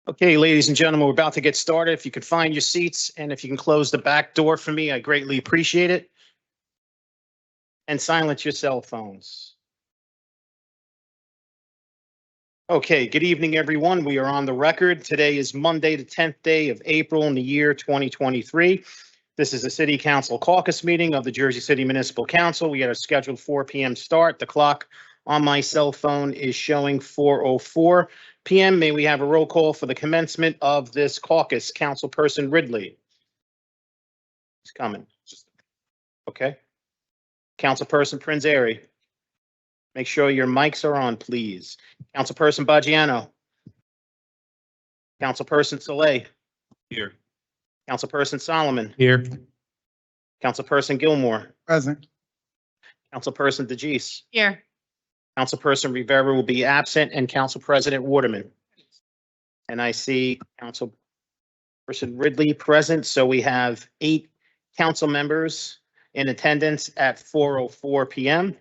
Okay, ladies and gentlemen, we're about to get started. If you could find your seats and if you can close the back door for me, I greatly appreciate it. And silence your cell phones. Okay, good evening, everyone. We are on the record. Today is Monday, the 10th day of April in the year 2023. This is a City Council caucus meeting of the Jersey City Municipal Council. We had a scheduled 4 p.m. start. The clock on my cell phone is showing 4:04 p.m. May we have a roll call for the commencement of this caucus? Councilperson Ridley. He's coming. Okay. Councilperson Prinzary. Make sure your mics are on, please. Councilperson Baggiano. Councilperson Saleh. Here. Councilperson Solomon. Here. Councilperson Gilmore. Present. Councilperson DeGise. Here. Councilperson Rivera will be absent, and Council President Waterman. And I see Councilperson Ridley present, so we have 8 council members in attendance at 4:04 p.m.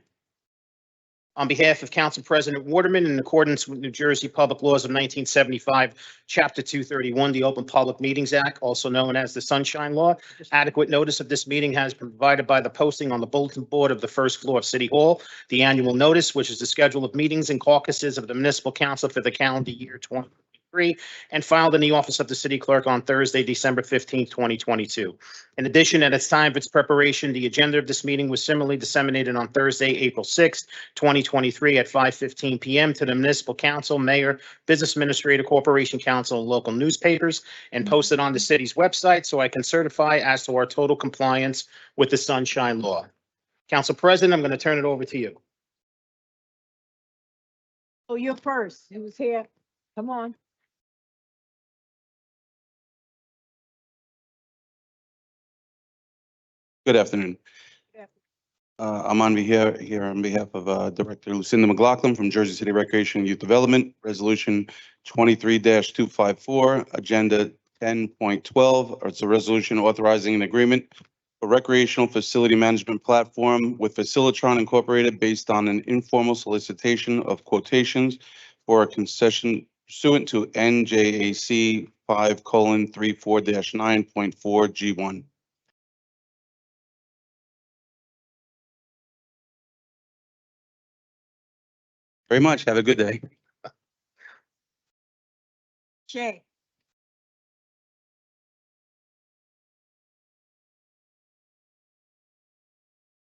On behalf of Council President Waterman, in accordance with New Jersey Public Laws of 1975, Chapter 231, the Open Public Meetings Act, also known as the Sunshine Law, adequate notice of this meeting has been provided by the posting on the bulletin board of the first floor of City Hall. The annual notice, which is the schedule of meetings and caucuses of the Municipal Council for the calendar year 2023, and filed in the office of the city clerk on Thursday, December 15th, 2022. In addition, at its time of its preparation, the agenda of this meeting was similarly disseminated on Thursday, April 6th, 2023 at 5:15 p.m. to the Municipal Council, Mayor, Business Administrator, Corporation Council, and local newspapers, and posted on the city's website, so I can certify as to our total compliance with the Sunshine Law. Council President, I'm going to turn it over to you. Oh, you're first. Who's here? Come on. Good afternoon. Yeah. I'm on here on behalf of Director Lucinda McLaughlin from Jersey City Recreation and Youth Development, Resolution 23-254, Agenda 10.12. It's a resolution authorizing an agreement for recreational facility management platform with Facilitron Incorporated based on an informal solicitation of quotations for a concession pursuant to NJAC 5:34-9.4 G1. Very much. Have a good day. Jay.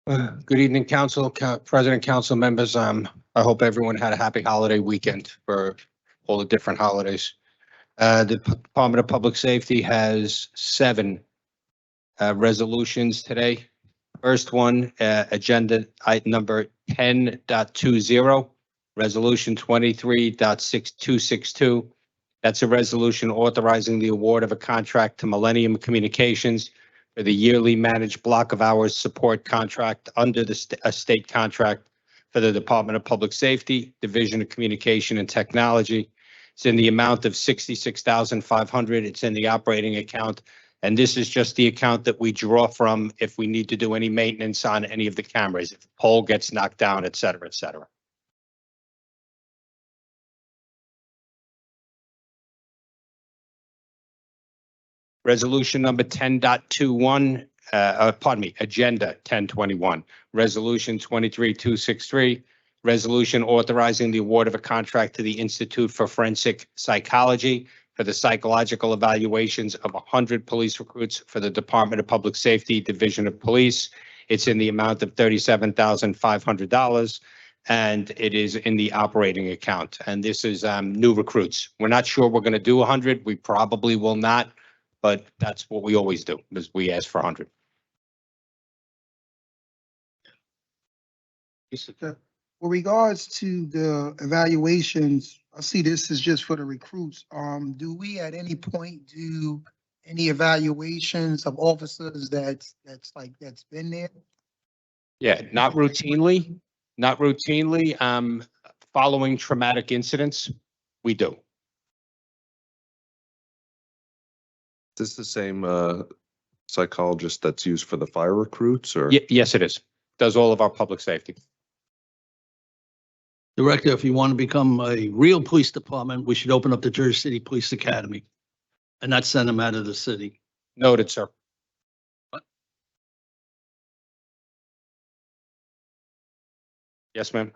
Good evening, Council, President, Council members. I hope everyone had a happy holiday weekend for all the different holidays. The Department of Public Safety has 7 resolutions today. First one, agenda item number 10.20, resolution 23.6262. That's a resolution authorizing the award of a contract to Millennium Communications for the yearly managed block of hours support contract under the state contract for the Department of Public Safety, Division of Communication and Technology. It's in the amount of $66,500. It's in the operating account. And this is just the account that we draw from if we need to do any maintenance on any of the cameras, if a pole gets knocked down, et cetera, et cetera. Resolution number 10.21, agenda 1021, resolution 23.263, resolution authorizing the award of a contract to the Institute for Forensic Psychology for the psychological evaluations of 100 police recruits for the Department of Public Safety, Division of Police. It's in the amount of $37,500. And it is in the operating account. And this is new recruits. We're not sure we're going to do 100. We probably will not. But that's what we always do, is we ask for 100. With regards to the evaluations, I see this is just for the recruits. Do we at any point do any evaluations of officers that's been there? Yeah, not routinely, following traumatic incidents, we do. Is this the same psychologist that's used for the fire recruits, or? Yes, it is. Does all of our public safety. Director, if you want to become a real police department, we should open up the Jersey City Police Academy and not send them out of the city. Noted, sir. Yes, ma'am.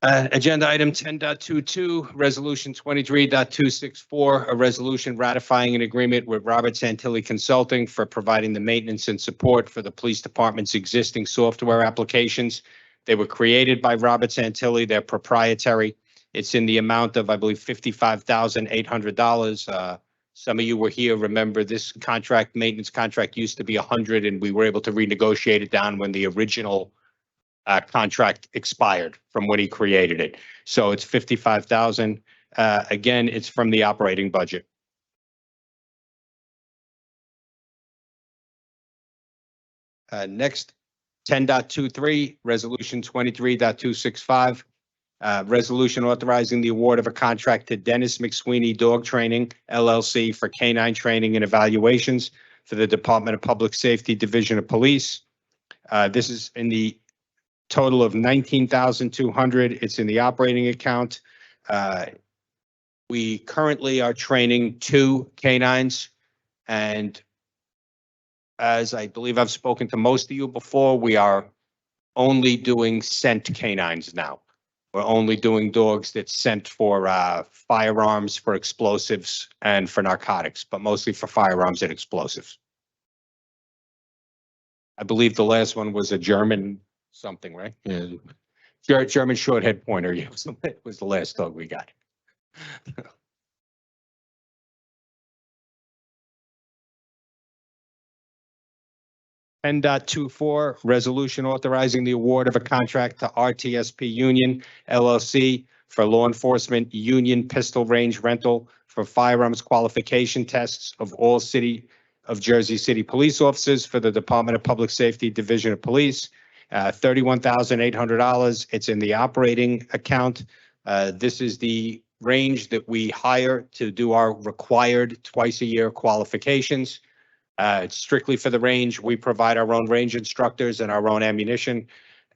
Agenda item 10.22, resolution 23.264, a resolution ratifying an agreement with Robert Santilli Consulting for providing the maintenance and support for the police department's existing software applications. They were created by Robert Santilli. They're proprietary. It's in the amount of, I believe, $55,800. Some of you were here, remember this contract, maintenance contract used to be 100, and we were able to renegotiate it down when the original contract expired from when he created it. So it's 55,000. Again, it's from the operating budget. Next, 10.23, resolution 23.265. Resolution authorizing the award of a contract to Dennis McSweeney Dog Training LLC for canine training and evaluations for the Department of Public Safety Division of Police. This is in the total of 19,200. It's in the operating account. We currently are training 2 canines, and as I believe I've spoken to most of you before, we are only doing scent canines now. We're only doing dogs that scent for firearms, for explosives, and for narcotics, but mostly for firearms and explosives. I believe the last one was a German something, right? Yeah. German short head pointer. Yeah, it was the last dog we got. 10.24, resolution authorizing the award of a contract to RTSP Union LLC for law enforcement union pistol range rental for firearms qualification tests of all City of Jersey City police officers for the Department of Public Safety Division of Police. $31,800. It's in the operating account. This is the range that we hire to do our required twice-a-year qualifications. It's strictly for the range. We provide our own range instructors and our own ammunition.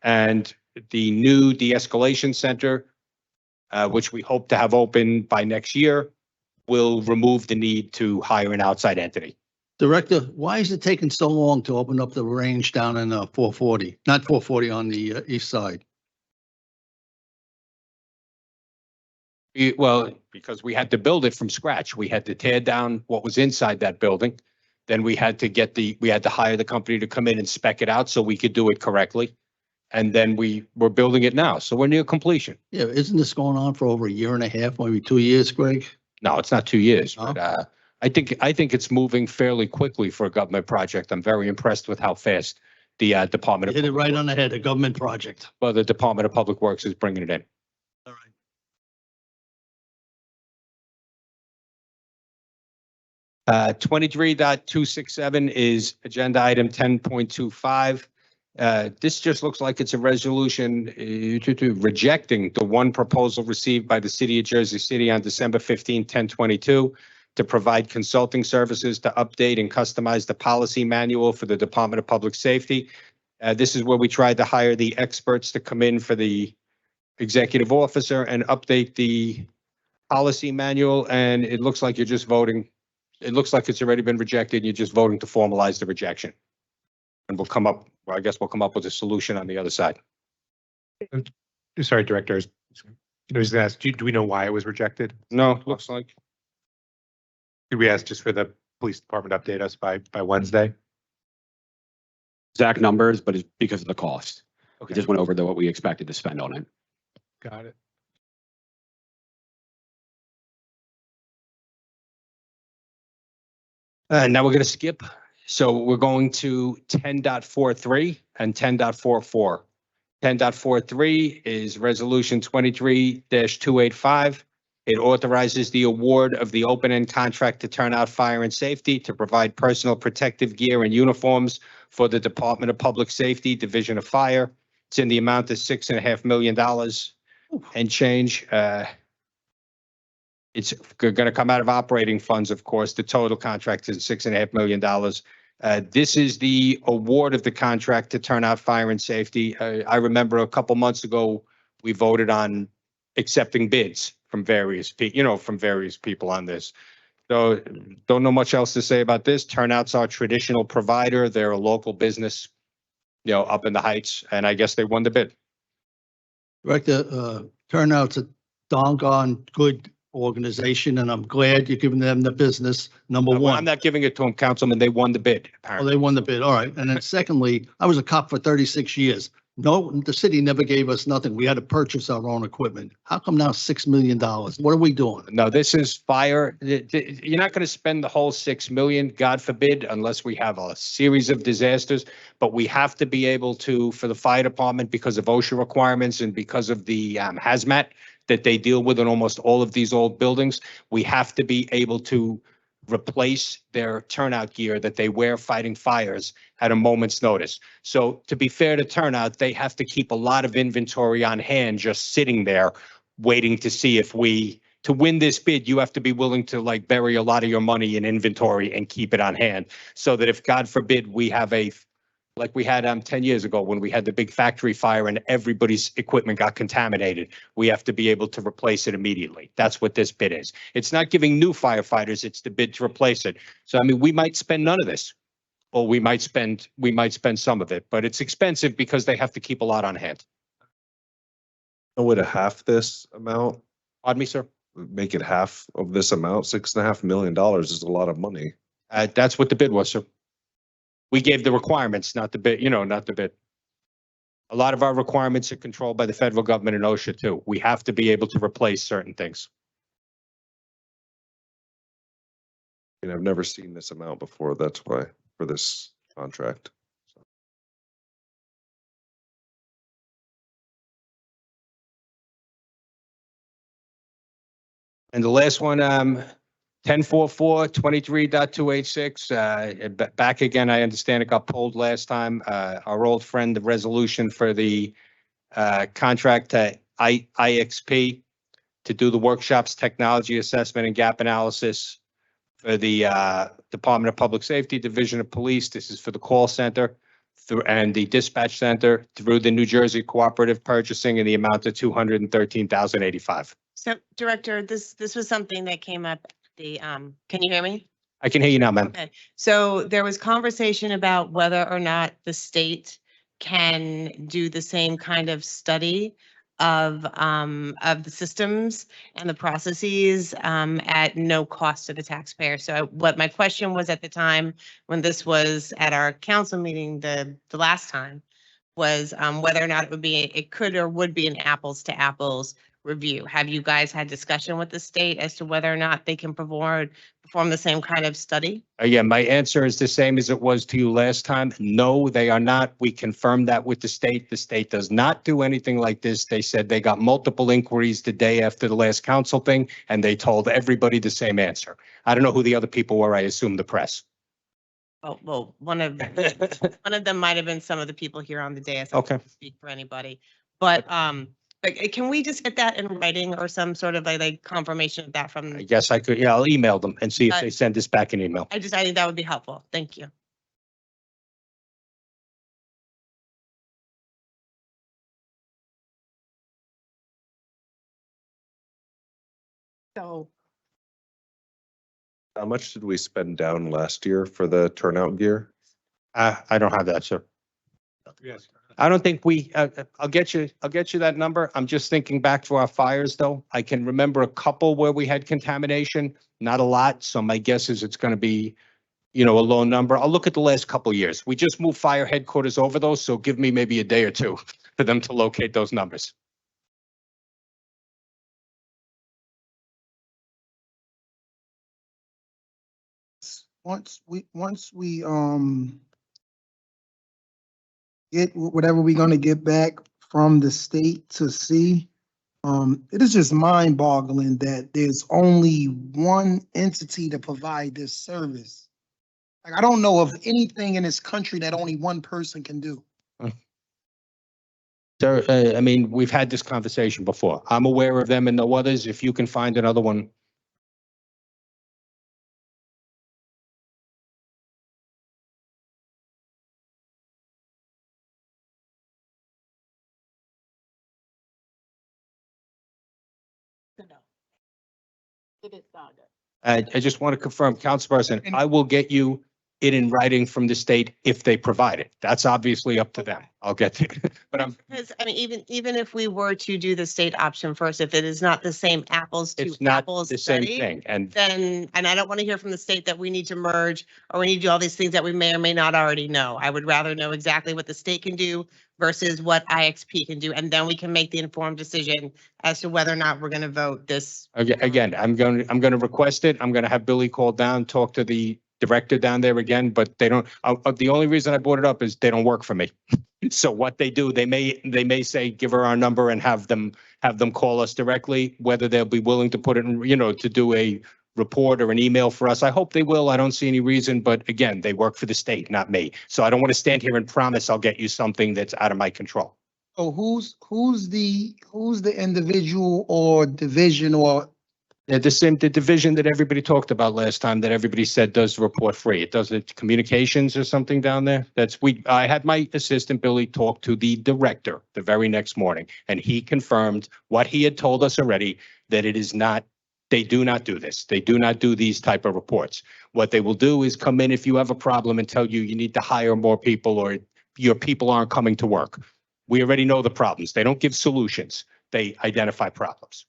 And the new de-escalation center, which we hope to have open by next year, will remove the need to hire an outside entity. Director, why is it taking so long to open up the range down in 440, not 440 on the east side? Well, because we had to build it from scratch. We had to tear down what was inside that building. Then we had to hire the company to come in and spec it out so we could do it correctly. And then we're building it now. So we're near completion. Yeah, isn't this going on for over a year and a half, maybe 2 years, Greg? No, it's not 2 years, Oh. but I think it's moving fairly quickly for a government project. I'm very impressed with how fast the Department of Hit it right on the head, a government project. well, the Department of Public Works is bringing it in. All right. 23.267 is agenda item 10.25. This just looks like it's a resolution rejecting the one proposal received by the City of Jersey City on December 15, 1022 to provide consulting services to update and customize the policy manual for the Department of Public Safety. This is where we tried to hire the experts to come in for the executive officer and update the policy manual, and it looks like you're just voting. It looks like it's already been rejected. You're just voting to formalize the rejection. And we'll come up with a solution on the other side. Sorry, directors. I was gonna ask, do we know why it was rejected? No, looks like. Could we ask just for the police department to update us by Wednesday? Exact numbers, but it's because of the cost. Okay. It just went over what we expected to spend on it. Got it. Now we're going to skip. So we're going to 10.43 and 10.44. 10.43 is resolution 23-285. It authorizes the award of the open-end contract to Turnout Fire and Safety to provide personal protective gear and uniforms for the Department of Public Safety, Division of Fire. It's in the amount of $6.5 million and change. It's going to come out of operating funds, of course. The total contract is $6.5 million. This is the award of the contract to Turnout Fire and Safety. I remember a couple months ago, we voted on accepting bids from various people on this. So don't know much else to say about this. Turnout's our traditional provider. They're a local business, up in the Heights, and I guess they won the bid. Director, Turnout's a doggone good organization, and I'm glad you're giving them the business, number Well, I'm one. not giving it to them, Councilman. They won the bid, Oh, apparently. they won the bid, all right. And then secondly, I was a cop for 36 years. No, the city never gave us nothing. We had to purchase our own equipment. How come now $6 million? What are we doing? No, this is fire. You're not going to spend the whole 6 million, God forbid, unless we have a series of disasters. But we have to be able to, for the fire department, because of OSHA requirements and because of the hazmat that they deal with in almost all of these old buildings, we have to be able to replace their turnout gear that they wear fighting fires at a moment's notice. So to be fair to Turnout, they have to keep a lot of inventory on hand, just sitting there waiting to see if to win this bid, you have to be willing to bury a lot of your money in inventory and keep it on hand, so that if God forbid we have like we had 10 years ago when we had the big factory fire and everybody's equipment got contaminated, we have to be able to replace it immediately. That's what this bid is. It's not giving new firefighters, it's the bid to replace it. So I mean, we might spend none of this, or we might spend some of it, but it's expensive because they have to keep a lot on hand. No way to half this amount, Pardon me, sir? make it half of this amount. $6.5 million is a lot of money. That's what the bid was, sir. We gave the requirements, not the bid, not the bid. A lot of our requirements are controlled by the federal government and OSHA too. We have to be able to replace certain things. And I've never seen this amount before. That's why, for this contract. And the last one, 1044-23.286, back again. I understand it got pulled last time. Our old friend, the resolution for the contract to IXP to do the workshops, technology assessment and gap analysis for the Department of Public Safety, Division of Police. This is for the call center and the dispatch center through the New Jersey Cooperative Purchasing in the amount of $213,085. So, Director, this was something that came up at the, can you hear me? I can hear you now, ma'am. Okay, so there was conversation about whether or not the state can do the same kind of study of the systems and the processes at no cost to the taxpayer. So what my question was at the time when this was at our council meeting the last time was whether or not it could or would be an apples to apples review. Have you guys had discussion with the state as to whether or not they can perform the same kind of study? Yeah, my answer is the same as it was to you last time. No, they are not. We confirmed that with the state. The state does not do anything like this. They said they got multiple inquiries the day after the last council thing, and they told everybody the same answer. I don't know who the other people were. I assume the press. Oh, well, one of them might have been some of the people here on the dais. I Okay. can't speak for anybody, but can we just get that in writing or some sort of like confirmation of that from? I guess I could, yeah, I'll email them and see if they send this back an email. I think that would be helpful. Thank you. So How much did we spend down last year for the turnout gear? I don't have that, sir. Yes. I don't think I'll get you that number. I'm just thinking back to our fires though. I can remember a couple where we had contamination, not a lot. So my guess is it's going to be, a low number. I'll look at the last couple of years. We just moved fire headquarters over those. So give me maybe a day or two for them to locate those numbers. Once we get whatever we're gonna get back from the state to see, it is just mind boggling that there's only one entity to provide this service. Like, I don't know of anything in this country that only one person can do. Sir, I mean, we've had this conversation before. I'm aware of them and no others. If you can find another one, I just want to confirm, Council President, I will get you it in writing from the state if they provide it. That's obviously up to them. I'll get to it. But Because, I mean, even if we were to do the state option first, if it is not the same apples to it's not apples the same study, thing. And then, and I don't want to hear from the state that we need to merge or we need to do all these things that we may or may not already know. I would rather know exactly what the state can do versus what IXP can do, and then we can make the informed decision as to whether or not we're going to vote this. again, I'm going to request it. I'm going to have Billy call down, talk to the director down there again, but they don't, the only reason I brought it up is they don't work for me. So what they do, they may say, give her our number and have them call us directly, whether they'll be willing to put it in, to do a report or an email for us. I hope they will. I don't see any reason, but again, they work for the state, not me. So I don't want to stand here and promise I'll get you something that's out of my control. So who's the individual or division or The division that everybody talked about last time, that everybody said does the report free. It does it communications or something down there. I had my assistant Billy talk to the director the very next morning, and he confirmed what he had told us already, that it is not, they do not do this. They do not do these type of reports. What they will do is come in if you have a problem and tell you need to hire more people or your people aren't coming to work. We already know the problems. They don't give solutions. They identify problems.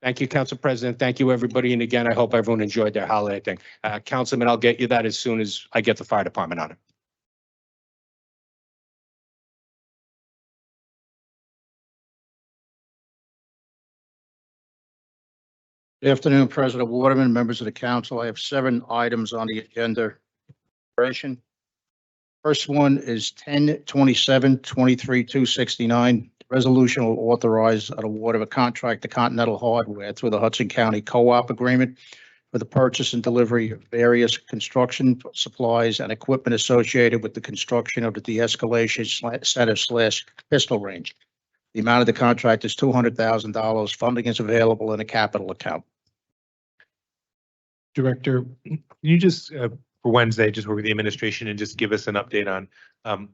Thank you, Council President. Thank you, everybody. And again, I hope everyone enjoyed their holiday thing. Councilman, I'll get you that as soon as I get the fire department on it. Good afternoon, President Waterman, members of the council. I have 7 items on the agenda. First one is 10/27/23/269. Resolution will authorize an award of a contract to Continental Hardware through the Hudson County Co-op agreement for the purchase and delivery of various construction supplies and equipment associated with the construction of the de-escalation center / pistol range. The amount of the contract is $200,000. Funding is available in a capital account. Director, can you just, for Wednesday, just work with the administration and just give us an update on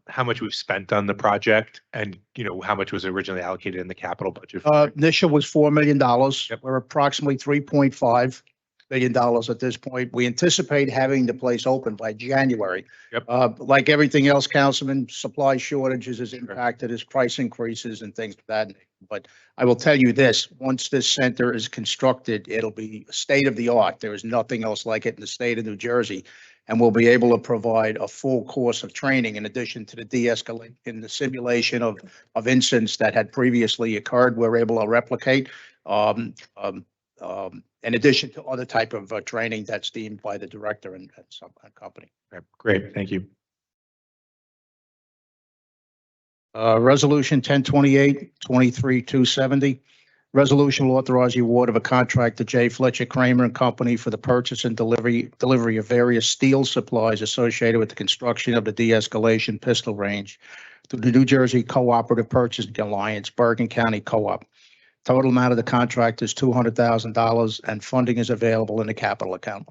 how much we've spent on the project and, how much was originally allocated in the capital budget? Initial was $4 million. Yep. We're approximately $3.5 million at this point. We anticipate having the place open by January. Yep. Like everything else, Councilman, supply shortages has impacted as price increases and things like that. But I will tell you this, once this center is constructed, it'll be state of the art. There is nothing else like it in the state of New Jersey. And we'll be able to provide a full course of training in addition to the de-escalate in the simulation of incidents that had previously occurred. We're able to replicate in addition to other type of training that's deemed by the director and some company. Okay, great, thank you. Resolution 10/28/23/270. Resolution will authorize the award of a contract to J. Fletcher Kramer and Company for the purchase and delivery of various steel supplies associated with the construction of the de-escalation pistol range through the New Jersey Cooperative Purchasing Alliance, Bergen County Co-op. Total amount of the contract is $200,000 and funding is available in the capital account.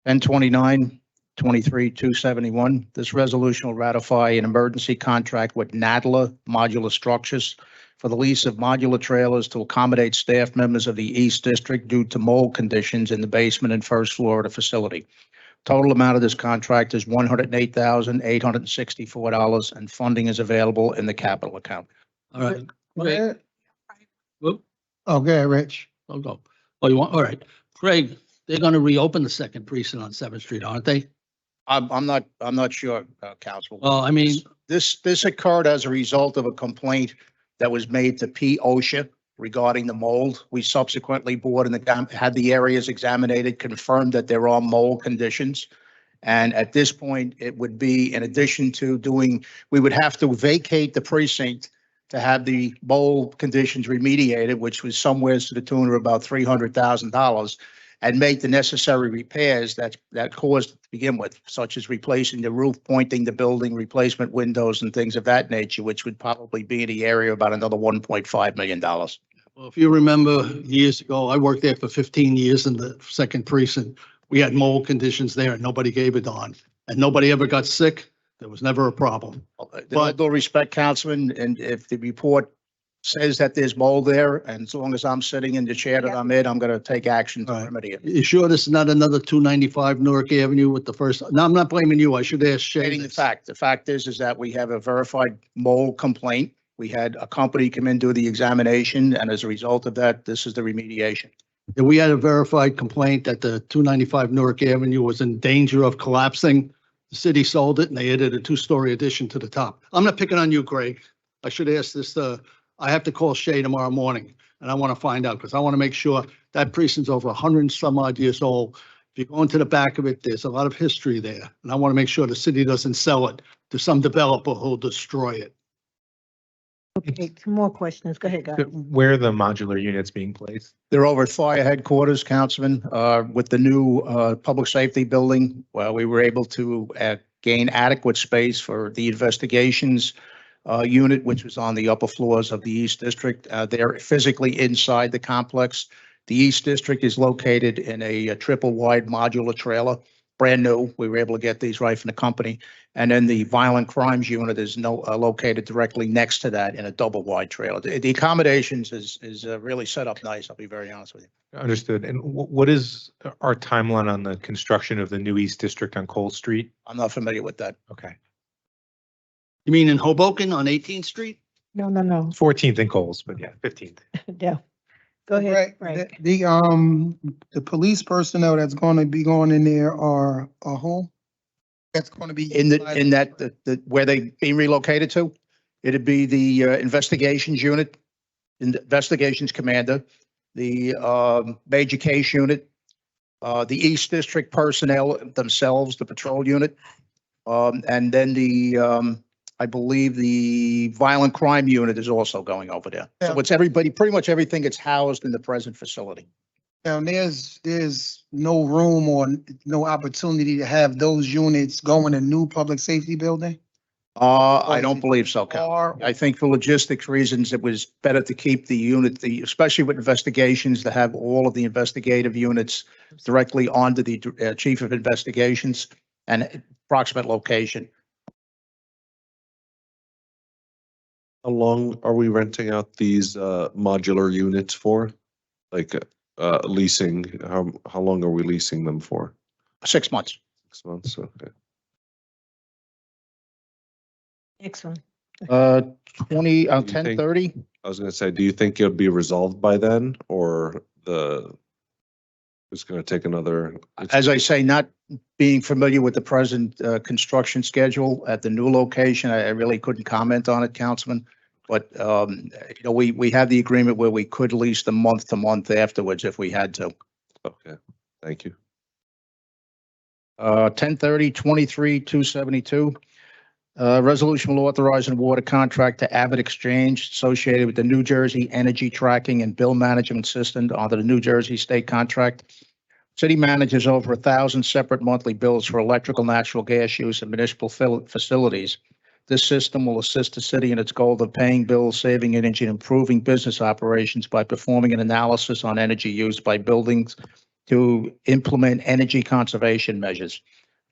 10/29/23/271. This resolution will ratify an emergency contract with Nadler Modular Structures for the lease of modular trailers to accommodate staff members of the East District due to mold conditions in the basement and first floor of the facility. Total amount of this contract is $108,864 and funding is available in the capital account. All right. Craig? Whoop. Okay, Rich. I'll go. Oh, you want, all right. Craig, they're going to reopen the second precinct on 7th Street, aren't they? I'm not sure, Council. Well, I mean, This occurred as a result of a complaint that was made to P. OSHA regarding the mold. We subsequently had the areas examined, confirmed that there are mold conditions. And at this point, it would be in addition to we would have to vacate the precinct to have the mold conditions remediated, which was somewhere to the tune of about $300,000, and make the necessary repairs that caused it to begin with, such as replacing the roof, pointing the building, replacement windows and things of that nature, which would probably be in the area of about another $1.5 million. well, if you remember years ago, I worked there for 15 years in the second precinct. We had mold conditions there and nobody gave a darn. And nobody ever got sick. There was never a problem. With all due respect, Councilman, and if the report says that there's mold there, and as long as I'm sitting in the chair that I'm in, I'm gonna take action to Right. remedy it. You sure this is not another 295 Newark Avenue with the first? No, I'm not blaming you. I should ask Shay. Stating the this. fact, the fact is that we have a verified mold complaint. We had a company come in, do the examination, and as a result of that, this is the remediation. Yeah, we had a verified complaint that the 295 Newark Avenue was in danger of collapsing. The city sold it and they added a two-story addition to the top. I'm not picking on you, Greg. I should ask this, I have to call Shay tomorrow morning and I want to find out because I want to make sure that precinct's over 100 and some odd years old. If you go into the back of it, there's a lot of history there. And I want to make sure the city doesn't sell it to some developer who'll destroy it. Okay, two more questions. Go ahead, guys. Where are the modular units being placed? They're over at fire headquarters, Councilman, with the new public safety building. Well, we were able to gain adequate space for the investigations unit, which was on the upper floors of the East District. They're physically inside the complex. The East District is located in a triple wide modular trailer, brand new. We were able to get these right from the company. And then the violent crimes unit is located directly next to that in a double wide trailer. The accommodations is really set up nice. I'll be very honest with you. Understood. And what is our timeline on the construction of the new East District on Cole Street? I'm not familiar with that. Okay. You mean in Hoboken on 18th Street? No. 14th and Coles, but yeah, 15th. Yeah. Go ahead, Frank. The police personnel that's gonna be going in there are home? That's gonna be. In that, where they being relocated to, it'd be the investigations unit, investigations commander, the major case unit, the East District personnel themselves, the patrol unit, and then I believe the violent crime unit is also going over there. So it's everybody, pretty much everything gets housed in the present facility. Now, there's no room or no opportunity to have those units go in a new public safety building? I don't believe so, Cal. I think for logistics reasons, it was better to keep the unit, especially with investigations, to have all of the investigative units directly onto the chief of investigations and approximate location. How long are we renting out these modular units for? Like leasing, how long are we leasing them for? 6 months. 6 months, okay. Next one. 10:30. I was gonna say, do you think it'll be resolved by then, or it's gonna take another? As I say, not being familiar with the present construction schedule at the new location, I really couldn't comment on it, Councilman. But, we have the agreement where we could lease them month to month afterwards if we had to. Okay, thank you. 10:30, 23-272. Resolution will authorize and award a contract to Abbott Exchange associated with the New Jersey Energy Tracking and Bill Management System under the New Jersey State contract. City manages over 1,000 separate monthly bills for electrical, natural gas use in municipal facilities. This system will assist the city in its goal of paying bills, saving energy, and improving business operations by performing an analysis on energy use by buildings to implement energy conservation measures.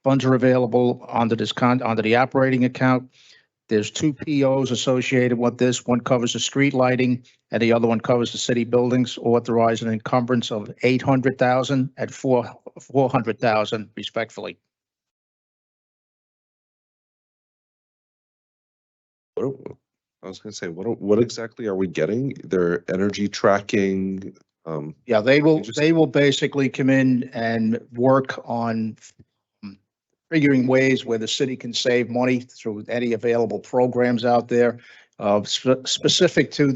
Funds are available under the operating account. There's 2 POs associated with this. One covers the street lighting and the other one covers the city buildings, authorize an encumbrance of $800,000 and $400,000 respectfully. I was gonna say, what exactly are we getting? Their energy tracking? Yeah, they will basically come in and work on figuring ways where the city can save money through any available programs out there. Specific to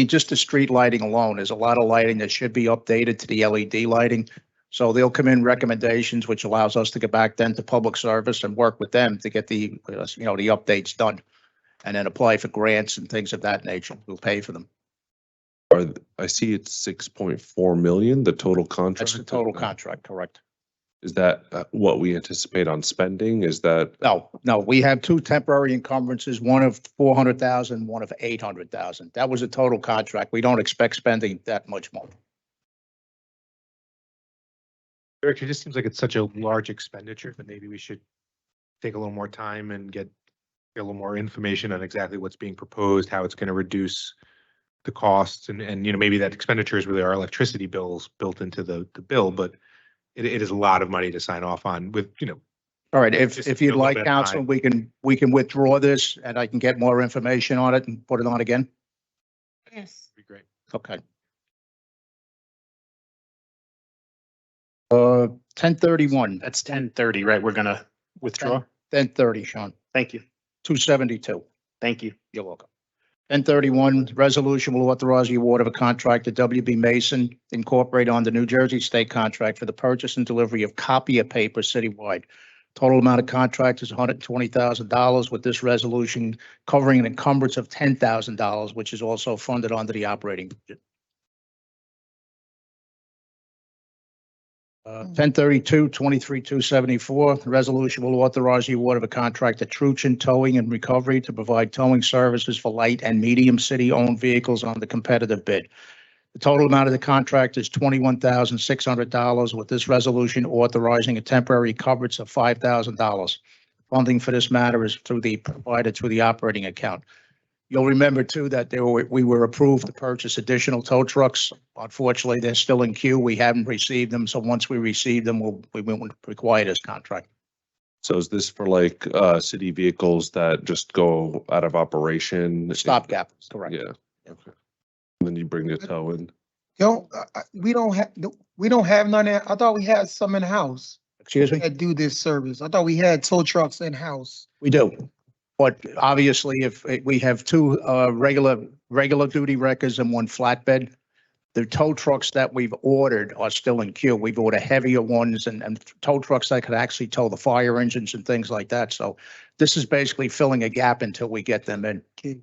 just the street lighting alone, there's a lot of lighting that should be updated to the LED lighting. So they'll come in recommendations, which allows us to get back then to public service and work with them to get the updates done. And then apply for grants and things of that nature. We'll pay for them. I see it's 6.4 million, the total contract. That's the total contract, correct? Is that what we anticipate on spending? Is that? No, we have 2 temporary encumbrances, one of 400,000, one of 800,000. That was a total contract. We don't expect spending that much more. Eric, it just seems like it's such a large expenditure that maybe we should take a little more time and get a little more information on exactly what's being proposed, how it's going to reduce the costs, and, you know, maybe that expenditure is really our electricity bills built into the bill, but it is a lot of money to sign off on with, you know. All right, Just if a you'd little like, bit of counsel, time. we can withdraw this and I can get more information on it and put it on again. Yes. Be great. Okay. 1031, That's 10:30, right? We're gonna withdraw. 1030, Sean, Thank you. 272. Thank you. You're welcome. 1031, resolution will authorize the award of a contract to WB Mason Incorporated on the New Jersey State contract for the purchase and delivery of copier paper citywide. Total amount of contract is $120,000, with this resolution covering an encumbrance of $10,000, which is also funded under the operating budget. 1032, 27274, the resolution will authorize the award of a contract to Truchin Towing and Recovery to provide towing services for light and medium city-owned vehicles on the competitive bid. The total amount of the contract is $21,600, with this resolution authorizing a temporary coverage of $5,000. Funding for this matter is provided through the operating account. You'll remember too that we were approved to purchase additional tow trucks. Unfortunately, they're still in queue. We haven't received them. So once we receive them, we won't require this contract. So is this for like city vehicles that just go out of operation? Stopgap, correct. Yeah. Okay. And then you bring the tow in. We don't have none. I thought we had some in-house Excuse me? that do this service. I thought we had tow trucks in-house. We do. But obviously, if we have two regular duty wreckers and one flatbed, the tow trucks that we've ordered are still in queue. We've ordered heavier ones and tow trucks that could actually tow the fire engines and things like that. So this is basically filling a gap until we get them in. Okay.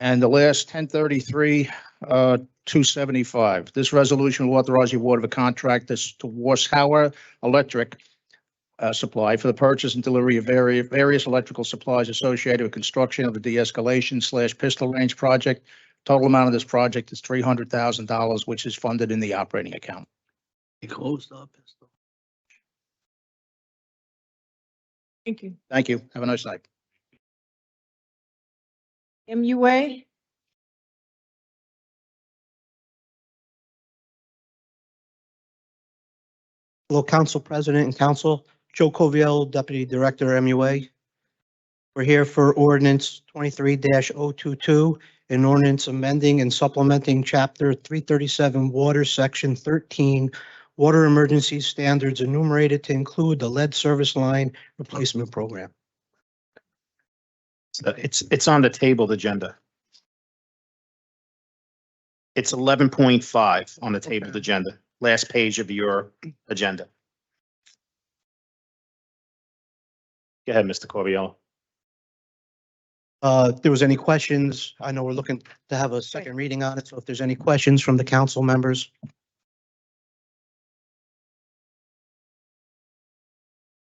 And the last 1033, 275. This resolution will authorize the award of a contract to Warshauer Electric supply for the purchase and delivery of various electrical supplies associated with construction of the de-escalation / pistol range project. Total amount of this project is $300,000, which is funded in the operating account. He closed up. Thank you. Thank you. Have a nice night. MUA? Hello, Council President and Council. Joe Coviello, Deputy Director, MUA. We're here for ordinance 23-022, an ordinance amending and supplementing Chapter 337 Water, Section 13, Water Emergency Standards enumerated to include the lead service line replacement program. It's on the tabled agenda. It's 11.5 on the tabled agenda, last page of your agenda. Go ahead, Mr. Corbiello. If there was any questions, I know we're looking to have a second reading on it, so if there's any questions from the council members.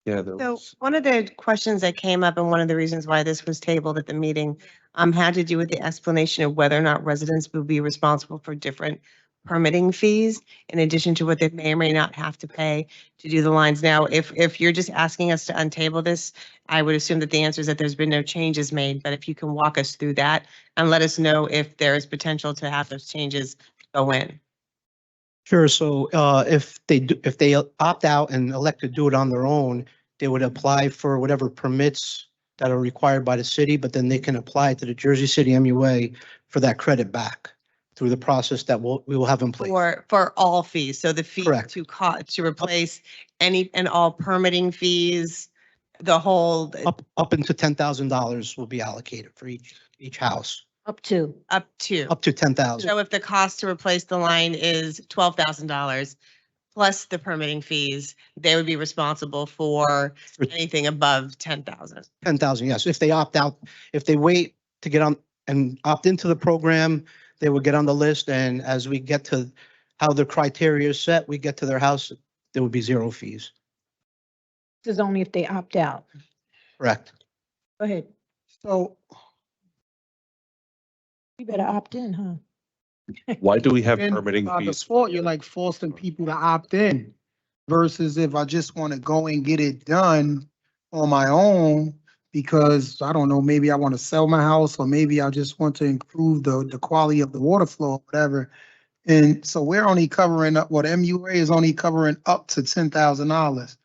Yeah. there So was- one of the questions that came up and one of the reasons why this was tabled at the meeting had to do with the explanation of whether or not residents will be responsible for different permitting fees in addition to what they may or may not have to pay to do the lines. Now, if you're just asking us to untable this, I would assume that the answer is that there's been no changes made, but if you can walk us through that and let us know if there is potential to have those changes go in. Sure. So if they opt out and elect to do it on their own, they would apply for whatever permits that are required by the city, but then they can apply to the Jersey City MUA for that credit back through the process that we will have in place. For all fees, so the fee Correct. to replace any and all permitting fees, the whole, Up into $10,000 will be allocated for each house, Up to. up to. up to 10,000. So if the cost to replace the line is $12,000 plus the permitting fees, they would be responsible for anything above 10,000. 10,000, yes. If they opt out, if they wait to get on and opt into the program, they would get on the list. And as we get to how the criteria is set, we get to their house, there would be zero fees. This is only if they opt out. Correct. Go ahead. So You better opt in, huh? Why do we have Then permitting by fees? default, you're like forcing people to opt in versus if I just want to go and get it done on my own because I don't know, maybe I want to sell my house or maybe I just want to improve the quality of the water flow or whatever. And so we're only covering up, what MUA is only covering up to $10,000.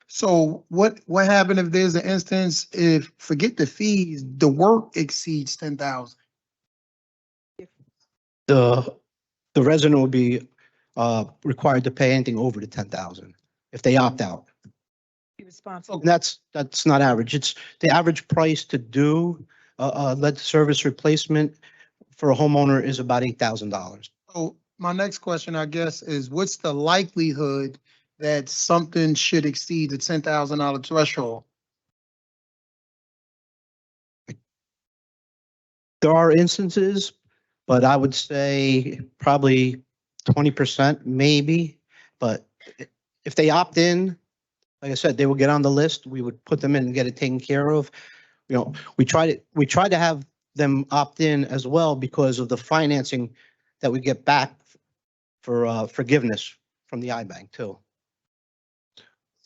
So what happened if there's an instance, if, forget the fees, the work exceeds 10,000? The resident will be required to pay anything over the 10,000 if they opt out. Be responsible. And that's not average. It's the average price to do lead service replacement for a homeowner is about $8,000. So my next question, I guess, is what's the likelihood that something should exceed the $10,000 threshold? There are instances, but I would say probably 20% maybe. But if they opt in, like I said, they will get on the list. We would put them in and get it taken care of. You know, we try to have them opt in as well because of the financing that we get back for forgiveness from the iBank too.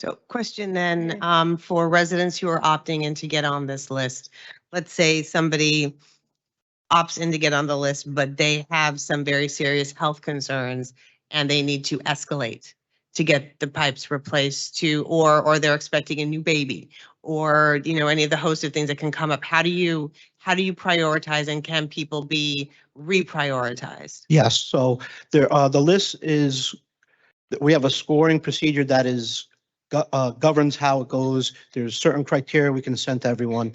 So question then, for residents who are opting in to get on this list, let's say somebody opts in to get on the list, but they have some very serious health concerns and they need to escalate to get the pipes replaced or they're expecting a new baby or, you know, any of the host of things that can come up. How do you prioritize and can people be reprioritized? Yes, so there, the list is, we have a scoring procedure that is governs how it goes. There's certain criteria we can send to everyone.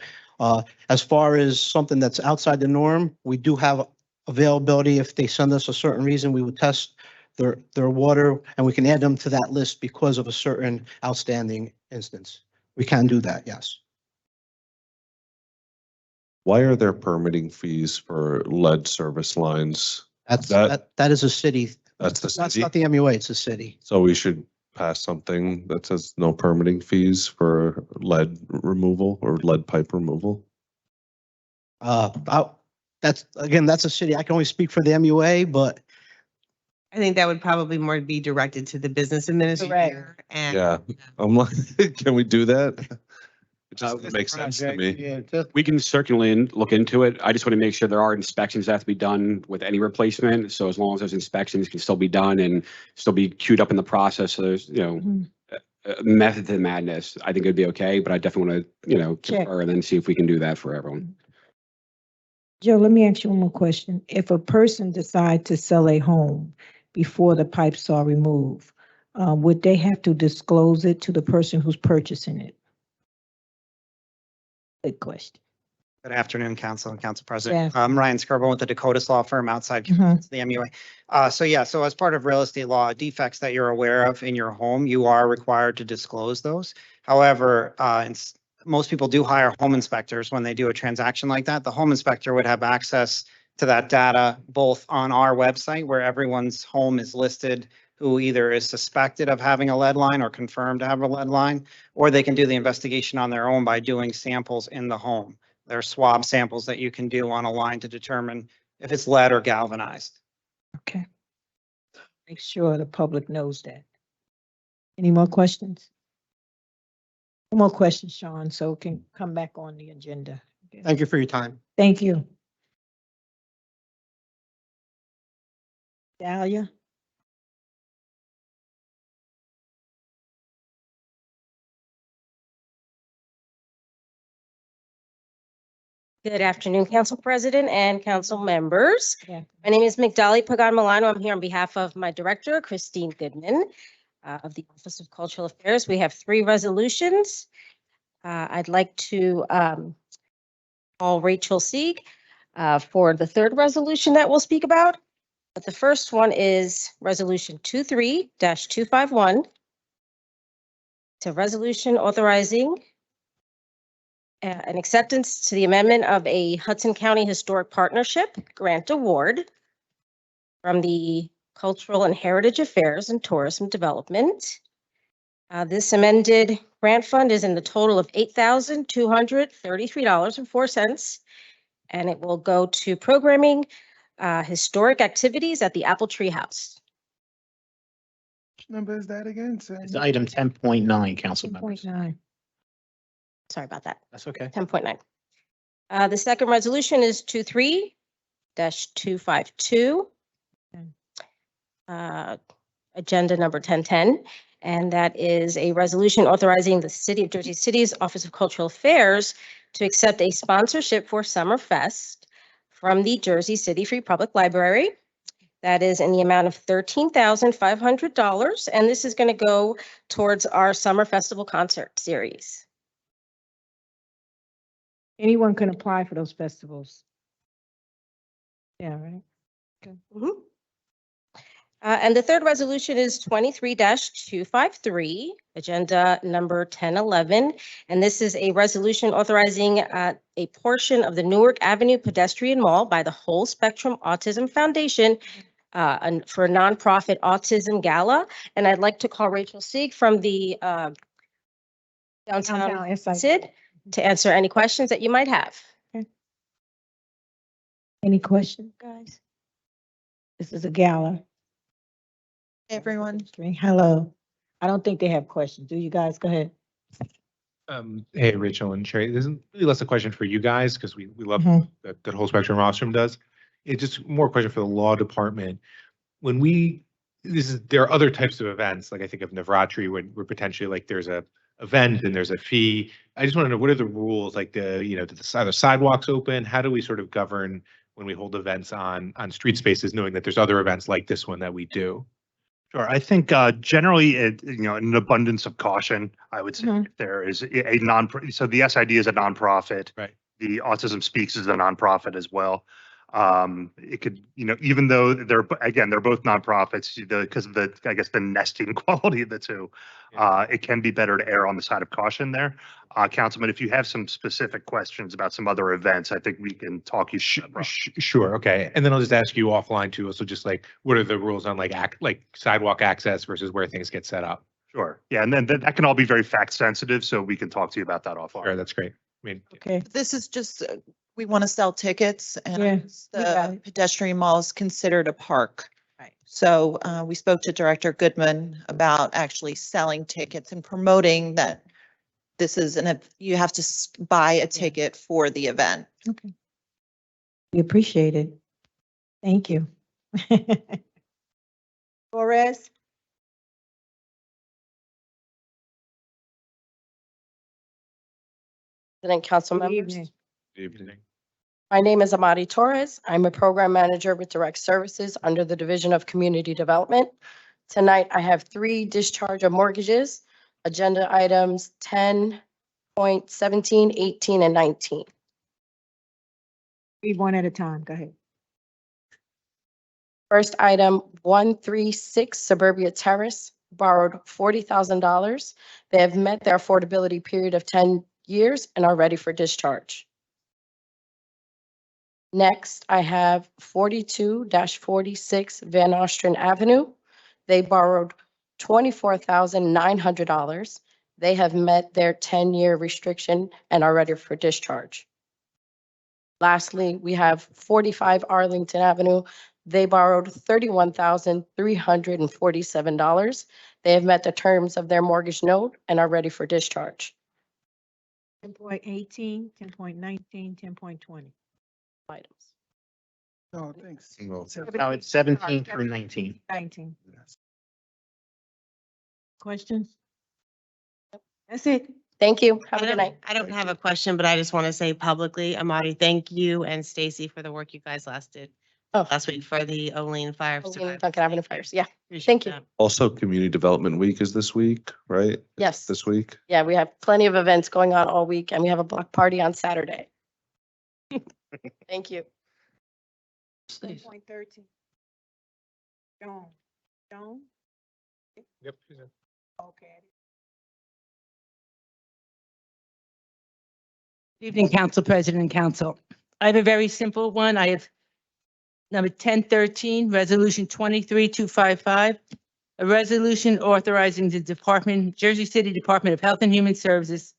As far as something that's outside the norm, we do have availability. If they send us a certain reason, we would test their water and we can add them to that list because of a certain outstanding instance. We can do that, yes. Why are there permitting fees for lead service lines? That is a city. That's the That's city. not the MUA, it's a city. So we should pass something that says no permitting fees for lead removal or lead pipe removal. That's a city. I can only speak for the MUA, but I think that would probably more be directed to the business administrator and. Yeah, I'm like, can we do that? It just doesn't make sense to me. Yeah, just We can certainly look into it. I just want to make sure there are inspections that have to be done with any replacement. So as long as those inspections can still be done and still be queued up in the process, so there's, you know, a method to the madness, I think it'd be okay, but I definitely want to, you know, Check. confer and then see if we can do that for everyone. Joe, let me ask you one more question. If a person decides to sell a home before the pipes are removed, would they have to disclose it to the person who's purchasing it? Good question. Good afternoon, Council and Council President. Yeah. I'm Ryan Skirbo with the Caucus Law Firm outside Mhm. the MUA. So as part of real estate law, defects that you're aware of in your home, you are required to disclose those. However, most people do hire home inspectors when they do a transaction like that. The home inspector would have access to that data both on our website where everyone's home is listed who either is suspected of having a lead line or confirmed to have a lead line, or they can do the investigation on their own by doing samples in the home. There are swab samples that you can do on a line to determine if it's lead or galvanized. Okay. Make sure the public knows that. Any more questions? No more questions, Sean, so it can come back on the agenda. thank you for your time. Thank you. Dahlia? Good afternoon, Council President and council members. Yeah. My name is Migdali Pagan Milano. I'm here on behalf of my director, Christine Goodman, of the Office of Cultural Affairs. We have 3 resolutions. I'd like to call Rachel Sieg for the 3rd resolution that we'll speak about. But the first one is Resolution 23-251. It's a resolution authorizing an acceptance to the amendment of a Hudson County Historic Partnership grant award from the Cultural and Heritage Affairs and Tourism Development. This amended grant fund is in the total of $8,233.04, and it will go to programming historic activities at the Apple Tree House. Which number is that again? It's item 10.9, council members. 10.9. Sorry about that. That's okay. 10.9. The second resolution is 23-252. Agenda number 1010. And that is a resolution authorizing the City of Jersey City's Office of Cultural Affairs to accept a sponsorship for Summerfest from the Jersey City Free Public Library. That is in the amount of $13,500. And this is going to go towards our Summer Festival concert series. Anyone can apply for those festivals. Yeah, right. Mhm. And the third resolution is 23-253, agenda number 1011. And this is a resolution authorizing a portion of the Newark Avenue Pedestrian Mall by the Whole Spectrum Autism Foundation for a nonprofit autism gala. And I'd like to call Rachel Sieg from the Downtown SID to answer any questions that you might have. Any questions, guys? This is a gala. Everyone. Hello. I don't think they have questions. Do you guys? Go ahead. Hey, Rachel and Sherry, this isn't really less a question for you guys because we love that Whole Spectrum Rostrum does. It's just more a question for the law department. When there are other types of events, like I think of Navratri, where potentially like there's a event and there's a fee. I just want to know, what are the rules? Like are the sidewalks open? How do we sort of govern when we hold events on street spaces, knowing that there's other events like this one that we do? Sure. I think generally, an abundance of caution, I would say, if there is so the SID is a nonprofit. Right. The Autism Speaks is a nonprofit as well. It could, even though they're both nonprofits, because of the nesting quality of the two, it can be better to err on the side of caution there. Councilman, if you have some specific questions about some other events, I think we can talk you. Sure. Okay. And then I'll just ask you offline too. Also, just like, what are the rules on like sidewalk access versus where things get set up? Sure. Yeah. And then that can all be very fact sensitive. So we can talk to you about that offline. Sure. That's great. I mean, Okay. This is just, we want to sell tickets and we got the pedestrian mall is considered a park. Right. So we spoke to Director Goodman about actually selling tickets and promoting that this is you have to buy a ticket for the event. Okay. We appreciate it. Thank you. Torres? President, council Good members. evening. good evening. My name is Amari Torres. I'm a program manager with Direct Services under the Division of Community Development. Tonight, I have 3 discharge of mortgages, agenda items 10.17, 18, and 19. Read one at a time. Go ahead. First item, 136 Suburbia Terrace, borrowed $40,000. They have met their affordability period of 10 years and are ready for discharge. Next, I have 42-46 Van Ostrand Avenue. They borrowed $24,900. They have met their 10-year restriction and are ready for discharge. Lastly, we have 45 Arlington Avenue. They borrowed $31,347. They have met the terms of their mortgage note and are ready for discharge. 10.18, 10.19, 10.20. Items. No, thanks. Now it's 17 through 19. 19. Questions? That's it. Thank you. Have a good night. I don't have a question, but I just want to say publicly, Amadi, thank you and Stacy for the work you guys last week for the Olean Fire. Duncan Avenue Fires. Yeah. Appreciate Thank you. that. Also, Community Development Week is this week, right? Yes. This week? Yeah, we have plenty of events going on all week and we have a block party on Saturday. Thank you. 10.13. Joan? Yep. Okay. Good evening, Council President and Council. I have a very simple one. I have number 1013, Resolution 23255, a resolution authorizing the Jersey City Department of Health and Human Services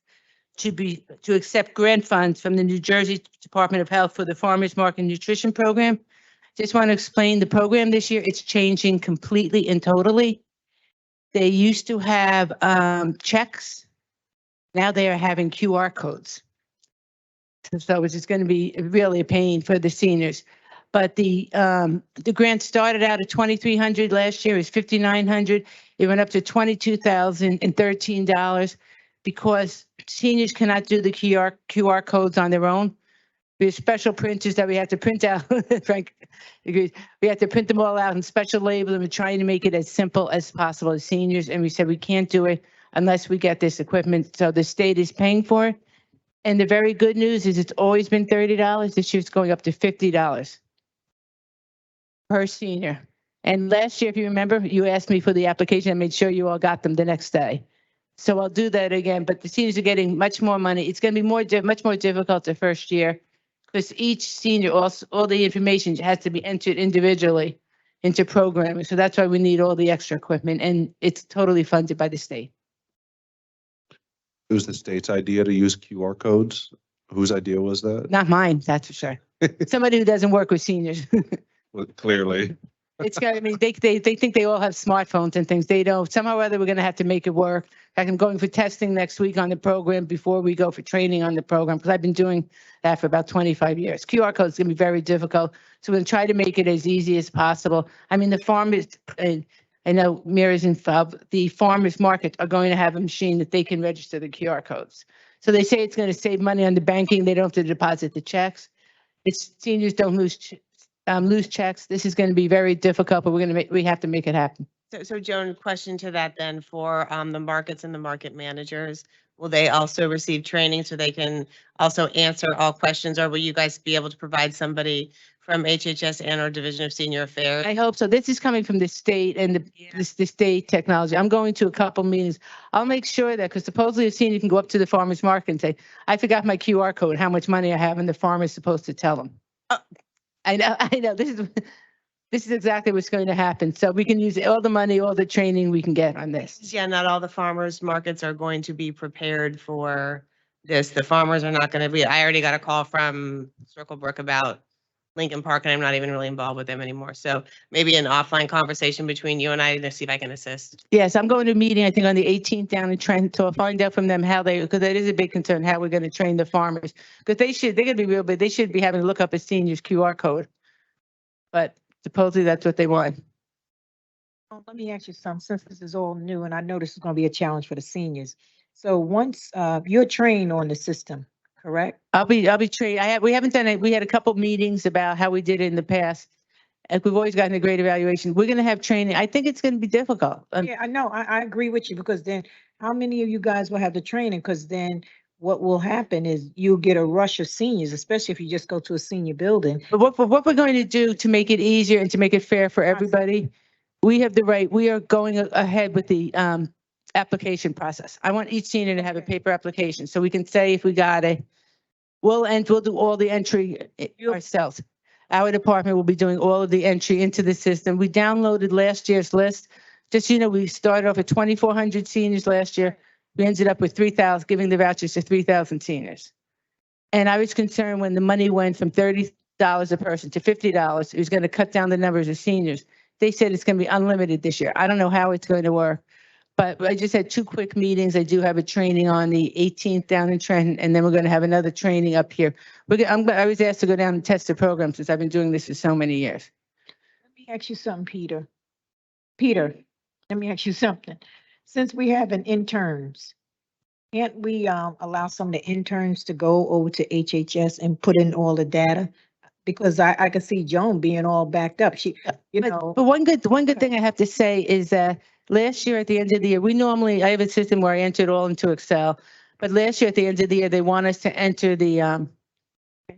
to accept grant funds from the New Jersey Department of Health for the Farmers Market Nutrition Program. Just want to explain the program this year. It's changing completely and totally. They used to have checks. Now they are having QR codes. So it's just going to be really a pain for the seniors. But the grant started out at $2,300 last year. It's $5,900. It went up to $22,013 because seniors cannot do the QR codes on their own. There's special printers that we have to print out. Frank agrees. We have to print them all out and special label them. We're trying to make it as simple as possible as seniors. And we said we can't do it unless we get this equipment. So the state is paying for it. And the very good news is it's always been $30. This year it's going up to $50 per senior. And last year, if you remember, you asked me for the application. I made sure you all got them the next day. So I'll do that again. But the seniors are getting much more money. It's going to be much more difficult the first year because each senior, all the information has to be entered individually into programming. So that's why we need all the extra equipment. And it's totally funded by the state. It was the state's idea to use QR codes. Whose idea was that? Not mine, that's for sure. Somebody who doesn't work with seniors. Well, clearly. It's got, I mean, they think they all have smartphones and things. They don't. Somehow or other, we're going to have to make it work. In fact, I'm going for testing next week on the program before we go for training on the program because I've been doing that for about 25 years. QR code is going to be very difficult. So we're going to try to make it as easy as possible. I mean, the farmers, I know Mira's involved, the farmers market are going to have a machine that they can register the QR codes. So they say it's going to save money on the banking. They don't have to deposit the checks. It's seniors don't lose checks. This is going to be very difficult, but we have to make it happen. So Joan, question to that then for the markets and the market managers. Will they also receive training so they can also answer all questions, or will you guys be able to provide somebody from HHS and or Division of Senior Affairs? I hope so. This is coming from the state and the state technology. I'm going to a couple meetings. I'll make sure that because supposedly a senior can go up to the farmer's market and say, I forgot my QR code, how much money I have, and the farmer is supposed to tell them. I know. This is exactly what's going to happen. So we can use all the money, all the training we can get on this. Yeah, not all the farmers markets are going to be prepared for this. The farmers are not going to be. I already got a call from Circle Brook about Lincoln Park, and I'm not even really involved with them anymore. So maybe an offline conversation between you and I to see if I can assist. Yes, I'm going to a meeting, I think on the 18th down in Trent. So I'll find out from them how because that is a big concern, how we're going to train the farmers. Because they're going to be real big. They should be having to look up a senior's QR code. But supposedly that's what they want. Well, let me ask you something, since this is all new, and I know this is going to be a challenge for the seniors. So once you're trained on the system, correct? I'll be trained. We haven't done it. We had a couple meetings about how we did it in the past. And we've always gotten a great evaluation. We're going to have training. I think it's going to be difficult. Yeah, I know. I agree with you because then how many of you guys will have the training? Because then what will happen is you'll get a rush of seniors, especially if you just go to a senior building. But what we're going to do to make it easier and to make it fair for everybody, we have the right. We are going ahead with the application process. I want each senior to have a paper application so we can say if we got it. We'll do all the entry ourselves. Our department will be doing all of the entry into the system. We downloaded last year's list. Just so you know, we started off at 2,400 seniors last year. We ended up with 3,000, giving the vouchers to 3,000 seniors. And I was concerned when the money went from $30 a person to $50, it was going to cut down the numbers of seniors. They said it's going to be unlimited this year. I don't know how it's going to work, but I just had 2 quick meetings. I do have a training on the 18th down in Trenton, and then we're going to have another training up here. I was asked to go down and test the program since I've been doing this for so many years. Let me ask you something, Peter. Peter, let me ask you something. Since we have an interns, can't we allow some of the interns to go over to HHS and put in all the data? Because I can see Joan being all backed up. She, But one good thing I have to say is that last year at the end of the year, I have a system where I enter it all into Excel. But last year at the end of the year, they want us to enter the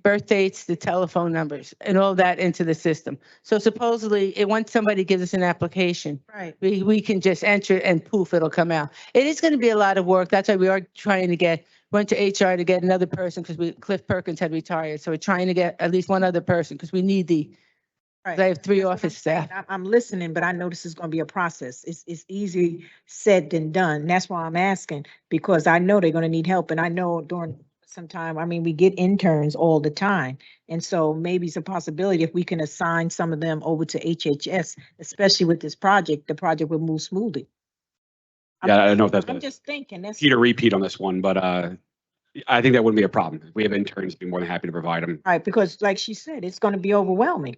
birth dates, the telephone numbers, and all that into the system. So supposedly, once somebody gives us an application, right, we can just enter it and poof, it'll come out. It is going to be a lot of work. That's why we are trying to went to HR to get another person because Cliff Perkins had retired. So we're trying to get at least one other person because we need right. I have 3 office staff. I'm listening, but I know this is going to be a process. It's easier said than done. That's why I'm asking, because I know they're going to need help. And I know during sometime. I mean, we get interns all the time. And so maybe it's a possibility if we can assign some of them over to HHS, especially with this project, the project will move smoothly. Yeah, I don't know if that's I'm gonna just thinking, that's. repeat or repeat on this one, but I think that wouldn't be a problem. If we have interns, be more than happy to provide them. Right, because like she said, it's gonna be overwhelming.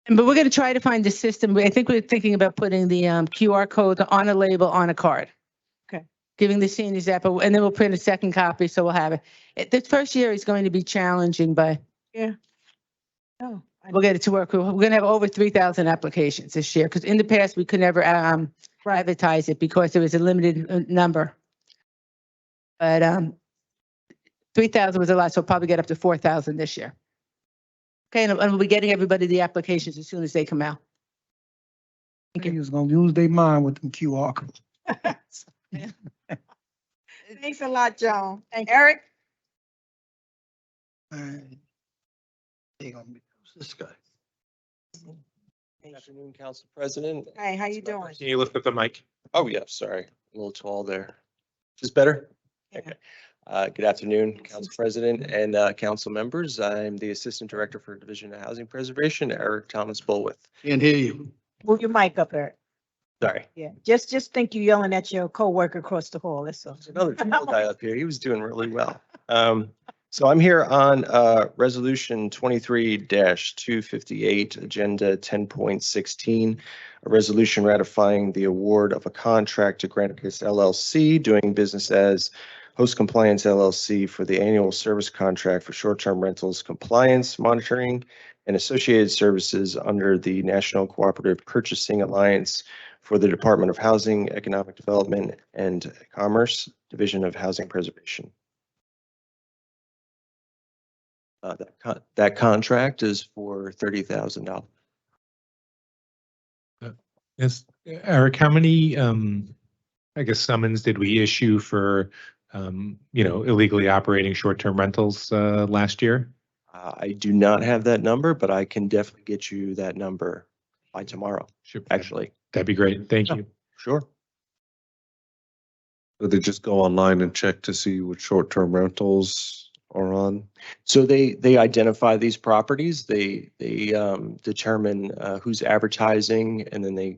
But we're going to try to find the system. I think we're thinking about putting the QR code on a label on a card. Okay. Giving the seniors that, and then we'll print a second copy, so we'll have it. This first year is going to be challenging, but Yeah. Oh, we'll get it to work. We're going to have over 3,000 applications this year, because in the past, we could never privatize it because there was a limited number. But 3,000 was a lot, so we'll probably get up to 4,000 this year. Okay, and we'll be getting everybody the applications as soon as they come out. Thank you. Gonna lose their mind with them QR codes. Thanks a lot, Joan. Eric? They gonna be, who's this guy? Good afternoon, Council President. Hey, how you doing? Can you lift up the mic? Oh, yeah, sorry, a little tall there. Is this better? Yeah. Okay. Good afternoon, Council President and council members. I'm the Assistant Director for Division of Housing Preservation, Eric Thomas Bullwith. Can't hear you. Move your mic up, Eric. Sorry, Yeah, just think you yelling at your coworker across the hall, that's all. there's another tall guy up here. He was doing really well. So I'm here on Resolution 23-258, Agenda 10.16, a resolution ratifying the award of a contract to Caucus LLC, doing business as Host Compliance LLC for the annual service contract for short-term rentals compliance monitoring and associated services under the National Cooperative Purchasing Alliance for the Department of Housing, Economic Development, and Commerce, Division of Housing Preservation. That contract is for $30,000. Yes, Eric, how many, I guess, summons did we issue for, illegally operating short-term rentals last year? I do not have that number, but I can definitely get you that number by tomorrow, actually. That'd be great. Thank you. Sure. So they just go online and check to see what short-term rentals are on? So they identify these properties, they determine who's advertising, and then they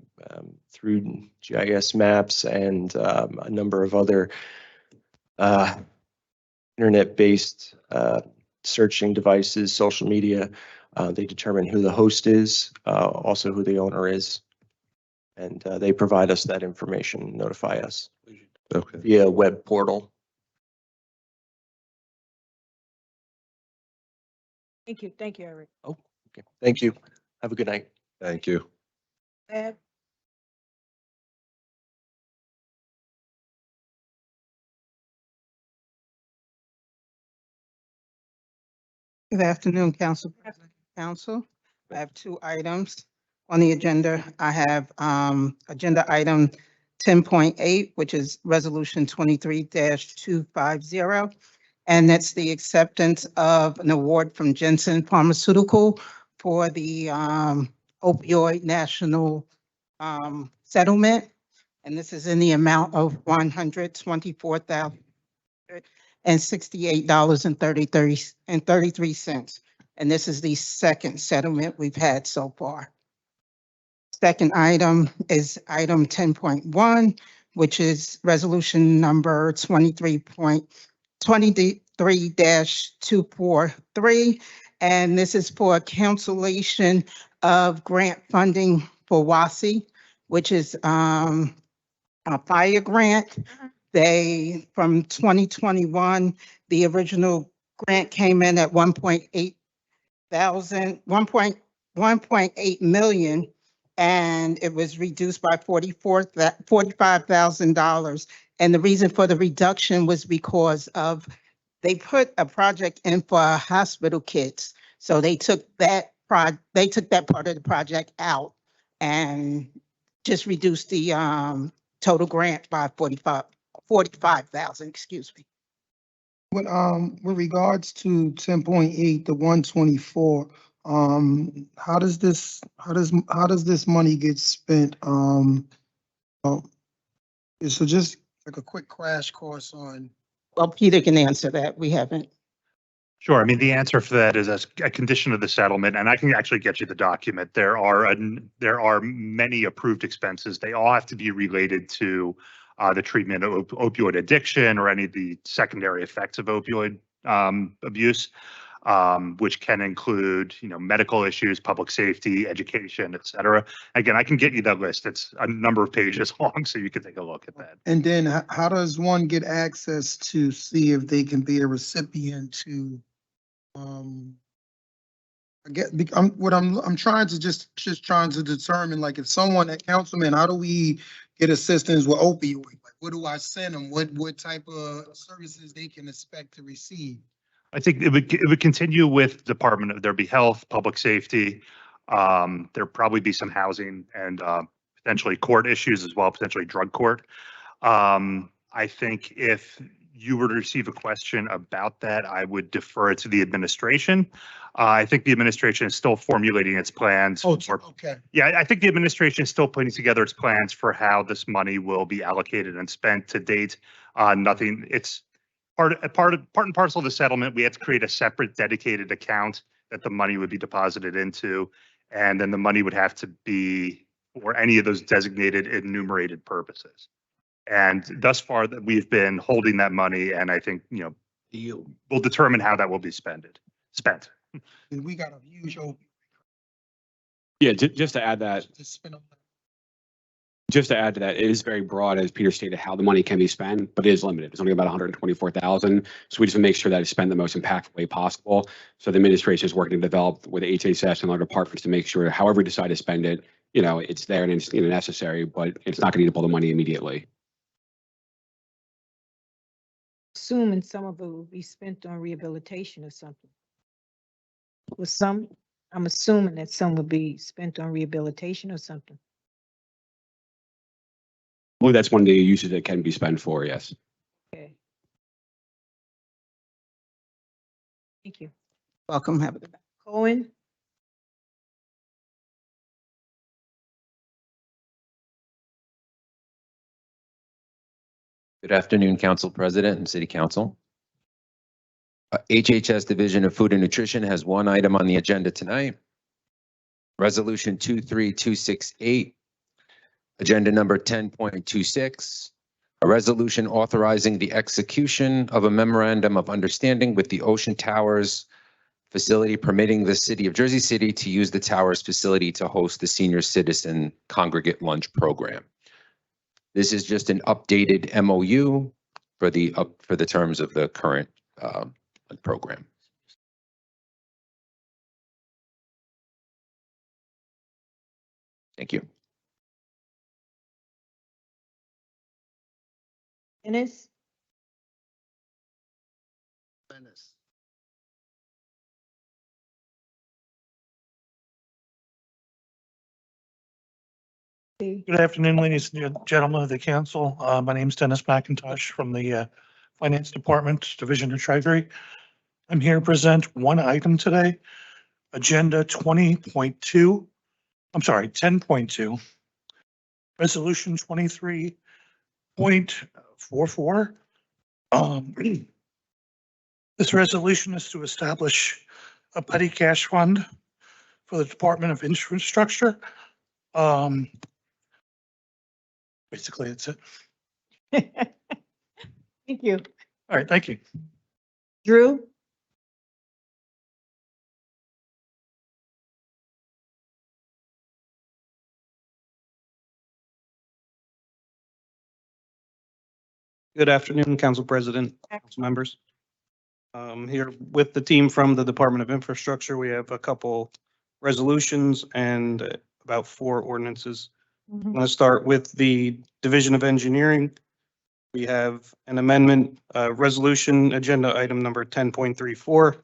through GIS maps and a number of other internet-based searching devices, social media, they determine who the host is, also who the owner is, and they provide us that information, notify us via web portal. Thank you, Eric. Oh, okay. Thank you. Have a good night. Thank you. Ed? Good afternoon, Council President, Council. I have two items on the agenda. I have agenda item 10.8, which is resolution 23-250. And that's the acceptance of an award from Jensen Pharmaceutical for the opioid national settlement. And this is in the amount of $124,068.33. And this is the second settlement we've had so far. Second item is item 10.1, which is resolution number 23-243. And this is for cancellation of grant funding for WASI, which is a fire grant. They, from 2021, the original grant came in at 1.8 million, and it was reduced by $45,000. And the reason for the reduction was because of, they put a project in for hospital kits. So they took that part of the project out and just reduced the total grant by 45,000, excuse me. With regards to 10.8, the 124, how does this money get spent? So just like a quick crash course on. Well, Peter can answer that. We haven't. Sure. I mean, the answer for that is as a condition of the settlement, and I can actually get you the document. There are many approved expenses. They all have to be related to the treatment of opioid addiction or any of the secondary effects of opioid abuse, which can include, medical issues, public safety, education, et cetera. Again, I can get you that list. It's a number of pages long, so you can take a look at that. And then how does one get access to see if they can be a recipient to, I get, I'm trying to just trying to determine, like, if someone, a councilman, how do we get assistance with opioid? Like, what do I send them? What type of services they can expect to receive? I think it would continue with there'd be health, public safety. There'd probably be some housing and potentially court issues as well, potentially drug court. I think if you were to receive a question about that, I would defer it to the administration. I think the administration is still formulating its plans. Oh, okay. Yeah, I think the administration is still putting together its plans for how this money will be allocated and spent. To date. Nothing. It's part and parcel of the settlement. We had to create a separate dedicated account that the money would be deposited into, and then the money would have to be for any of those designated enumerated purposes. And thus far, that we've been holding that money, and I think we'll determine how that will be spent. We got a huge opioid. Yeah, just to add that, it is very broad, as Peter stated, how the money can be spent, but it is limited. It's only about 124,000. So we just make sure that it's spent the most impactful way possible. So the administration is working to develop with HHS and other departments to make sure, however we decide to spend it, it's there and it's necessary, but it's not going to need to pull the money immediately. Assuming some of it will be spent on rehabilitation or something. With some, I'm assuming that some will be spent on rehabilitation or something. I believe that's one of the uses that can be spent for, yes. Okay. Thank you. Welcome, have a good night. Cohen? Good afternoon, Council President and City Council. HHS Division of Food and Nutrition has one item on the agenda tonight. Resolution 23268, agenda number 10.26, a resolution authorizing the execution of a memorandum of understanding with the Ocean Towers facility, permitting the city of Jersey City to use the Towers facility to host the senior citizen congregate lunch program. This is just an updated MOU for the terms of the current program. Thank you. Ennis? Good afternoon, ladies and gentlemen of the council. My name is Dennis McIntosh from the Finance Department, Division of Treasury. I'm here to present one item today, Agenda 10.2, Resolution 23.44. This resolution is to establish a petty cash fund for the Department of Infrastructure. Basically, that's it. Thank you. All right, thank you. Drew? Good afternoon, Council President, Council members. Here with the team from the Department of Infrastructure, we have a couple resolutions and about 4 ordinances. I'm going to start with the Division of Engineering. We have an amendment, resolution agenda item number 10.34,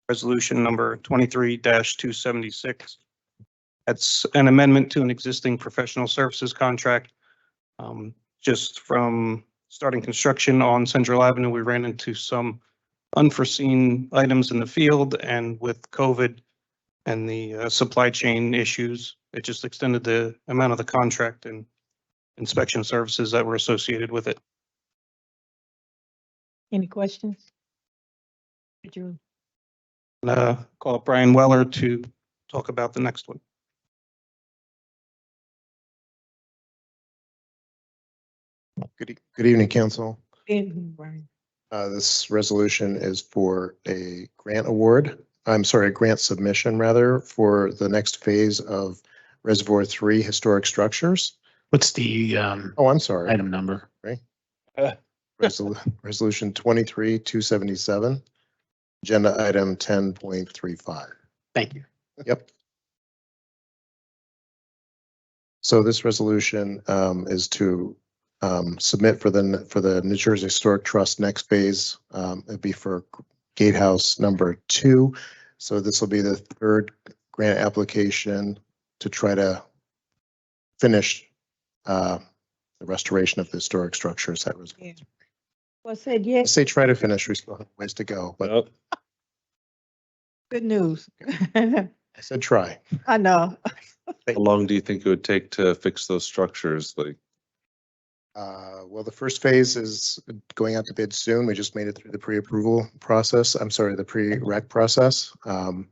resolution number 23-276. That's an amendment to an existing professional services contract. Just from starting construction on Central Avenue, we ran into some unforeseen items in the field, and with COVID and the supply chain issues, it just extended the amount of the contract and inspection services that were associated with it. Any questions? Call up Brian Weller to talk about the next one. Good evening, council. Brian. This resolution is for a grant award. I'm sorry, a grant submission rather, for the next phase of Reservoir 3 historic structures. What's the Oh, I'm sorry. item number? Right. Resolution 23-277, agenda item 10.35. Thank you. Yep. So this resolution is to submit for the New Jersey Historic Trust next phase. It'd be for Gatehouse number 2. So this will be the third grant application to try to finish the restoration of the historic structures. That was. Yeah. Well, I said I yes. say try to finish. We still have ways to go, but Good news. I said try. I know. How long do you think it would take to fix those structures? Like, Well, the first phase is going out to bid soon. We just made it through the pre-approval process. I'm sorry, the pre-rec process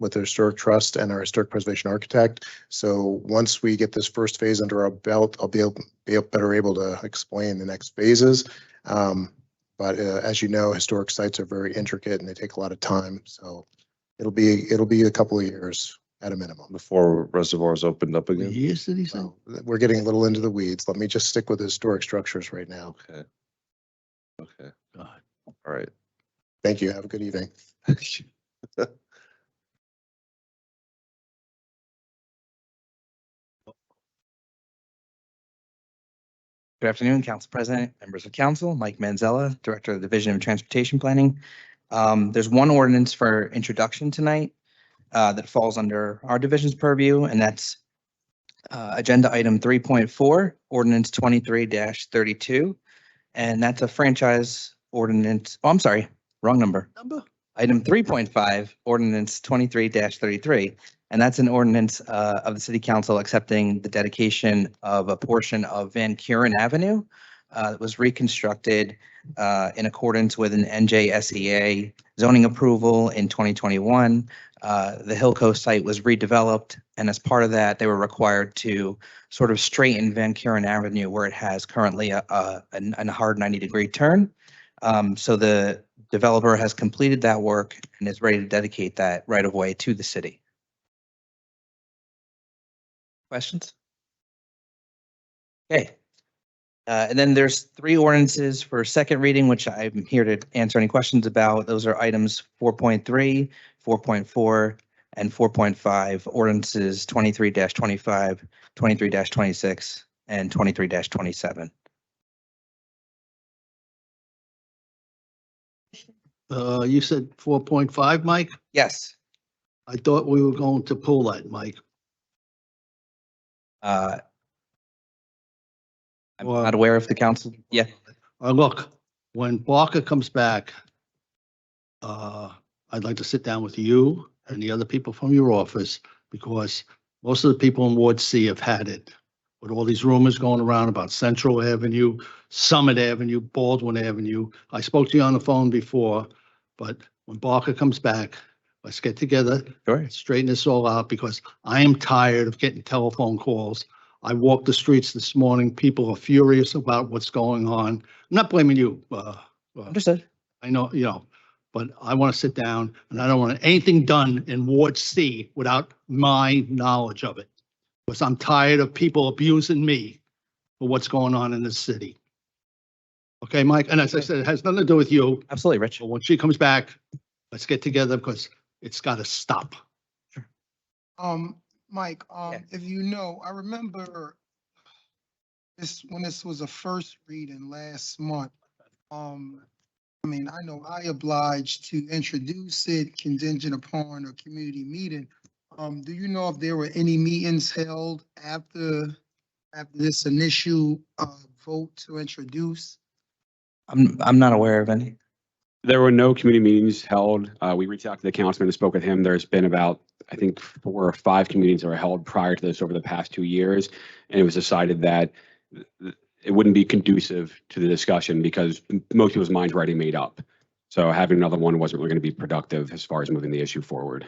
with the Historic Trust and our Historic Preservation Architect. So once we get this first phase under our belt, I'll be better able to explain the next phases. But as you know, historic sites are very intricate and they take a lot of time. So it'll be a couple of years at a minimum. before reservoirs opened up again? Years did he say? So we're getting a little into the weeds. Let me just stick with the historic structures right now. Okay. Okay. All right. Thank you. Have a good evening. Good afternoon, Council President, members of council, Mike Manzella, Director of the Division of Transportation Planning. There's one ordinance for introduction tonight that falls under our division's purview, and that's agenda item 3.4, ordinance 23-32. And that's a franchise ordinance. Oh, I'm sorry, wrong number. Item 3.5, ordinance 23-33. And that's an ordinance of the city council accepting the dedication of a portion of Van Kuren Avenue that was reconstructed in accordance with an NJSEA zoning approval in 2021. The Hillco site was redeveloped, and as part of that, they were required to sort of straighten Van Kuren Avenue where it has currently a hard 90-degree turn. So the developer has completed that work and is ready to dedicate that right of way to the city. Questions? Okay. And then there's 3 ordinances for second reading, which I'm here to answer any questions about. Those are items 4.3, 4.4, and 4.5, ordinances 23-25, 23-26, and 23-27. You said 4.5, Mike? Yes. I thought we were going to pull that, Mike. I'm not aware of the council. Yeah. Look, when Barker comes back, I'd like to sit down with you and the other people from your office, because most of the people in Ward C have had it. With all these rumors going around about Central Avenue, Summit Avenue, Baldwin Avenue. I spoke to you on the phone before, but when Barker comes back, let's get together, straighten this all out, because I am tired of getting telephone calls. I walked the streets this morning. People are furious about what's going on. I'm not blaming you. Understood. I know, but I want to sit down, and I don't want anything done in Ward C without my knowledge of it. Because I'm tired of people abusing me for what's going on in this city. Okay, Mike? And as I said, it has nothing to do with you. Absolutely, Rich. But when she comes back, let's get together, because it's got to stop. Mike, if you know, I remember this when this was a first reading last month. I know I obliged to introduce it contingent upon a community meeting. Do you know if there were any meetings held after this initial vote to introduce? I'm not aware of any. There were no community meetings held. We reached out to the councilman and spoke with him. There's been about, I think, 4 or 5 communities that were held prior to this over the past 2 years. And it was decided that it wouldn't be conducive to the discussion because most people's minds were already made up. So having another one wasn't really going to be productive as far as moving the issue forward.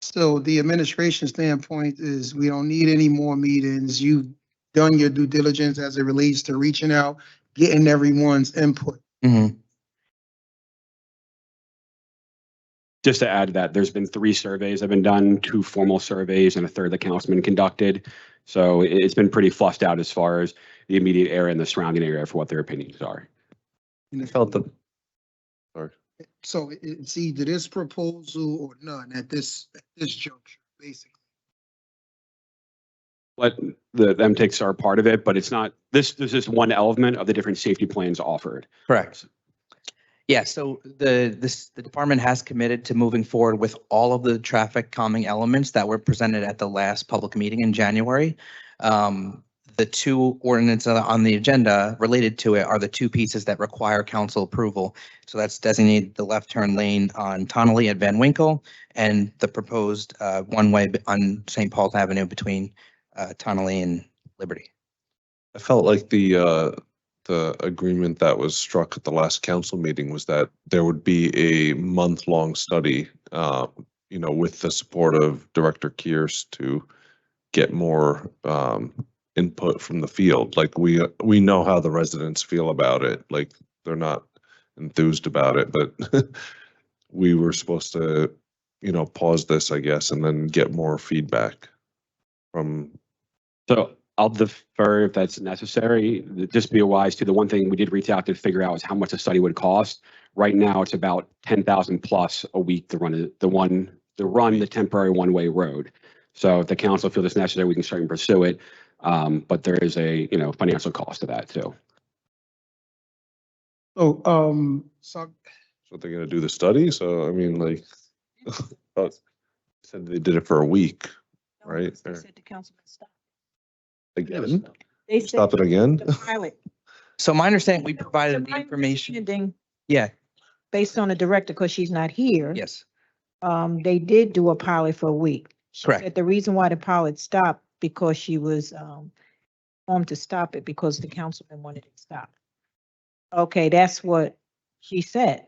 So the administration standpoint is we don't need any more meetings. You've done your due diligence as it relates to reaching out, getting everyone's input. Just to add to that, there's been 3 surveys that have been done, 2 formal surveys, and a third the councilman conducted. So it's been pretty flushed out as far as the immediate area and the surrounding area for what their opinions are. I felt the, So it's either this proposal or none at this juncture, basically. But the MTICs are part of it, but it's not, this is just one element of the different safety plans offered. Correct. Yeah, so the department has committed to moving forward with all of the traffic calming elements that were presented at the last public meeting in January. The 2 ordinances on the agenda related to it are the 2 pieces that require council approval. So that's designated the left turn lane on Tonelli at Van Winkle and the proposed one-way on St. Paul's Avenue between Tonelli and Liberty. I felt like the agreement that was struck at the last council meeting was that there would be a month-long study, with the support of Director Kears to get more input from the field. Like we know how the residents feel about it. Like they're not enthused about it, but we were supposed to, pause this, I guess, and then get more feedback from. So I'll defer if that's necessary. Just be wise to the one thing we did reach out to figure out is how much the study would cost. Right now, it's about 10,000 plus a week to run the temporary one-way road. So if the council feels it's necessary, we can start and pursue it. But there is a financial cost to that too. So So they're gonna do the study. So I mean, like, said they did it for a week, right? They said the councilman stopped. Again? They said Stop it again? the pilot. So my understanding, we provided the information. Understanding, Yeah, based on the director, because she's not here. yes, They did do a pilot for a week. She correct. said the reason why the pilot stopped because she was informed to stop it because the councilman wanted it stopped. Okay, that's what she said.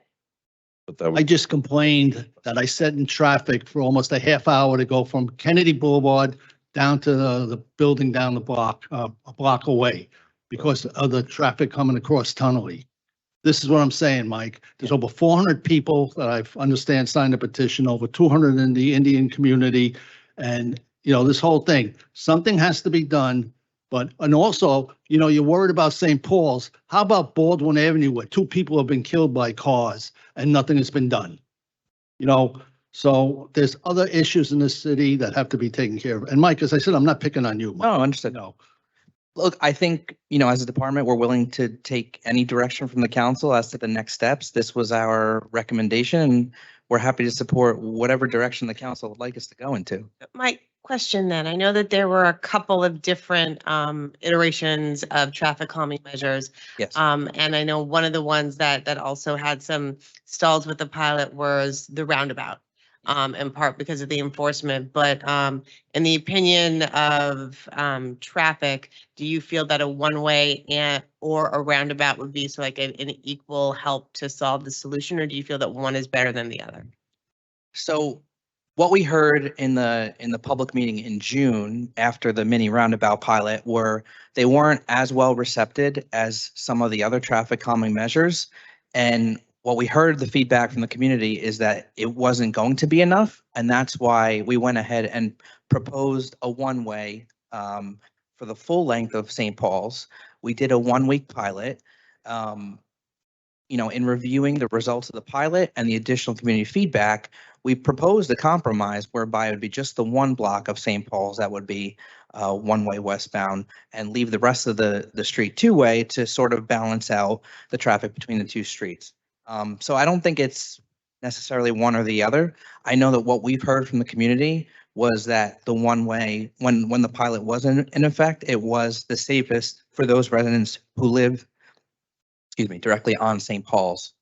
But that I just complained that I sat in traffic for almost a half hour to go from Kennedy Boulevard down to the building down the block, a block away, because of the traffic coming across Tonelli. This is what I'm saying, Mike. There's over 400 people that I understand signed a petition, over 200 in the Indian community. And, this whole thing, something has to be done. And also, you're worried about St. Paul's. How about Baldwin Avenue where 2 people have been killed by cars and nothing has been done? So there's other issues in this city that have to be taken care of. And Mike, as I said, I'm not picking on you. Mike. No, understood. Look, I think, as a department, we're willing to take any direction from the council as to the next steps. This was our recommendation, and we're happy to support whatever direction the council would like us to go into. My question then, I know that there were a couple of different iterations of traffic calming measures. Yes. And I know one of the ones that also had some stalls with the pilot was the roundabout. In part because of the enforcement, but in the opinion of traffic, do you feel that a one-way or a roundabout would be like an equal help to solve the solution, or do you feel that one is better than the other? So what we heard in the public meeting in June after the mini roundabout pilot were they weren't as well recepted as some of the other traffic calming measures. And what we heard the feedback from the community is that it wasn't going to be enough. And that's why we went ahead and proposed a one-way for the full length of St. Paul's. We did a 1-week pilot. In reviewing the results of the pilot and the additional community feedback, we proposed a compromise whereby it would be just the 1 block of St. Paul's that would be one-way westbound and leave the rest of the street 2-way to sort of balance out the traffic between the 2 streets. So I don't think it's necessarily one or the other. I know that what we've heard from the community was that the one-way, when the pilot was in effect, it was the safest for those residents who live, directly on St. Paul's.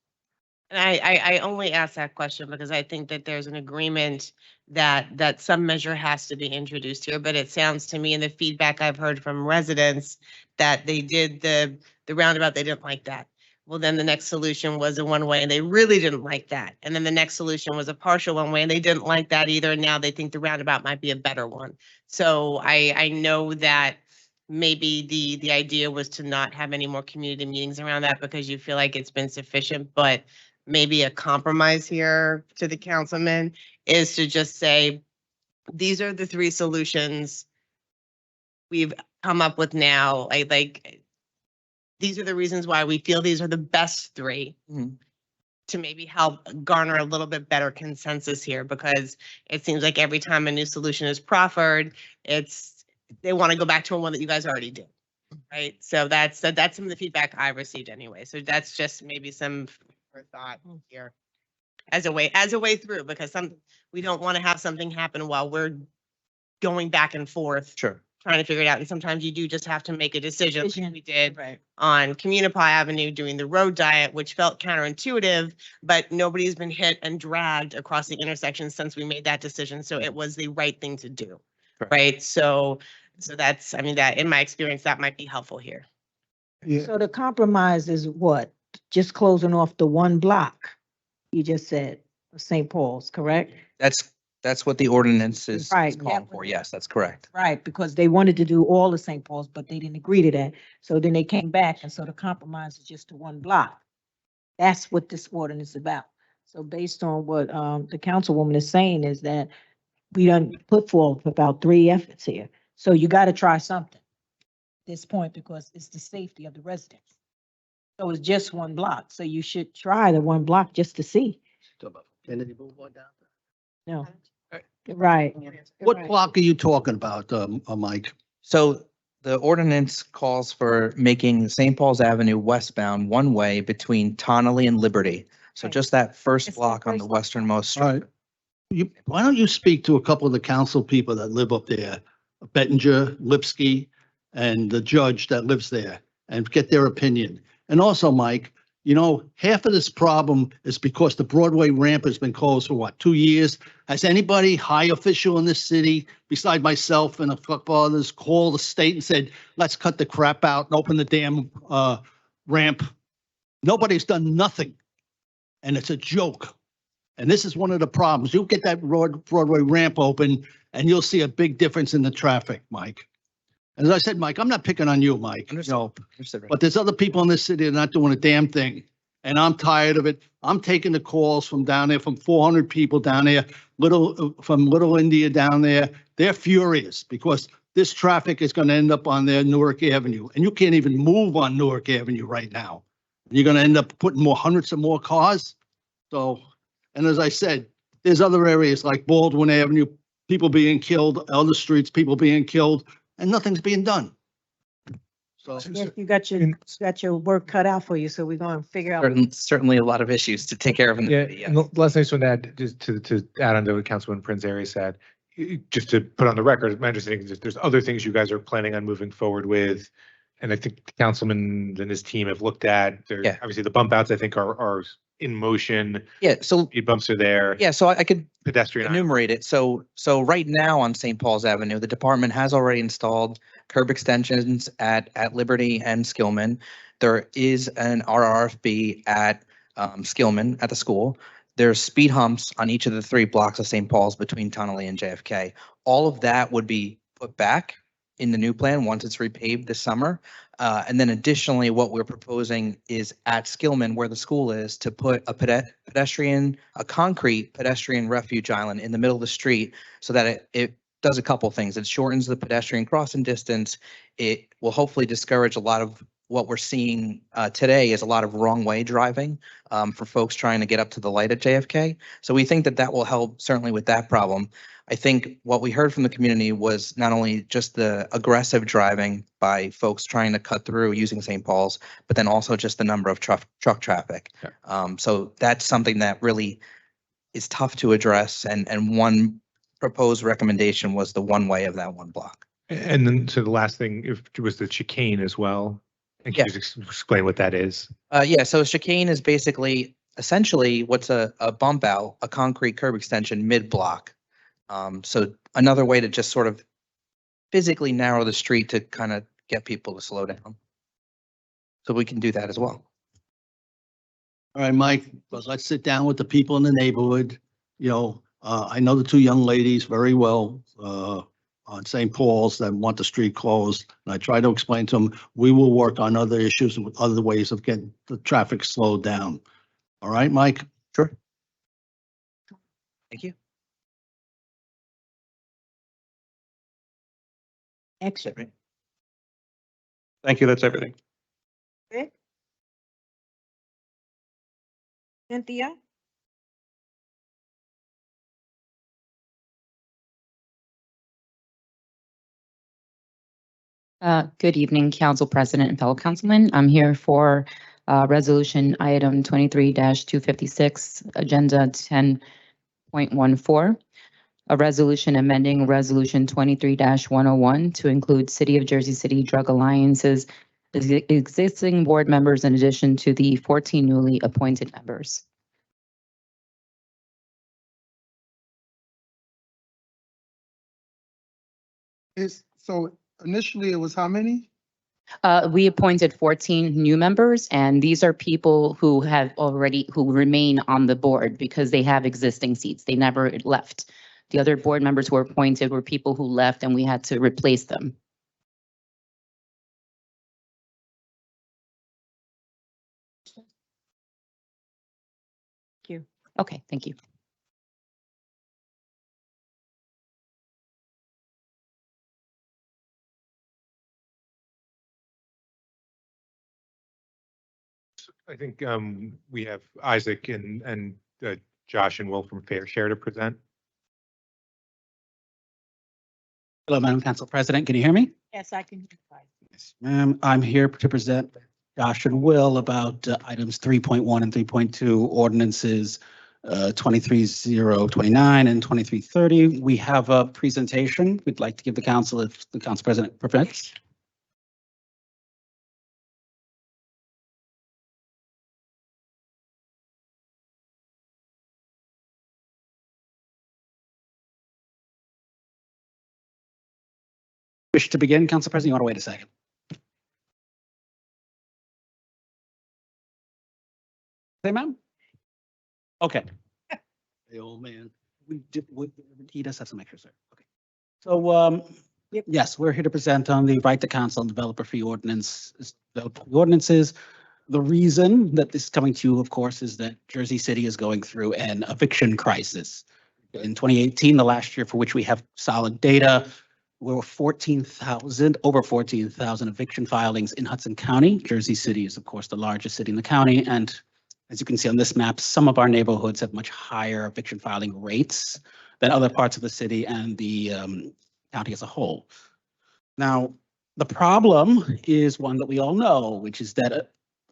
And I only ask that question because I think that there's an agreement that some measure has to be introduced here, but it sounds to me in the feedback I've heard from residents that they did the roundabout, they didn't like that. Well, then the next solution was a one-way and they really didn't like that. And then the next solution was a partial one-way and they didn't like that either. And now they think the roundabout might be a better one. So I know that maybe the idea was to not have any more community meetings around that because you feel like it's been sufficient, but maybe a compromise here to the councilman is to just say, these are the three solutions we've come up with now. These are the reasons why we feel these are the best three to maybe help garner a little bit better consensus here, because it seems like every time a new solution is proffered, they want to go back to one that you guys already did. Right. So that's some of the feedback I received anyway. So that's just maybe some thought here as a way through, because we don't want to have something happen while we're going back and forth. Sure. Trying to figure it out. And sometimes you do just have to make a decision like we did on Municipal Avenue doing the road diet, which felt counterintuitive, but nobody's been hit and dragged across the intersection since we made that decision. So it was the right thing to do. Right. So that's, I mean, that in my experience, that might be helpful here. Yeah. So the compromise is what? Just closing off the one block, you just said, of St. Paul's, correct? That's what the ordinance is Right, calling that for. was- Yes, that's correct. Right, because they wanted to do all of St. Paul's, but they didn't agree to that. So then they came back, and so the compromise is just to one block. That's what this ordinance is about. So based on what the councilwoman is saying is that we done put forward about 3 efforts here. So you got to try something at this point, because it's the safety of the residents. So it's just one block. So you should try the one block just to see. Kennedy Boulevard down there. No. Right. What block are you talking about, Mike? So the ordinance calls for making St. Paul's Avenue westbound one way between Tonelli and Liberty. So just that first block on the westernmost All street. right. Why don't you speak to a couple of the council people that live up there, Bettinger, Lipsky, and the judge that lives there, and get their opinion? And also, Mike, you know, half of this problem is because the Broadway ramp has been closed for what, 2 years? Has anybody high official in this city, beside myself and a couple others, called the state and said, let's cut the crap out and open the damn ramp? Nobody's done nothing. And it's a joke. And this is one of the problems. You'll get that Broadway ramp open and you'll see a big difference in the traffic, Mike. As I said, Mike, I'm not picking on you, Mike. But there's other people in this city that are not doing a damn thing. And I'm tired of it. I'm taking the calls from down there, from 400 people down there, from Little India down there. They're furious because this traffic is going to end up on their Newark Avenue. And you can't even move on Newark Avenue right now. You're going to end up putting hundreds of more cars. So, and as I said, there's other areas like Baldwin Avenue, people being killed, other streets, people being killed, and nothing's being done. So Yes, you got your work cut out for you, so we're going to figure out. Certainly a lot of issues to take care of in the city. And the last thing I just want to add, just to add on to what Councilman Prince Aries said, just to put on the record, my understanding is that there's other things you guys are planning on moving forward with. And I think the councilman and his team have looked at, obviously the bump outs, I think are in motion. Yeah, so speed bumps are there. Yeah, so I could pedestrian enumerate it. So right now on St. Paul's Avenue, the department has already installed curb extensions at Liberty and Skillman. There is an RRFB at Skillman at the school. There's speed humps on each of the 3 blocks of St. Paul's between Tonelli and JFK. All of that would be put back in the new plan once it's repaved this summer. And then additionally, what we're proposing is at Skillman, where the school is, to put a concrete pedestrian refuge island in the middle of the street so that it does a couple things. It shortens the pedestrian crossing distance. It will hopefully discourage a lot of what we're seeing today is a lot of wrong way driving for folks trying to get up to the light at JFK. So we think that will help certainly with that problem. I think what we heard from the community was not only just the aggressive driving by folks trying to cut through using St. Paul's, but then also just the number of truck traffic. So that's something that really is tough to address. And one proposed recommendation was the one way of that one block. And then, so the last thing was the chicane as well. And can you just explain what that is? Yeah, so chicane is basically essentially what's a bump out, a concrete curb extension mid-block. So another way to just sort of physically narrow the street to kind of get people to slow down. So we can do that as well. All right, Mike, but let's sit down with the people in the neighborhood. You know, I know the two young ladies very well, on St. Paul's that want the street closed. And I try to explain to them, we will work on other issues and with other ways of getting the traffic slowed down. All right, Mike? Sure. Thank you. Excellent. Thank you. That's everything. Cynthia? Good evening, Council President and fellow councilmen. I'm here for Resolution Item 23-256, Agenda 10.14, a resolution amending Resolution 23-101 to include City of Jersey City Drug Alliance's existing board members in addition to the 14 newly appointed members. So initially it was how many? We appointed 14 new members, and these are people who remain on the board because they have existing seats. They never left. The other board members who were appointed were people who left and we had to replace them. Thank you. Okay, thank you. I think we have Isaac and Josh and Will from Fair Share to present. Hello, Madam Council President. Can you hear me? Yes, I can. Hear you. Yes, ma'am. I'm here to present Josh and Will about items 3.1 and 3.2 ordinances 23029 and 2330. We have a presentation we'd like to give the council if the council president permits. Wish to begin, Council President? You want to wait a second? Say, ma'am? Okay. The old man. He does have some extra, sir. Okay. So, yes, we're here to present on the right to counsel and developer fee ordinances. The reason that this is coming to you, of course, is that Jersey City is going through an eviction crisis. In 2018, the last year for which we have solid data, there were over 14,000 eviction filings in Hudson County. Jersey City is, of course, the largest city in the county. And as you can see on this map, some of our neighborhoods have much higher eviction filing rates than other parts of the city and the county as a whole. Now, the problem is one that we all know, which is that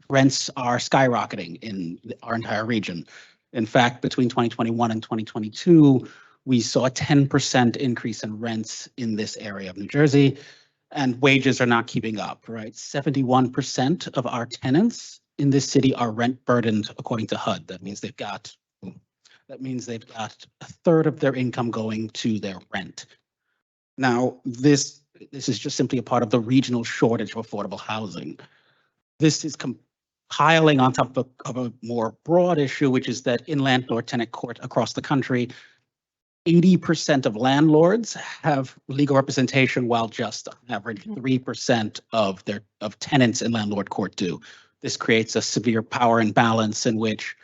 rents are skyrocketing in our entire region. In fact, between 2021 and 2022, we saw a 10% increase in rents in this area of New Jersey, and wages are not keeping up, right? 71% of our tenants in this city are rent burdened, according to HUD. That means they've got a third of their income going to their rent. Now, this is just simply a part of the regional shortage of affordable housing. This is piling on top of a more broad issue, which is that in landlord-tenant court across the country, 80% of landlords have legal representation, while just on average 3% of tenants in landlord court do. This creates a severe power imbalance in which,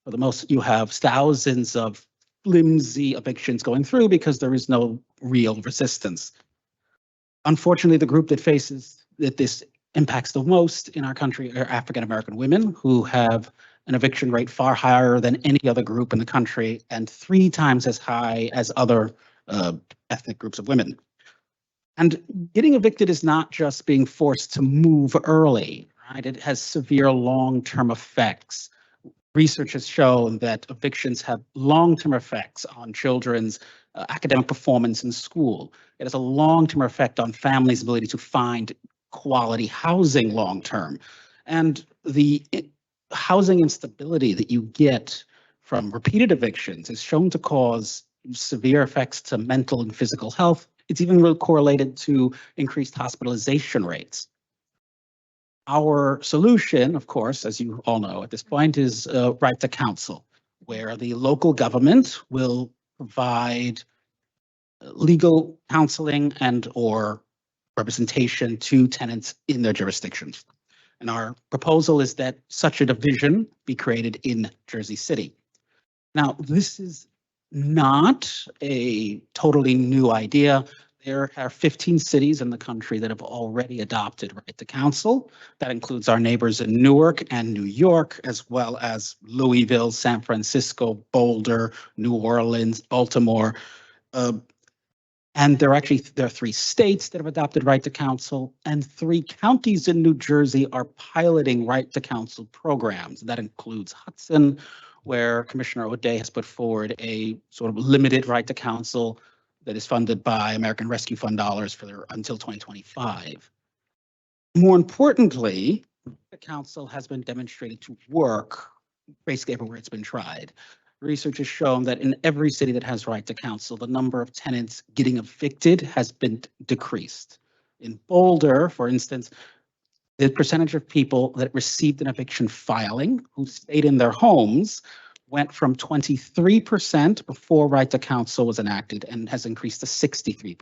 for the most, you have thousands of flimsy evictions going through because there is no real resistance. Unfortunately, the group that this impacts the most in our country are African American women, who have an eviction rate far higher than any other group in the country and 3 times as high as other ethnic groups of women. And getting evicted is not just being forced to move early, right? It has severe long-term effects. Research has shown that evictions have long-term effects on children's academic performance in school. It has a long-term effect on families' ability to find quality housing long-term. And the housing instability that you get from repeated evictions is shown to cause severe effects to mental and physical health. It's even really correlated to increased hospitalization rates. Our solution, of course, as you all know at this point, is right to counsel, where the local government will provide legal counseling and or representation to tenants in their jurisdictions. And our proposal is that such a division be created in Jersey City. Now, this is not a totally new idea. There are 15 cities in the country that have already adopted right to counsel. That includes our neighbors in Newark and New York, as well as Louisville, San Francisco, Boulder, New Orleans, Baltimore. And there are 3 states that have adopted right to counsel, and 3 counties in New Jersey are piloting right to counsel programs. That includes Hudson, where Commissioner O'Day has put forward a sort of limited right to counsel that is funded by American Rescue Fund dollars until 2025. More importantly, the council has been demonstrated to work basically everywhere it's been tried. Research has shown that in every city that has right to counsel, the number of tenants getting evicted has been decreased. In Boulder, for instance, the percentage of people that received an eviction filing who stayed in their homes went from 23% before right to counsel was enacted and has increased to 63%.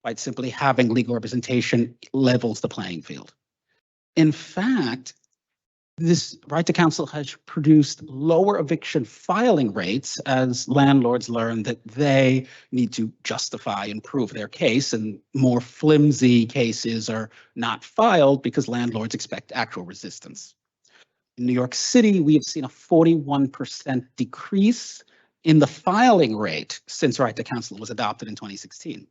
Quite simply, having legal representation levels the playing field. In fact, this right to counsel has produced lower eviction filing rates as landlords learn that they need to justify and prove their case, and more flimsy cases are not filed because landlords expect actual resistance. In New York City, we have seen a 41% decrease in the filing rate since right to counsel was adopted in 2016.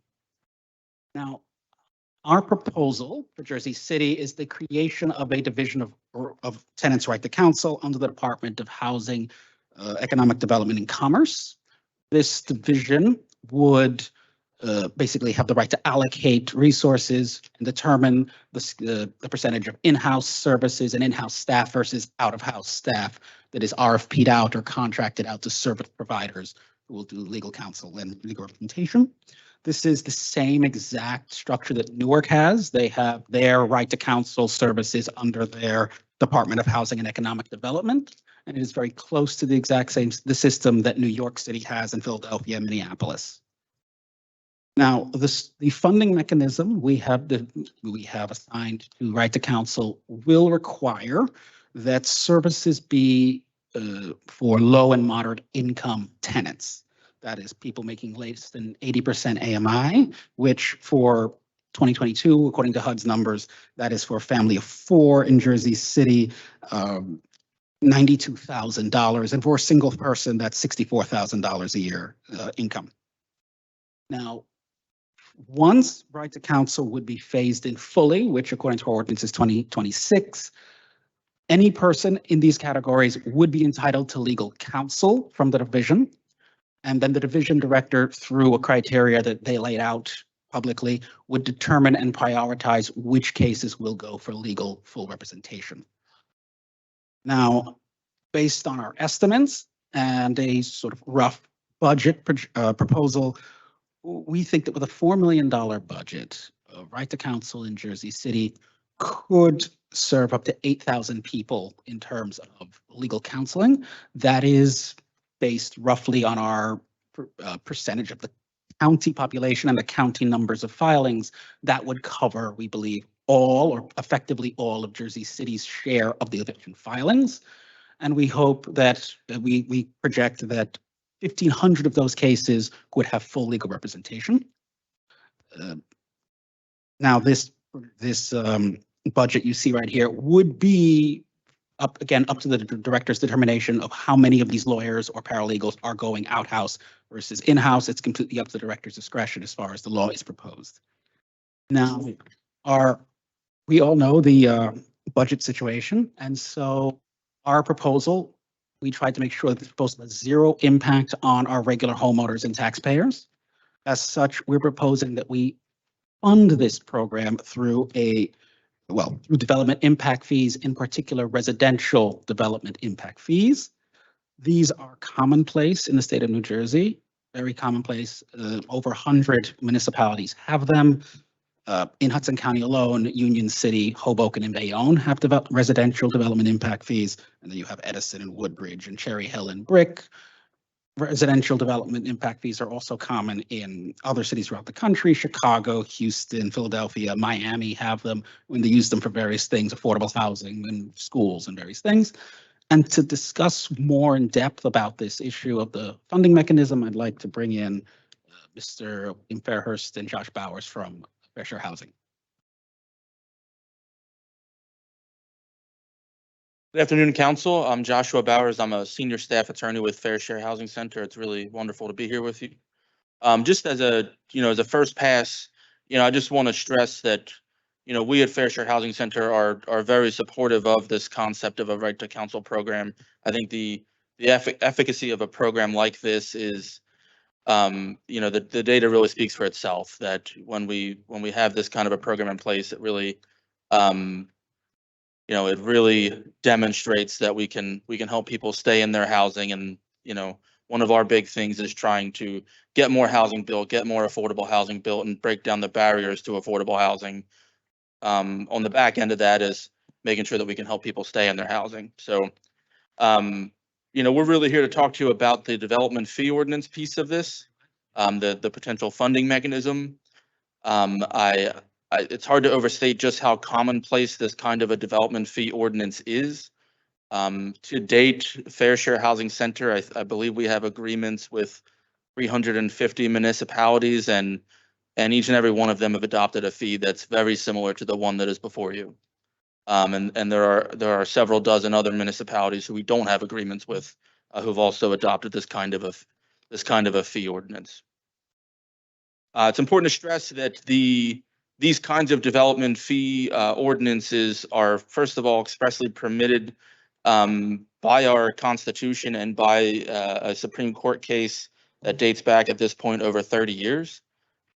Now, our proposal for Jersey City is the creation of a division of tenants' right to counsel under the Department of Housing, Economic Development and Commerce. This division would basically have the right to allocate resources and determine the percentage of in-house services and in-house staff versus out-of-house staff that is RFP'd out or contracted out to service providers who will do legal counsel and legal representation. This is the same exact structure that Newark has. They have their right to counsel services under their Department of Housing and Economic Development, and it is very close to the exact same the system that New York City has in Philadelphia and Minneapolis. Now, the funding mechanism we have assigned to right to counsel will require that services be for low and moderate income tenants. That is people making less than 80% AMI, which for 2022, according to HUD's numbers, that is for a family of 4 in Jersey City, $92,000. And for a single person, that's $64,000 a year income. Now, once right to counsel would be phased in fully, which according to our ordinance is 2026, any person in these categories would be entitled to legal counsel from the division. And then the division director, through a criteria that they laid out publicly, would determine and prioritize which cases will go for legal full representation. Now, based on our estimates and a sort of rough budget proposal, we think that with a $4 million budget, right to counsel in Jersey City could serve up to 8,000 people in terms of legal counseling. That is based roughly on our percentage of the county population and the county numbers of filings. That would cover, we believe, all or effectively all of Jersey City's share of the eviction filings. And we hope that we project that 1,500 of those cases would have full legal representation. Now, this budget you see right here would be up to the director's determination of how many of these lawyers or paralegals are going out-house versus in-house. It's completely up to the director's discretion as far as the law is proposed. Now, we all know the budget situation, and so our proposal, we tried to make sure that this proposal has zero impact on our regular homeowners and taxpayers. As such, we're proposing that we fund this program through through development impact fees, in particular residential development impact fees. These are commonplace in the state of New Jersey, very commonplace. Over 100 municipalities have them. In Hudson County alone, Union City, Hoboken, and Bayonne have residential development impact fees. And then you have Edison and Woodbridge and Cherry Hill and Brick. Residential development impact fees are also common in other cities throughout the country. Chicago, Houston, Philadelphia, Miami have them when they use them for various things, affordable housing and schools and various things. And to discuss more in depth about this issue of the funding mechanism, I'd like to bring in Mr. Fairhurst and Josh Bowers from Fair Share Housing. Good afternoon, Council. I'm Joshua Bowers. I'm a senior staff attorney with Fair Share Housing Center. It's really wonderful to be here with you. Just as a, as a first pass, I just want to stress that, we at Fair Share Housing Center are very supportive of this concept of a right to counsel program. I think the efficacy of a program like this is, the data really speaks for itself, that when we have this kind of a program in place, it really, it really demonstrates that we can help people stay in their housing. And, one of our big things is trying to get more housing built, get more affordable housing built, and break down the barriers to affordable housing. On the back end of that is making sure that we can help people stay in their housing. So, we're really here to talk to you about the development fee ordinance piece of this, the potential funding mechanism. It's hard to overstate just how commonplace this kind of a development fee ordinance is. To date, Fair Share Housing Center, I believe we have agreements with 350 municipalities, and each and every one of them have adopted a fee that's very similar to the one that is before you. And there are several dozen other municipalities who we don't have agreements with, who've also adopted this kind of a fee ordinance. It's important to stress that these kinds of development fee ordinances are, first of all, expressly permitted by our Constitution and by a Supreme Court case that dates back at this point over 30 years.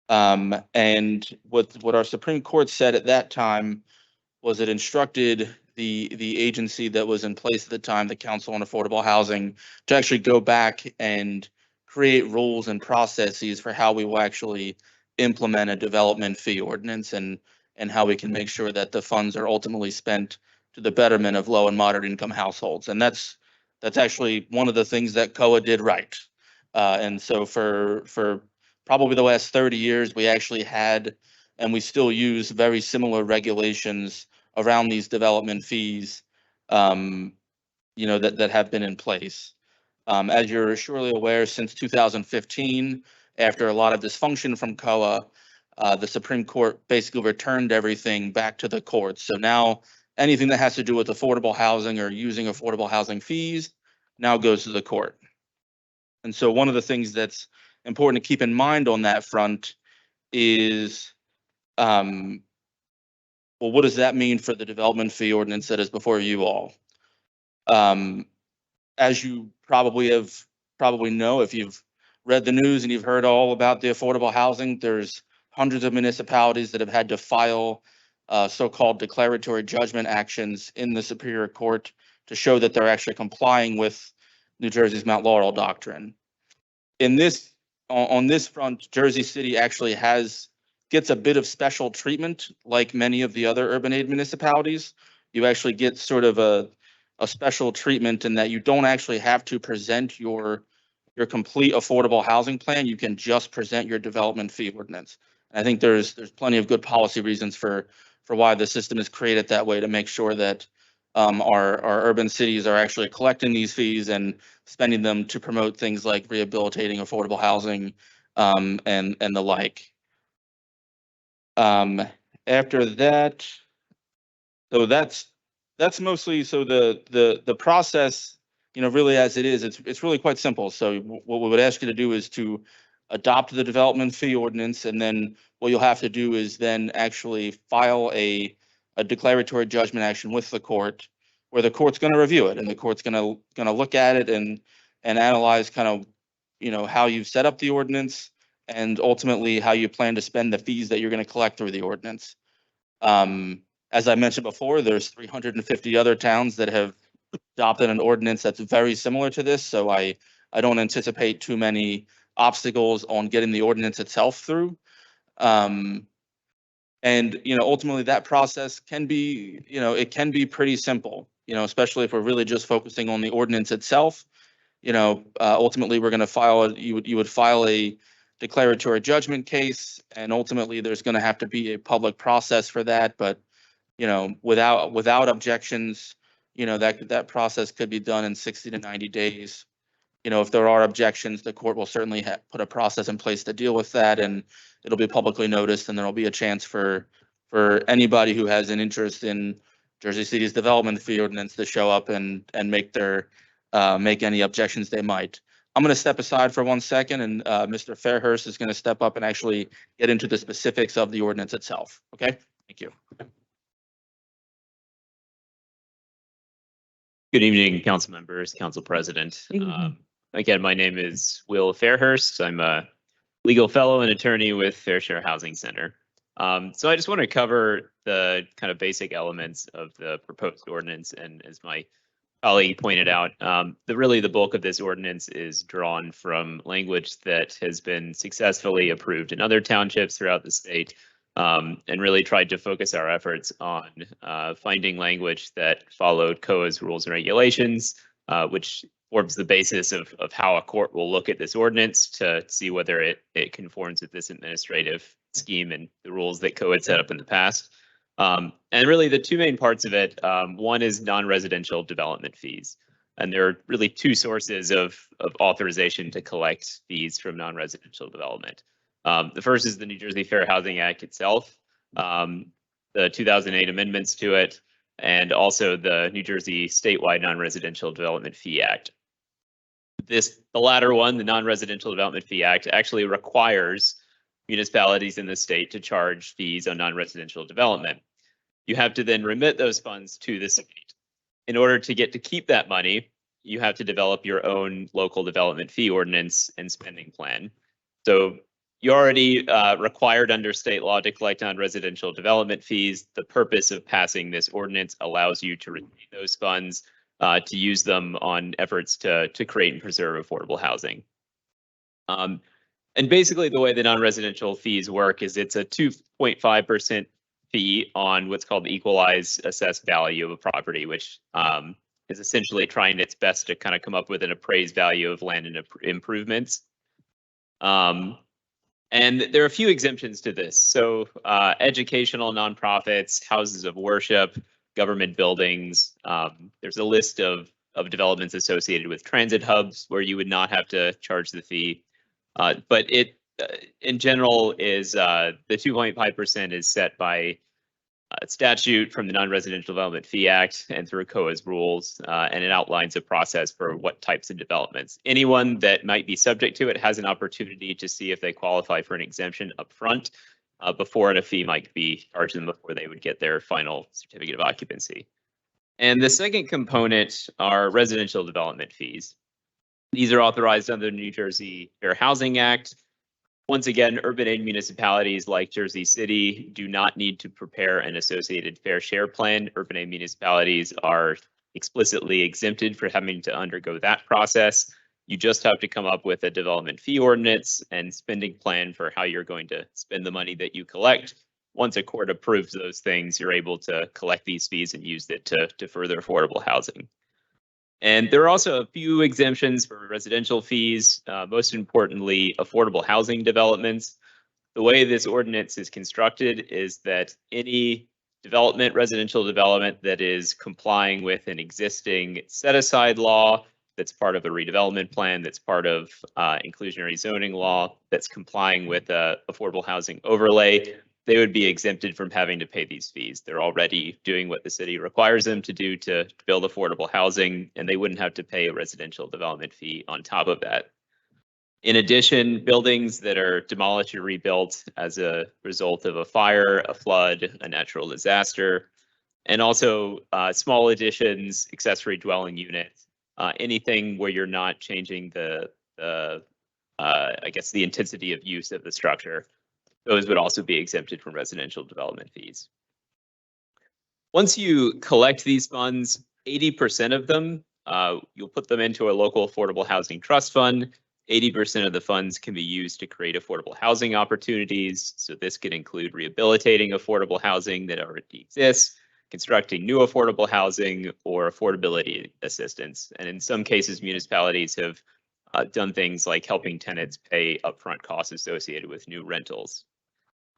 And what our Supreme Court said at that time was it instructed the agency that was in place at the time, the Council on Affordable Housing, to actually go back and create rules and processes for how we will actually implement a development fee ordinance, and how we can make sure that the funds are ultimately spent to the betterment of low and moderate income households. And that's actually one of the things that COA did right. And so for probably the last 30 years, we actually had, and we still use, very similar regulations around these development fees, that have been in place. As you're surely aware, since 2015, after a lot of dysfunction from COA, the Supreme Court basically returned everything back to the courts. So now anything that has to do with affordable housing or using affordable housing fees now goes to the court. And so one of the things that's important to keep in mind on that front is, well, what does that mean for the development fee ordinance that is before you all? As you probably know, if you've read the news and you've heard all about the affordable housing, there's hundreds of municipalities that have had to file so-called declaratory judgment actions in the Superior Court to show that they're actually complying with New Jersey's Mount Laurel doctrine. On this front, Jersey City actually gets a bit of special treatment, like many of the other urban aid municipalities. You actually get sort of a special treatment in that you don't actually have to present your complete affordable housing plan. You can just present your development fee ordinance. And I think there's plenty of good policy reasons for why the system is created that way, to make sure that our urban cities are actually collecting these fees and spending them to promote things like rehabilitating affordable housing, and the like. After that, so that's mostly, so the process, really as it is, it's really quite simple. So what we would ask you to do is to adopt the development fee ordinance, and then what you'll have to do is then actually file a declaratory judgment action with the court, where the court's going to review it, and the court's going to look at it and analyze kind of, how you've set up the ordinance, and ultimately how you plan to spend the fees that you're going to collect through the ordinance. As I mentioned before, there's 350 other towns that have adopted an ordinance that's very similar to this, so I don't anticipate too many obstacles on getting the ordinance itself through. And, ultimately that process can be, it can be pretty simple, especially if we're really just focusing on the ordinance itself. Ultimately we're going to file, you would file a declaratory judgment case, and ultimately there's going to have to be a public process for that. But, without objections, that process could be done in 60 to 90 days. If there are objections, the court will certainly put a process in place to deal with that, and it'll be publicly noticed, and there'll be a chance for anybody who has an interest in Jersey City's development fee ordinance to show up and make make any objections they might. I'm going to step aside for 1 second, and Mr. Fairhurst is going to step up and actually get into the specifics of the ordinance itself. Okay, thank you. Good evening, council members, council president. Again, my name is Will Fairhurst. I'm a legal fellow and attorney with Fair Share Housing Center. So I just want to cover the kind of basic elements of the proposed ordinance. And as my colleague pointed out, the bulk of this ordinance is drawn from language that has been successfully approved in other townships throughout the state, and really tried to focus our efforts on finding language that followed COA's rules and regulations, which forms the basis of how a court will look at this ordinance to see whether it conforms with this administrative scheme and the rules that COA had set up in the past. And really the two main parts of it, one is non-residential development fees. And there are really two sources of authorization to collect fees from non-residential development. The first is the New Jersey Fair Housing Act itself, the 2008 amendments to it, and also the New Jersey Statewide Non-Residential Development Fee Act. The latter one, the Non-Residential Development Fee Act, actually requires municipalities in the state to charge fees on non-residential development. You have to then remit those funds to the state. In order to get to keep that money, you have to develop your own local development fee ordinance and spending plan. So you're already required under state law to collect non-residential development fees. The purpose of passing this ordinance allows you to retain those funds to use them on efforts to create and preserve affordable housing. And basically the way the non-residential fees work is it's a 2.5% fee on what's called the equalized assessed value of a property, which is essentially trying its best to kind of come up with an appraised value of land and improvements. And there are a few exemptions to this. So educational nonprofits, houses of worship, government buildings. There's a list of developments associated with transit hubs where you would not have to charge the fee. But it, in general, is the 2.5% is set by statute from the Non-Residential Development Fee Act and through COA's rules, and it outlines a process for what types of developments. Anyone that might be subject to it has an opportunity to see if they qualify for an exemption up front before a fee might be charged them before they would get their final certificate of occupancy. And the second component are residential development fees. These are authorized under the New Jersey Fair Housing Act. Once again, urban aid municipalities like Jersey City do not need to prepare an associated fair share plan. Urban aid municipalities are explicitly exempted for having to undergo that process. You just have to come up with a development fee ordinance and spending plan for how you're going to spend the money that you collect. Once a court approves those things, you're able to collect these fees and use it to further affordable housing. And there are also a few exemptions for residential fees, most importantly, affordable housing developments. The way this ordinance is constructed is that any development, residential development that is complying with an existing set-aside law, that's part of a redevelopment plan, that's part of inclusionary zoning law, that's complying with affordable housing overlay, they would be exempted from having to pay these fees. They're already doing what the city requires them to do to build affordable housing, and they wouldn't have to pay a residential development fee on top of that. In addition, buildings that are demolished or rebuilt as a result of a fire, a flood, a natural disaster, and also small additions, accessory dwelling units, anything where you're not changing I guess the intensity of use of the structure. Those would also be exempted from residential development fees. Once you collect these funds, 80% of them, you'll put them into a local affordable housing trust fund. 80% of the funds can be used to create affordable housing opportunities. So this could include rehabilitating affordable housing that already exists, constructing new affordable housing, or affordability assistance. And in some cases, municipalities have done things like helping tenants pay upfront costs associated with new rentals.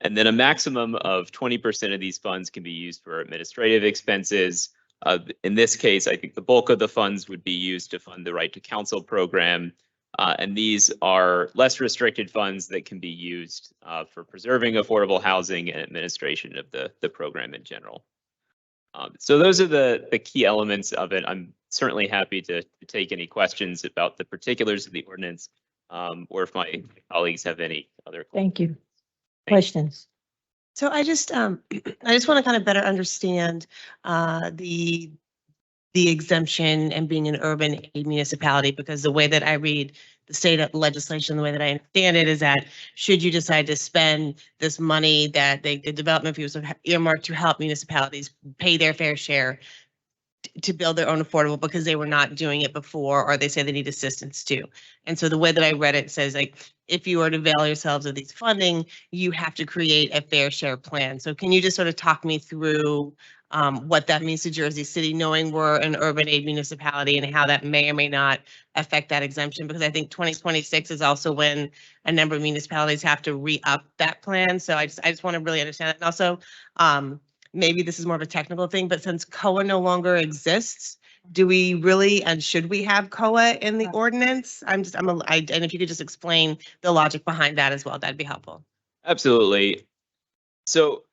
And then a maximum of 20% of these funds can be used for administrative expenses. In this case, I think the bulk of the funds would be used to fund the Right to Counsel program. And these are less restricted funds that can be used for preserving affordable housing and administration of the program in general. So those are the key elements of it. I'm certainly happy to take any questions about the particulars of the ordinance, or if my colleagues have any other questions. Thank you. Questions? So I just want to kind of better understand the exemption and being an urban aid municipality, because the way that I read the state legislation, the way that I understand it is that should you decide to spend this money that the development fees are earmarked to help municipalities pay their fair share to build their own affordable because they were not doing it before, or they say they need assistance too. And so the way that I read it says, like, if you are to avail yourselves of these funding, you have to create a fair share plan. So can you just sort of talk me through what that means to Jersey City, knowing we're an urban aid municipality, and how that may or may not affect that exemption? Because I think 2026 is also when a number of municipalities have to re-up that plan. So I just want to really understand that. And also, maybe this is more of a technical thing, but since COA no longer exists, do we really and should we have COA in the ordinance? And if you could just explain the logic behind that as well, that'd be helpful. Absolutely. So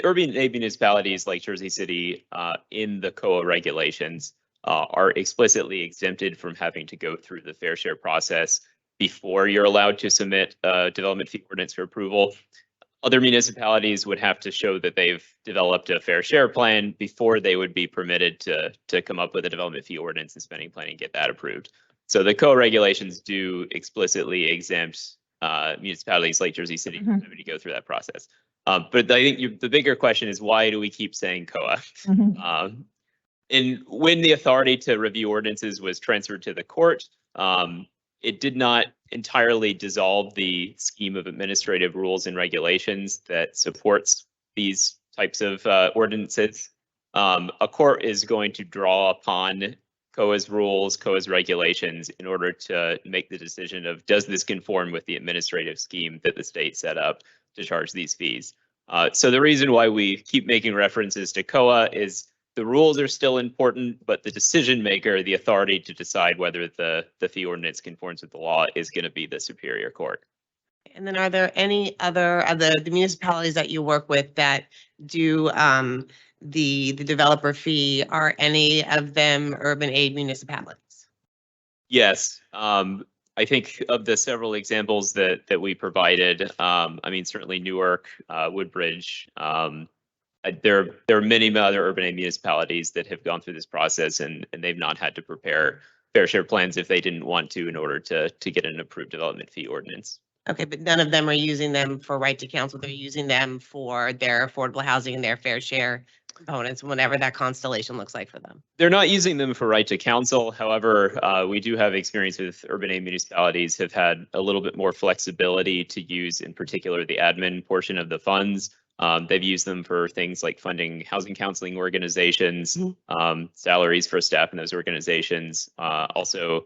urban aid municipalities like Jersey City in the COA regulations are explicitly exempted from having to go through the fair share process before you're allowed to submit a development fee ordinance for approval. Other municipalities would have to show that they've developed a fair share plan before they would be permitted to come up with a development fee ordinance and spending plan and get that approved. So the COA regulations do explicitly exempt municipalities like Jersey City from having to go through that process. But I think the bigger question is, why do we keep saying COA? And when the authority to review ordinances was transferred to the court, it did not entirely dissolve the scheme of administrative rules and regulations that supports these types of ordinances. A court is going to draw upon COA's rules, COA's regulations in order to make the decision of, does this conform with the administrative scheme that the state set up to charge these fees? So the reason why we keep making references to COA is the rules are still important, but the decision maker, the authority to decide whether the fee ordinance conforms with the law, is going to be the Superior Court. And then are there any other the municipalities that you work with that do the developer fee? Are any of them urban aid municipalities? Yes. I think of the several examples that we provided, I mean, certainly Newark, Woodbridge, there are many other urban aid municipalities that have gone through this process, and they've not had to prepare fair share plans if they didn't want to in order to get an approved development fee ordinance. Okay, but none of them are using them for right to counsel. They're using them for their affordable housing and their fair share components, whatever that constellation looks like for them. They're not using them for right to counsel. However, we do have experience with urban aid municipalities have had a little bit more flexibility to use, in particular, the admin portion of the funds. They've used them for things like funding housing counseling organizations, salaries for staff in those organizations, also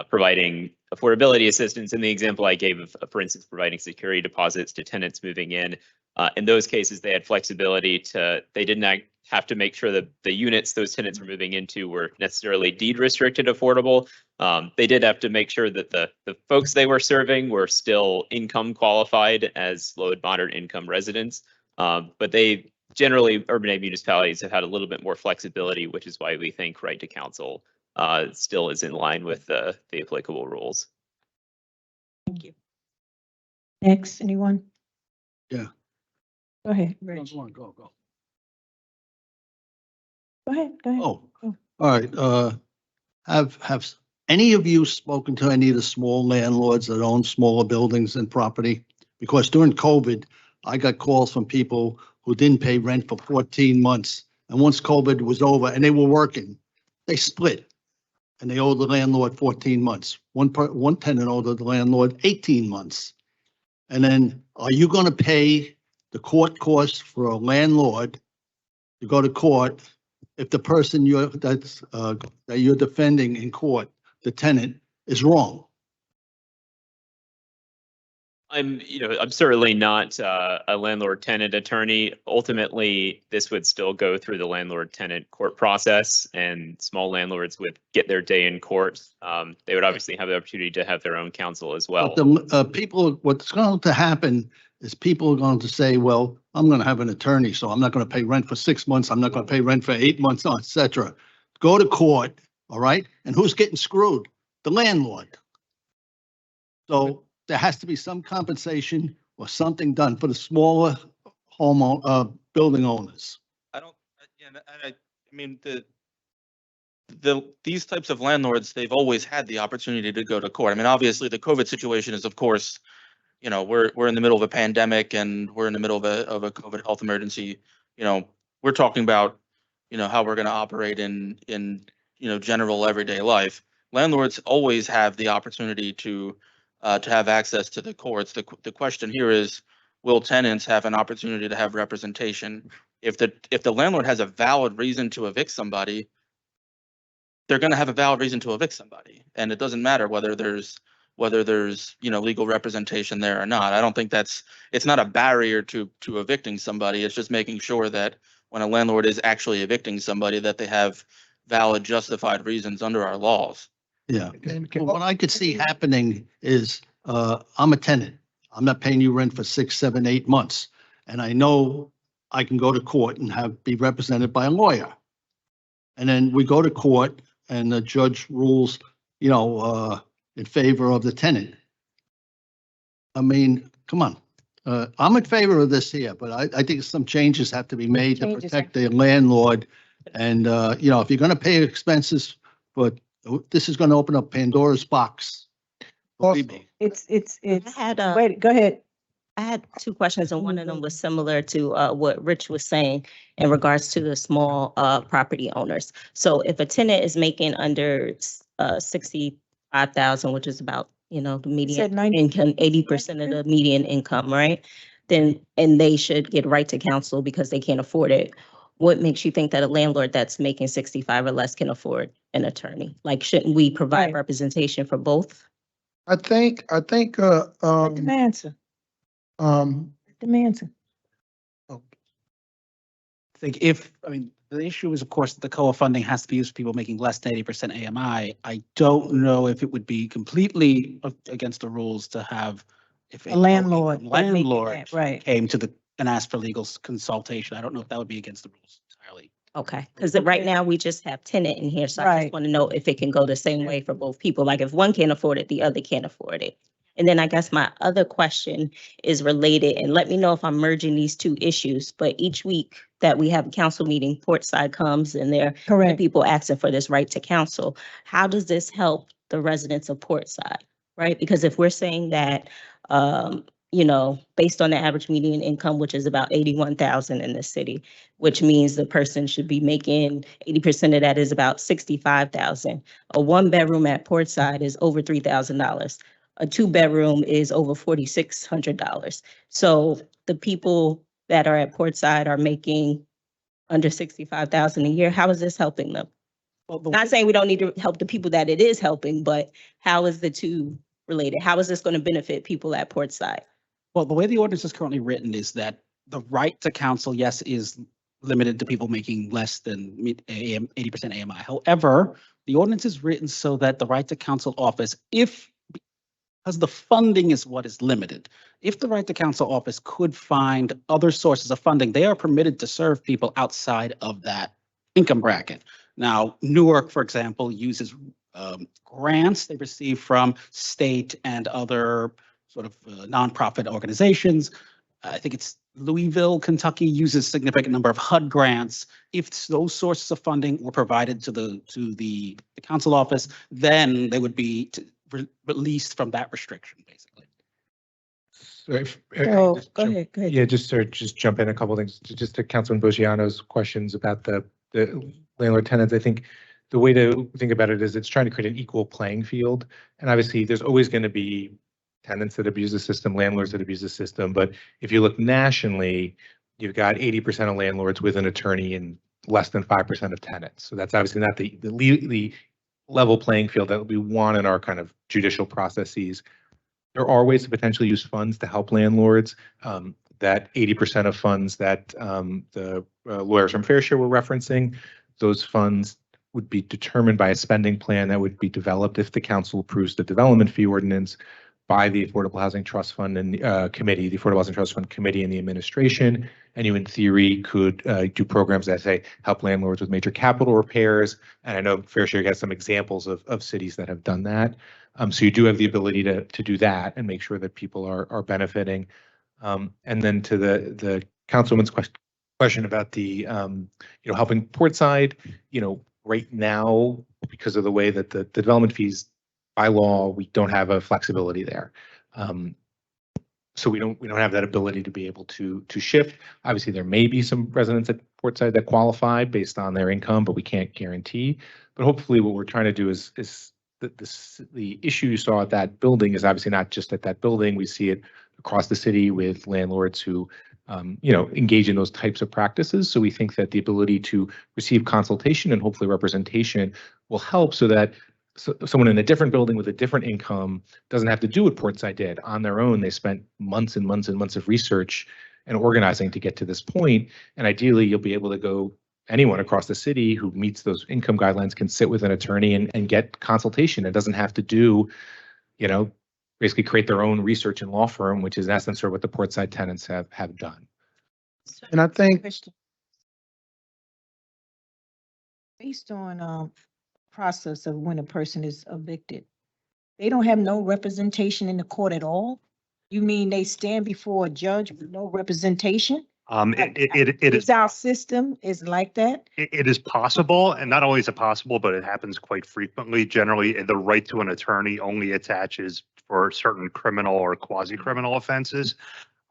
providing affordability assistance. In the example I gave of, for instance, providing security deposits to tenants moving in those cases, they had flexibility they didn't have to make sure that the units those tenants were moving into were necessarily deed restricted affordable. They did have to make sure that the folks they were serving were still income qualified as low and moderate income residents. But they generally, urban aid municipalities have had a little bit more flexibility, which is why we think right to counsel still is in line with the applicable rules. Thank you. Next, anyone? Yeah. Go ahead, Go, Rich. go. Go ahead. Oh, all right. Have any of you spoken to any of the small landlords that own smaller buildings and property? Because during COVID, I got calls from people who didn't pay rent for 14 months. And once COVID was over and they were working, they split. and they owe the landlord 14 months. One tenant owed the landlord 18 months. And then are you going to pay the court costs for a landlord to go to court if the person that you're defending in court, the tenant, is wrong? I'm certainly not a landlord-tenant attorney. Ultimately, this would still go through the landlord-tenant court process, and small landlords would get their day in court. They would obviously have the opportunity to have their own counsel as well. But the people, what's going to happen is people are going to say, well, I'm going to have an attorney, so I'm not going to pay rent for 6 months. I'm not going to pay rent for 8 months, et cetera. Go to court, all right? And who's getting screwed? The landlord. So there has to be some compensation or something done for the smaller building owners. I mean, these types of landlords, they've always had the opportunity to go to court. I mean, obviously the COVID situation is, of course, you know, we're in the middle of a pandemic and we're in the middle of a COVID health emergency. You know, we're talking about, you know, how we're going to operate in, you know, general everyday life. Landlords always have the opportunity to have access to the courts. The question here is, will tenants have an opportunity to have representation? If the landlord has a valid reason to evict somebody, they're going to have a valid reason to evict somebody, and it doesn't matter whether there's you know, legal representation there or not. I don't think it's not a barrier to evicting somebody. It's just making sure that when a landlord is actually evicting somebody, that they have valid, justified reasons under our laws. Yeah. Well, what I could see happening is, I'm a tenant. I'm not paying you rent for 6, 7, 8 months. And I know I can go to court and be represented by a lawyer. And then we go to court and the judge rules, you know, in favor of the tenant. I mean, come on. I'm in favor of this here, but I think some changes have to be made to protect the landlord. And, you know, if you're going to pay expenses, but this is going to open up Pandora's box. It's, I had wait, go ahead. I had two questions, and one of them was similar to what Rich was saying in regards to the small property owners. So if a tenant is making under 65,000, which is about, you know, the median income, 80% of the median income, right? Then, and they should get right to counsel because they can't afford it. What makes you think that a landlord that's making 65 or less can afford an attorney? Like, shouldn't we provide representation for both? I think, Let them answer. Let them answer. I think the issue is, of course, the COA funding has to be used for people making less than 80% AMI. I don't know if it would be completely against the rules to have, if A landlord. right, came to and asked for legal consultation. I don't know if that would be against the rules entirely. Okay, because right now we just have tenant in here, so I just want to know if it can go the same way for both people. Like if one can't afford it, the other can't afford it. And then I guess my other question is related, and let me know if I'm merging these two issues, but each week that we have a council meeting, Portside comes and there are people asking for this right to counsel. How does this help the residents of Portside, right? Because if we're saying that, you know, based on the average median income, which is about 81,000 in the city, which means the person should be making 80% of that is about 65,000. A 1-bedroom at Portside is over $3,000. A 2-bedroom is over $4,600. So the people that are at Portside are making under 65,000 a year. How is this helping them? Not saying we don't need to help the people that it is helping, but how is the two related? How is this going to benefit people at Portside? Well, the way the ordinance is currently written is that the right to counsel, yes, is limited to people making less than 80% AMI. However, the ordinance is written so that the right to counsel office, because the funding is what is limited. If the right to counsel office could find other sources of funding, they are permitted to serve people outside of that income bracket. Now, Newark, for example, uses grants they receive from state and other sort of nonprofit organizations. I think it's Louisville, Kentucky uses a significant number of HUD grants. If those sources of funding were provided to the council office, then they would be released from that restriction, basically. So if, go ahead. Yeah, just jump in a couple of things, just to Councilman Boggiano's questions about the landlord tenants. I think the way to think about it is it's trying to create an equal playing field. And obviously, there's always going to be tenants that abuse the system, landlords that abuse the system. But if you look nationally, you've got 80% of landlords with an attorney and less than 5% of tenants. So that's obviously not the level playing field that we want in our kind of judicial processes. There are ways to potentially use funds to help landlords. That 80% of funds that the lawyers from Fair Share were referencing, those funds would be determined by a spending plan that would be developed if the council approves the development fee ordinance by the Affordable Housing Trust Fund and committee, the Affordable Housing Trust Fund committee and the administration. And you, in theory, could do programs that say help landlords with major capital repairs. And I know Fair Share has some examples of cities that have done that. So you do have the ability to do that and make sure that people are benefiting. And then to the councilman's question about the helping Portside, right now, because of the way that the development fees by law, we don't have a flexibility there. So we don't have that ability to be able to shift. Obviously, there may be some residents at Portside that qualify based on their income, but we can't guarantee. But hopefully, what we're trying to do is the issue you saw at that building is obviously not just at that building. We see it across the city with landlords who engage in those types of practices. So we think that the ability to receive consultation and hopefully representation will help so that someone in a different building with a different income doesn't have to do what Portside did on their own. They spent months and months and months of research and organizing to get to this point. And ideally, you'll be able to go, anyone across the city who meets those income guidelines can sit with an attorney and get consultation. It doesn't have to do, basically create their own research and law firm, which is in essence sort of what the Portside tenants have done. And I think Based on process of when a person is evicted, they don't have no representation in the court at all? You mean they stand before a judge with no representation? It Is our system is like that? It is possible, and not only is it possible, but it happens quite frequently. Generally, the right to an attorney only attaches for certain criminal or quasi-criminal offenses.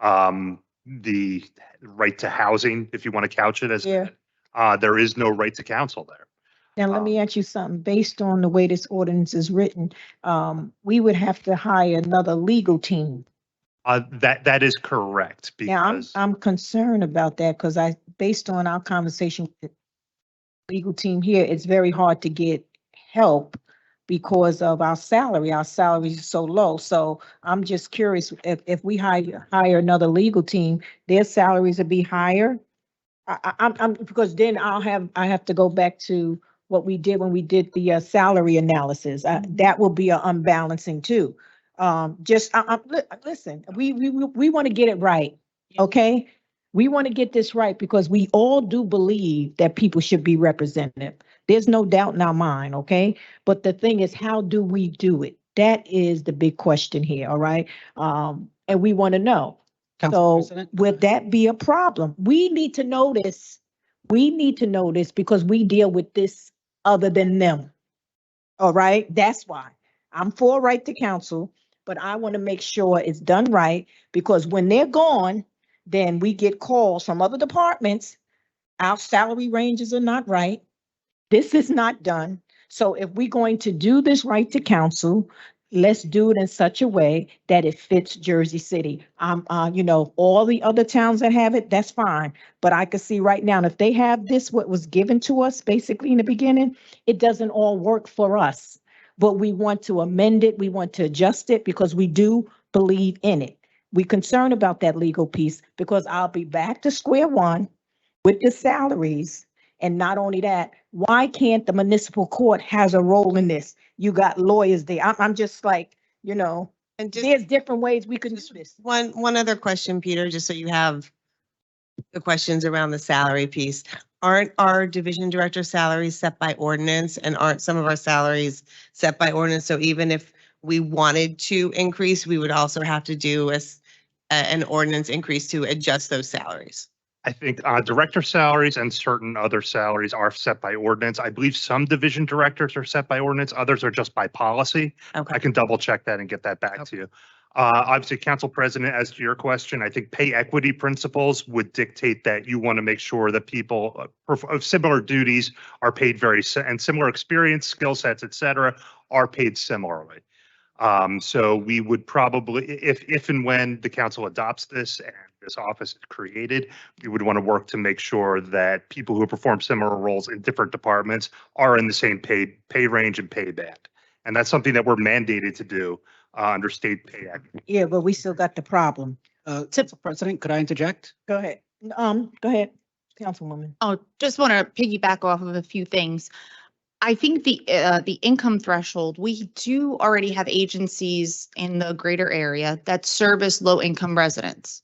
The right to housing, if you want to couch it as there is no right to counsel there. Now, let me ask you something. Based on the way this ordinance is written, we would have to hire another legal team. That is correct. Now, Because I'm concerned about that because based on our conversation with the legal team here, it's very hard to get help because of our salary. Our salary is so low. So I'm just curious if we hire another legal team, their salaries will be higher. I'm because then I have to go back to what we did when we did the salary analysis. That will be an unbalancing too. Listen, we want to get it right. Okay. We want to get this right because we all do believe that people should be represented. There's no doubt in our mind. Okay. But the thing is, how do we do it? That is the big question here. All right. And we want to know. So would that be a problem? We need to know this. We need to know this because we deal with this other than them. All right. That's why I'm for right to counsel, but I want to make sure it's done right because when they're gone, then we get calls from other departments. Our salary ranges are not right. This is not done. So if we're going to do this right to counsel, let's do it in such a way that it fits Jersey City. All the other towns that have it, that's fine. But I can see right now, if they have this, what was given to us basically in the beginning, it doesn't all work for us. But we want to amend it. We want to adjust it because we do believe in it. We're concerned about that legal piece because I'll be back to square one with the salaries. And not only that, why can't the municipal court has a role in this? You got lawyers there. I'm just like, and there's different ways we could do this. One other question, Peter, just so you have the questions around the salary piece. Aren't our division director salaries set by ordinance and aren't some of our salaries set by ordinance? So even if we wanted to increase, we would also have to do an ordinance increase to adjust those salaries. I think director salaries and certain other salaries are set by ordinance. I believe some division directors are set by ordinance. Others are just by policy. Okay. I can double check that and get that back to you. Obviously, Council President, as to your question, I think pay equity principles would dictate that you want to make sure that people of similar duties are paid and similar experience, skill sets, et cetera, are paid similarly. So we would probably, if and when the council adopts this and this office is created, we would want to work to make sure that people who perform similar roles in different departments are in the same pay range and pay band. And that's something that we're mandated to do under state pay act. Yeah, but we still got the problem. Council President, could I interject? Go ahead. Go ahead, Councilwoman. Oh, just want to piggyback off of a few things. I think the income threshold, we do already have agencies in the greater area that service low-income residents.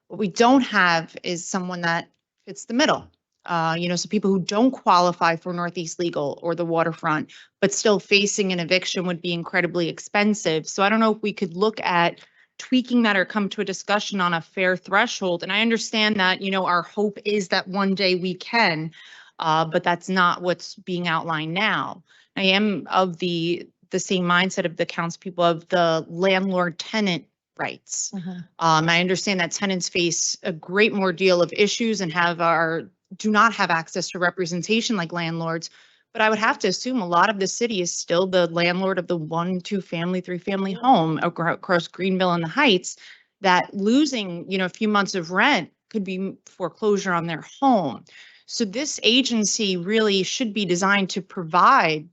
What we don't have is someone that fits the middle. So people who don't qualify for Northeast Legal or the waterfront, but still facing an eviction would be incredibly expensive. So I don't know if we could look at tweaking that or come to a discussion on a fair threshold. And I understand that, our hope is that one day we can, but that's not what's being outlined now. I am of the same mindset of the councilpeople of the landlord-tenant rights. I understand that tenants face a great more deal of issues and do not have access to representation like landlords. But I would have to assume a lot of the city is still the landlord of the 1, 2 family, 3 family home across Greenville and the Heights, that losing, a few months of rent could be foreclosure on their home. So this agency really should be designed to provide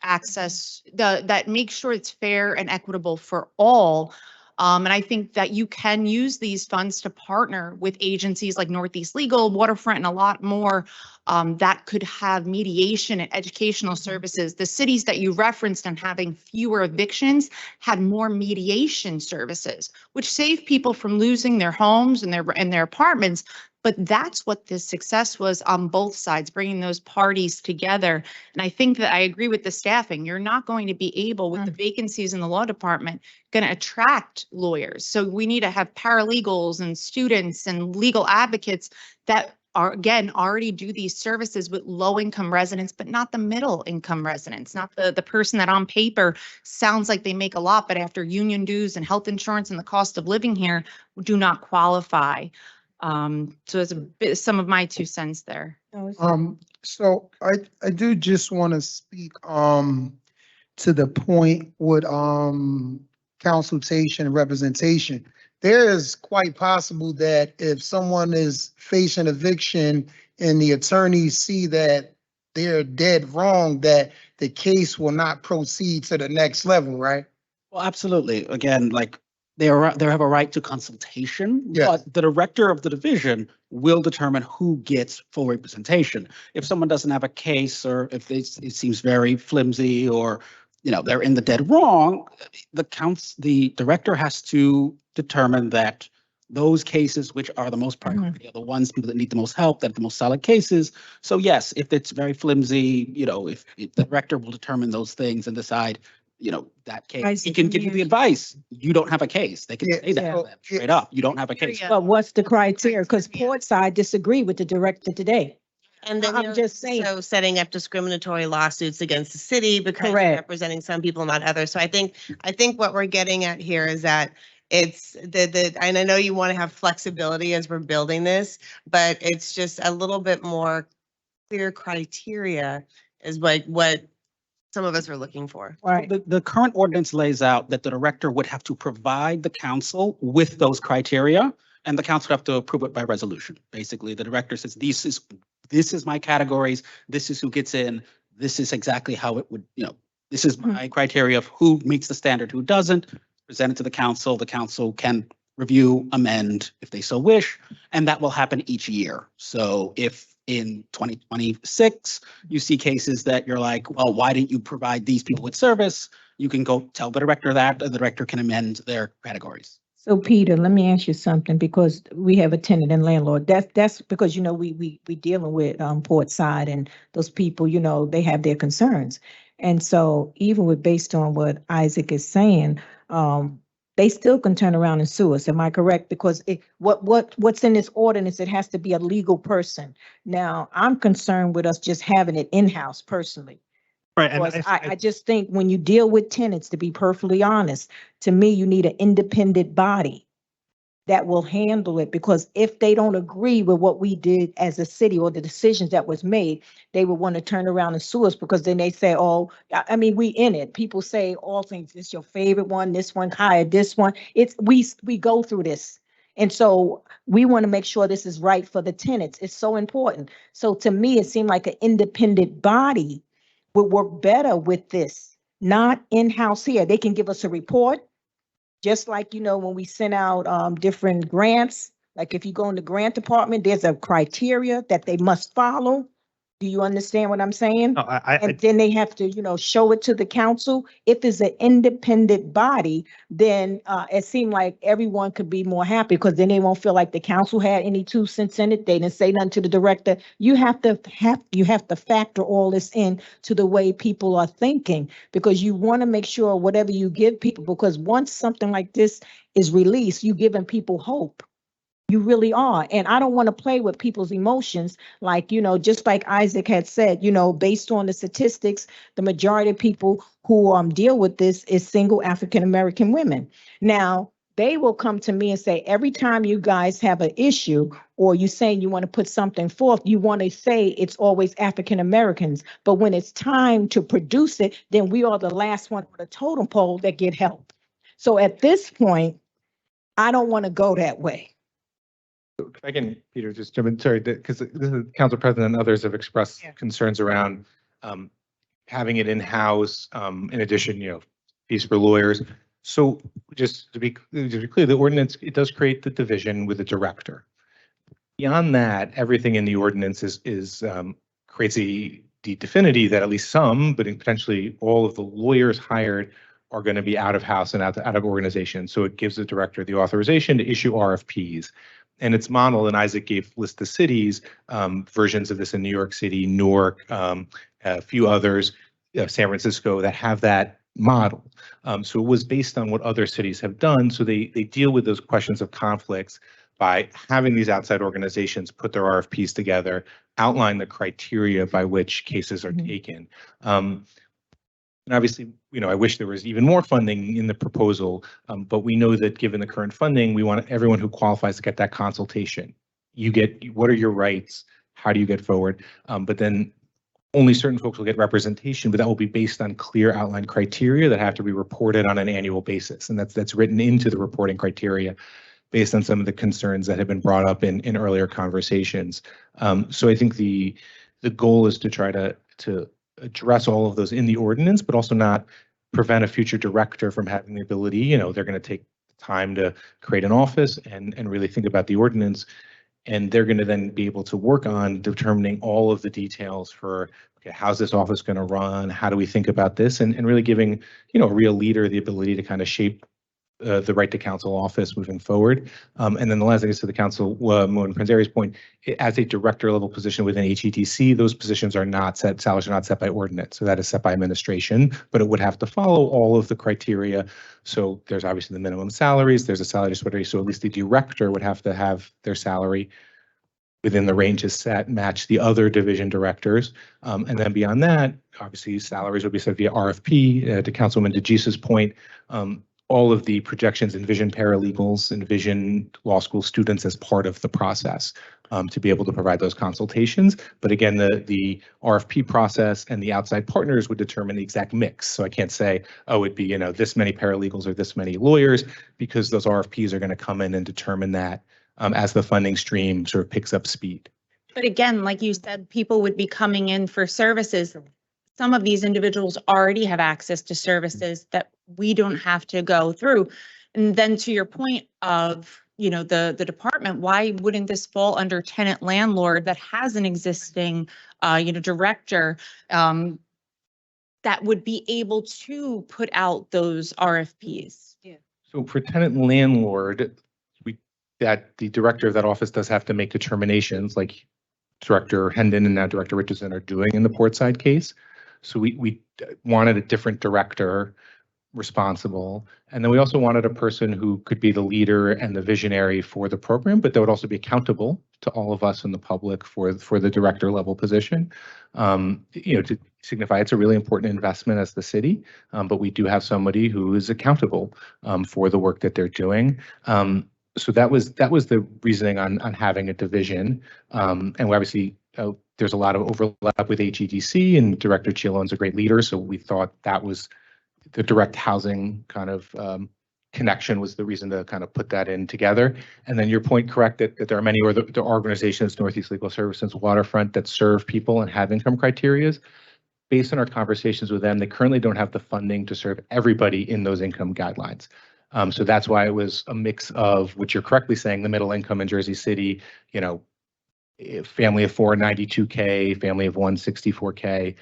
access that makes sure it's fair and equitable for all. And I think that you can use these funds to partner with agencies like Northeast Legal, Waterfront, and a lot more that could have mediation and educational services. The cities that you referenced on having fewer evictions had more mediation services, which save people from losing their homes and their apartments. But that's what the success was on both sides, bringing those parties together. And I think that I agree with the staffing. You're not going to be able, with the vacancies in the law department, going to attract lawyers. So we need to have paralegals and students and legal advocates that are, again, already do these services with low-income residents, but not the middle-income residents, not the person that on paper sounds like they make a lot, but after union dues and health insurance and the cost of living here, do not qualify. So it's some of my 2 cents there. So I do just want to speak to the point with consultation and representation. There is quite possible that if someone is facing eviction and the attorneys see that they're dead wrong, that the case will not proceed to the next level, right? Well, absolutely. Again, like they have a right to consultation, Yes. but the director of the division will determine who gets full representation. If someone doesn't have a case, or if it seems very flimsy, or they're in the dead wrong, the director has to determine that those cases which are the most priority are the ones people that need the most help, that have the most solid cases. So yes, if it's very flimsy, if the director will determine those things and decide, that case, he can give you the advice. You don't have a case. They can say that to them straight up. You don't have a case. But what's the criteria? Because Portside disagree with the director today. And then I'm just saying. So setting up discriminatory lawsuits against the city because Correct. you're representing some people, not others. So I think what we're getting at here is that it's and I know you want to have flexibility as we're building this, but it's just a little bit more clear criteria is like what some of us are looking for. Right. The current ordinance lays out that the director would have to provide the council with those criteria, and the council would have to approve it by resolution. Basically, the director says, this is my categories, this is who gets in, this is exactly how it would, this is my criteria of who meets the standard, who doesn't, present it to the council can review, amend if they so wish, and that will happen each year. So if in 2026, you see cases that you're like, well, why didn't you provide these people with service? You can go tell the director that, and the director can amend their categories. So Peter, let me ask you something, because we have a tenant and landlord. That's because, we dealing with Portside, and those people, they have their concerns. And so even based on what Isaac is saying, they still can turn around and sue us. Am I correct? Because what's in this ordinance, it has to be a legal person. Now, I'm concerned with us just having it in-house personally. Right, and Because I just think when you deal with tenants, to be perfectly honest, to me, you need an independent body that will handle it, because if they don't agree with what we did as a city or the decisions that was made, they would want to turn around and sue us, because then they say, oh, I mean, we in it. People say all things, this your favorite one, this one higher, this one. It's, we go through this. And so we want to make sure this is right for the tenants. It's so important. So to me, it seemed like an independent body would work better with this, not in-house here. They can give us a report. Just like, when we send out different grants, like if you go in the grant department, there's a criteria that they must follow. Do you understand what I'm saying? No, And then they have to, show it to the council. If it's an independent body, then it seemed like everyone could be more happy, because then they won't feel like the council had any 2 cents in it. They didn't say nothing to the director. You have to factor all this in to the way people are thinking, because you want to make sure whatever you give people, because once something like this is released, you're giving people hope. You really are. And I don't want to play with people's emotions. Like, just like Isaac had said, based on the statistics, the majority of people who deal with this is single African-American women. Now, they will come to me and say, every time you guys have an issue, or you saying you want to put something forth, you want to say it's always African-Americans. But when it's time to produce it, then we are the last one on the totem pole that get help. So at this point, I don't want to go that way. If I can, Peter, just jump in, sorry, because this is Council President and others have expressed concerns around having it in-house, in addition, fees for lawyers. So just to be clear, the ordinance, it does create the division with a director. Beyond that, everything in the ordinance creates the definity that at least some, but potentially all of the lawyers hired are going to be out of house and out of organization. So it gives the director the authorization to issue RFPs. And it's modeled, and Isaac gave list of cities, versions of this in New York City, Newark, a few others, San Francisco, that have that model. So it was based on what other cities have done. So they deal with those questions of conflicts by having these outside organizations put their RFPs together, outline the criteria by which cases are taken. And obviously, I wish there was even more funding in the proposal, but we know that given the current funding, we want everyone who qualifies to get that consultation. What are your rights? How do you get forward? But then only certain folks will get representation, but that will be based on clear outlined criteria that have to be reported on an annual basis. And that's written into the reporting criteria based on some of the concerns that have been brought up in earlier conversations. So I think the goal is to try to address all of those in the ordinance, but also not prevent a future director from having the ability, they're going to take time to create an office and really think about the ordinance. And they're going to then be able to work on determining all of the details for, okay, how's this office going to run? How do we think about this? And really giving, a real leader the ability to kind of shape the right to counsel office moving forward. And then the last thing is to the council, Moen Panzeri's point, as a director level position within HETC, those positions are not set, salaries are not set by ordinance. So that is set by administration, but it would have to follow all of the criteria. So there's obviously the minimum salaries, there's a salary disparity. So at least the director would have to have their salary within the ranges set, match the other division directors. And then beyond that, obviously salaries would be set via RFP. To Councilwoman DeGisa's point, all of the projections envision paralegals, envision law school students as part of the process to be able to provide those consultations. But again, the RFP process and the outside partners would determine the exact mix. So I can't say, oh, it'd be, this many paralegals or this many lawyers, because those RFPs are going to come in and determine that as the funding stream sort of picks up speed. But again, like you said, people would be coming in for services. Some of these individuals already have access to services that we don't have to go through. And then to your point of, the department, why wouldn't this fall under tenant landlord that has an existing, director that would be able to put out those RFPs? Yeah. So for tenant landlord, that the director of that office does have to make determinations like Director Hendon and now Director Richardson are doing in the Portside case. So we wanted a different director responsible. And then we also wanted a person who could be the leader and the visionary for the program, but that would also be accountable to all of us in the public for the director level position. To signify it's a really important investment as the city, but we do have somebody who is accountable for the work that they're doing. So that was the reasoning on having a division. And we obviously, there's a lot of overlap with HEDC, and Director Chialon's a great leader. So we thought that was the direct housing kind of connection was the reason to kind of put that in together. And then your point correct that there are many other organizations, Northeast Legal Services, Waterfront, that serve people and have income criterias. Based on our conversations with them, they currently don't have the funding to serve everybody in those income guidelines. So that's why it was a mix of what you're correctly saying, the middle income in Jersey City, family of 4, 92K, family of 1, 64K.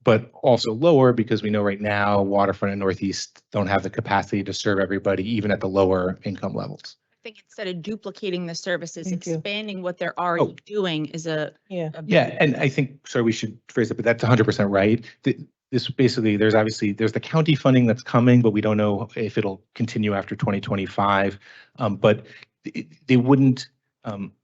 But also lower because we know right now Waterfront and Northeast don't have the capacity to serve everybody, even at the lower income levels. I think instead of duplicating the services, Thank you. expanding what they're already doing is a. Yeah. Yeah, and I think, sorry, we should phrase it, but that's 100% right. This basically, there's the county funding that's coming, but we don't know if it'll continue after 2025. But they wouldn't.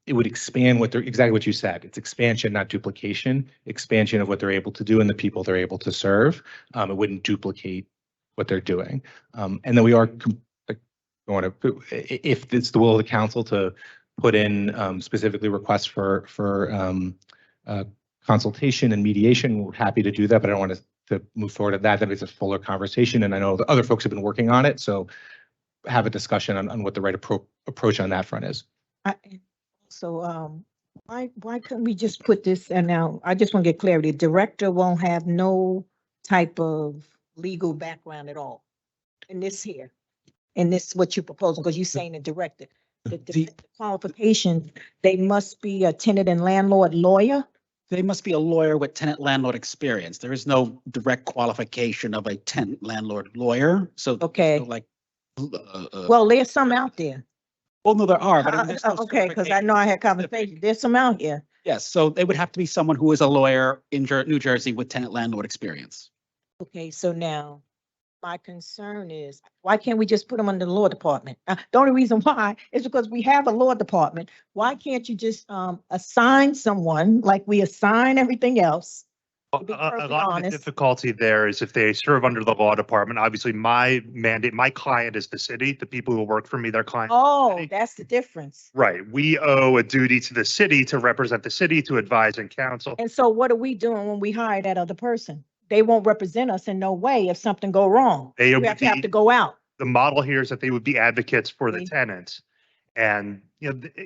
It would expand exactly what you said. It's expansion, not duplication. Expansion of what they're able to do and the people they're able to serve. It wouldn't duplicate what they're doing. And then we are going to, if it's the will of the council, to put in specifically requests for consultation and mediation. We're happy to do that, but I don't want to move forward at that. That is a fuller conversation, and I know the other folks have been working on it. So have a discussion on what the right approach on that front is. So why couldn't we just put this, and now I just want to get clarity, director won't have no type of legal background at all in this here, in this, what you're proposing, because you're saying the director, the qualification, they must be a tenant and landlord lawyer? They must be a lawyer with tenant landlord experience. There is no direct qualification of a tenant landlord lawyer. So, Okay. so like, Well, there's some out there. well, no, there are, but I mean, there's no Okay, because I know I had conversations. There's some out here. yes. So they would have to be someone who is a lawyer in New Jersey with tenant landlord experience. Okay, so now my concern is, why can't we just put them under the law department? The only reason why is because we have a law department. Why can't you just assign someone like we assign everything else? To be A perfectly lot of the honest. difficulty there is if they serve under the law department, obviously my mandate, my client is the city, the people who work for me, their client. Oh, that's the difference. Right. We owe a duty to the city to represent the city, to advise and counsel. And so what are we doing when we hire that other person? They won't represent us in no way if something go wrong. They We would have to be- go out. The model here is that they would be advocates for the See? tenants. And,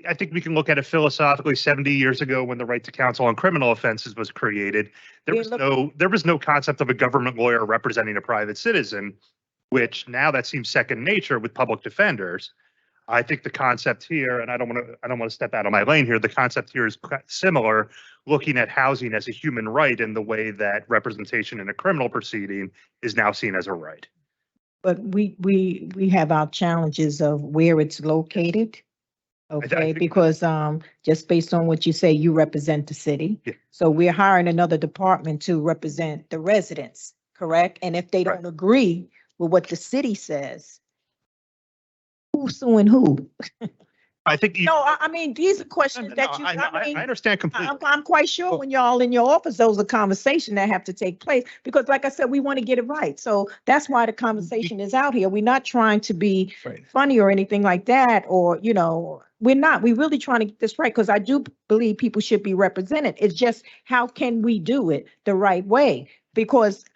I think we can look at it philosophically. 70 years ago, when the right to counsel on criminal offenses was created, there was no concept of a government lawyer representing a private citizen, which now that seems second nature with public defenders. I think the concept here, and I don't want to step out of my lane here, the concept here is similar, looking at housing as a human right in the way that representation in a criminal proceeding is now seen as a right. But we have our challenges of where it's located. Okay, think- because just based on what you say, you represent the city. Yeah. So we're hiring another department to represent the residents, correct? And if they don't agree with what the city says, who's suing who? I think you. No, I mean, these are questions that you, I understand completely. I'm quite sure when y'all in your office, those are conversations that have to take place, because like I said, we want to get it right. So that's why the conversation is out here. We're not trying to be funny or anything like that, or, we're not. We're really trying to get this right, because I do believe people should be represented. It's just, how can we do it the right way? Because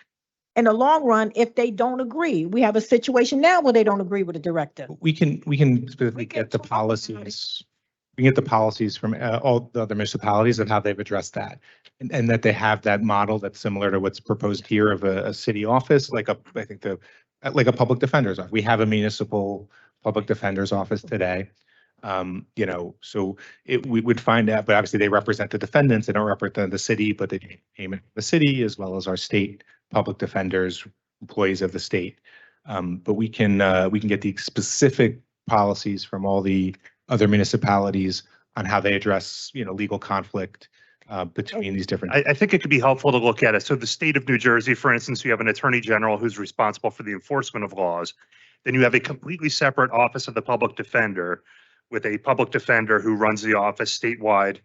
in the long run, if they don't agree, we have a situation now where they don't agree with the director. We can specifically get the policies. We can get the policies from all the other municipalities and how they've addressed that. And that they have that model that's similar to what's proposed here of a city office, like a public defender's office. We have a municipal public defender's office today. So we would find out, but obviously they represent the defendants. They don't represent the city, but they pay payment to the city as well as our state public defenders, employees of the state. But we can get the specific policies from all the other municipalities on how they address, legal conflict between these different. I think it could be helpful to look at it. So the state of New Jersey, for instance, you have an attorney general who's responsible for the enforcement of laws. Then you have a completely separate office of the public defender with a public defender who runs the office statewide.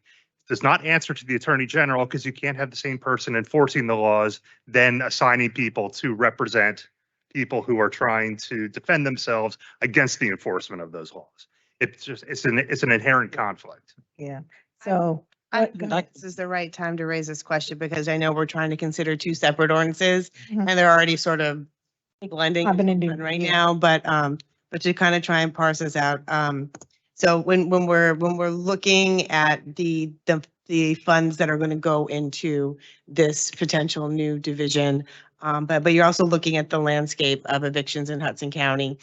does not answer to the Attorney General because you can't have the same person enforcing the laws then assigning people to represent people who are trying to defend themselves against the enforcement of those laws. It's an inherent conflict. Yeah, so. I go think ahead. this is the right time to raise this question because I know we're trying to consider two separate ordinances Mhm. and they're already sort of blending I've been in one right yeah. now, but to kind of try and parse this out. So when we're looking at the funds that are going to go into this potential new division, but you're also looking at the landscape of evictions in Hudson County.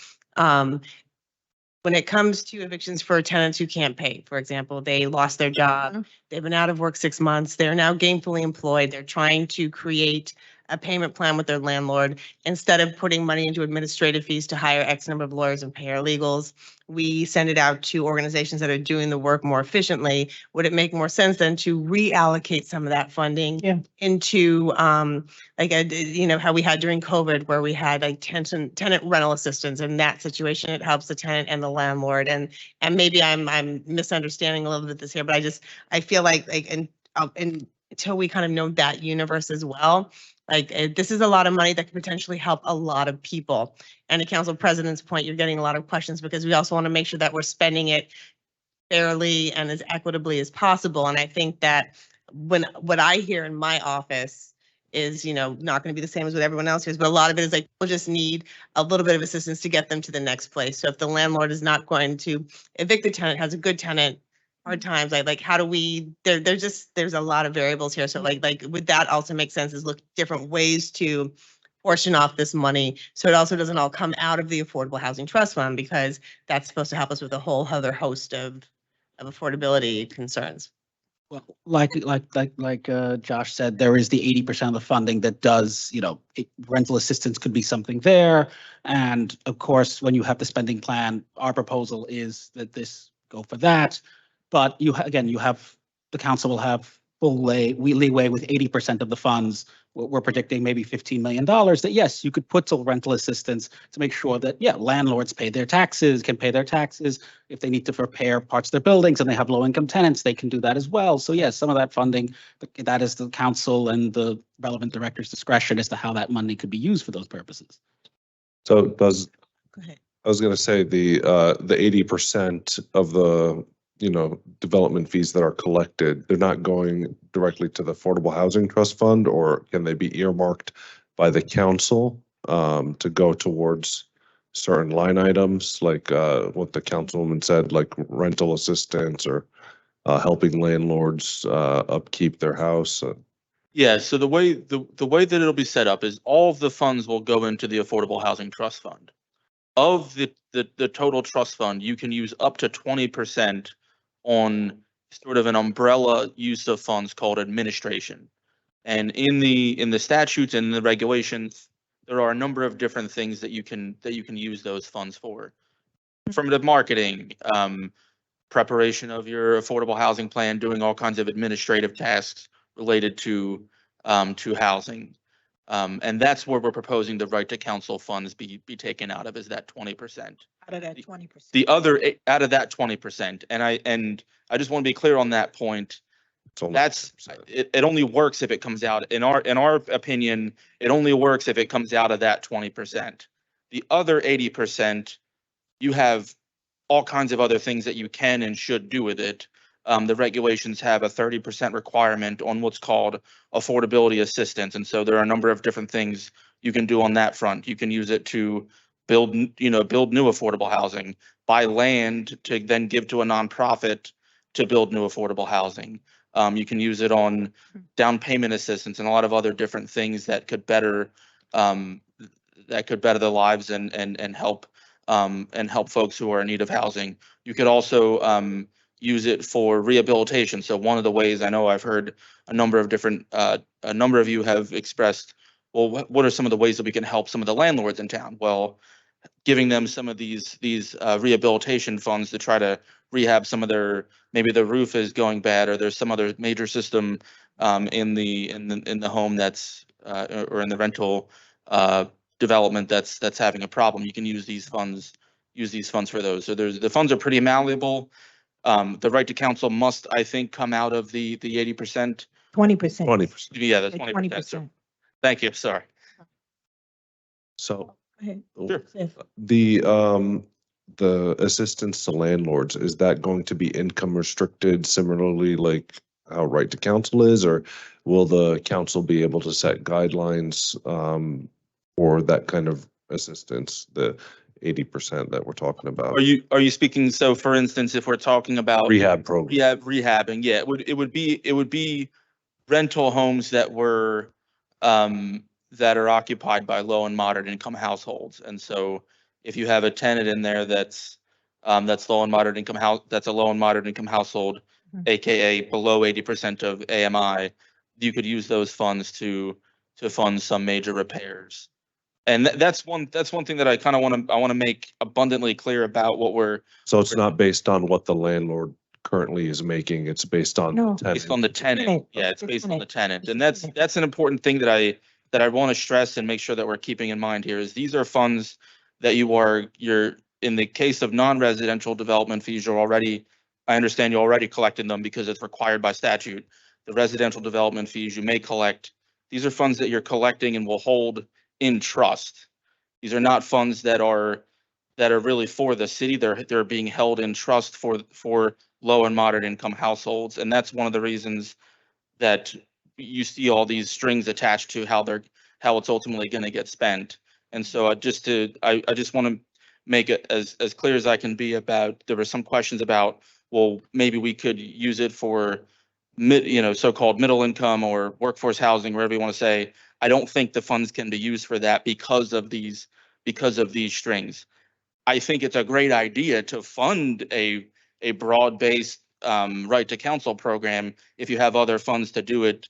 When it comes to evictions for tenants who can't pay, for example, they lost their job, they've been out of work 6 months, they're now gainfully employed, they're trying to create a payment plan with their landlord. Instead of putting money into administrative fees to hire X number of lawyers and paralegals, we send it out to organizations that are doing the work more efficiently. Would it make more sense then to reallocate some of that funding into how we had during COVID where we had like tenant rental assistance. In that situation, it helps the tenant and the landlord. And maybe I'm misunderstanding a little bit this here, but I feel like until we kind of know that universe as well, this is a lot of money that could potentially help a lot of people. And to Council President's point, you're getting a lot of questions because we also want to make sure that we're spending it fairly and as equitably as possible. And I think that what I hear in my office is, not going to be the same as what everyone else hears, but a lot of it is like, we'll just need a little bit of assistance to get them to the next place. So if the landlord is not going to evict the tenant, has a good tenant, hard times, like how do we, there's a lot of variables here. So like would that also make sense is look different ways to portion off this money so it also doesn't all come out of the Affordable Housing Trust Fund, because that's supposed to help us with a whole other host of affordability concerns. Well, like Josh said, there is the 80% of the funding that does, rental assistance could be something there. And of course, when you have the spending plan, our proposal is that this go for that. But the council will have full leeway with 80% of the funds. We're predicting maybe $15 million that, yes, you could put to rental assistance to make sure that, landlords can pay their taxes. If they need to repair parts of their buildings and they have low income tenants, they can do that as well. So yes, some of that funding, that is the council and the relevant director's discretion as to how that money could be used for those purposes. So Go ahead. I was going to say the 80% of the development fees that are collected, they're not going directly to the Affordable Housing Trust Fund, or can they be earmarked by the council to go towards certain line items, like what the councilwoman said, like rental assistance or helping landlords upkeep their house? Yeah, so the way that it'll be set up is all of the funds will go into the Affordable Housing Trust Fund. Of the total trust fund, you can use up to 20% on sort of an umbrella use of funds called administration. And in the statutes and the regulations, there are a number of different things that you can use those funds for. Affirmative marketing, preparation of your affordable housing plan, doing all kinds of administrative tasks related to housing. And that's where we're proposing the right to counsel funds be taken out of, is that 20%. Out of that 20%. The other out of that 20%. And I just want to be clear on that point. It only works if it comes out, in our opinion, it only works if it comes out of that 20%. The other 80%, you have all kinds of other things that you can and should do with it. The regulations have a 30% requirement on what's called affordability assistance. And so there are a number of different things you can do on that front. You can use it to build new affordable housing, buy land to then give to a nonprofit to build new affordable housing. You can use it on down payment assistance and a lot of other different things that could better the lives and help folks who are in need of housing. You could also use it for rehabilitation. So one of the ways, I know I've heard a number of you have expressed, well, what are some of the ways that we can help some of the landlords in town? Well, giving them some of these rehabilitation funds to try to rehab some of maybe the roof is going bad, or there's some other major system in the home that's or in the rental development that's having a problem. You can use these funds for those. So the funds are pretty malleable. The right to counsel must, I think, come out of the 80%. 20%. 20%. Yeah, that's Like 20%. So, thank you, sorry. So ahead. Sure. the assistance to landlords, is that going to be income restricted similarly like how right to counsel is, or will the council be able to set guidelines for that kind of assistance, the 80% that we're talking about? Are you speaking, so for instance, if we're talking about Rehab program. rehabbing, yeah, it would be rental homes that were that are occupied by low and moderate income households. And so if you have a tenant in there that's low and moderate income that's a low and moderate income household, AKA below 80% of AMI, you could use those funds to fund some major repairs. And that's one thing that I kind of want to make abundantly clear about what we're. So it's not based on what the landlord currently is making, it's based on No. the tenant. Based on the tenant. Yeah, it's based on the tenant. And that's an important thing that I want to stress and make sure that we're keeping in mind here is these are funds that you're in the case of non-residential development fees, I understand you already collected them because it's required by statute. The residential development fees you may collect, these are funds that you're collecting and will hold in trust. These are not funds that are really for the city. They're being held in trust for low and moderate income households. And that's one of the reasons that you see all these strings attached to how it's ultimately going to get spent. And so I just want to make it as clear as I can be about, there were some questions about, well, maybe we could use it for so-called middle income or workforce housing, whatever you want to say. I don't think the funds can be used for that because of these strings. I think it's a great idea to fund a broad-based right to counsel program if you have other funds to do it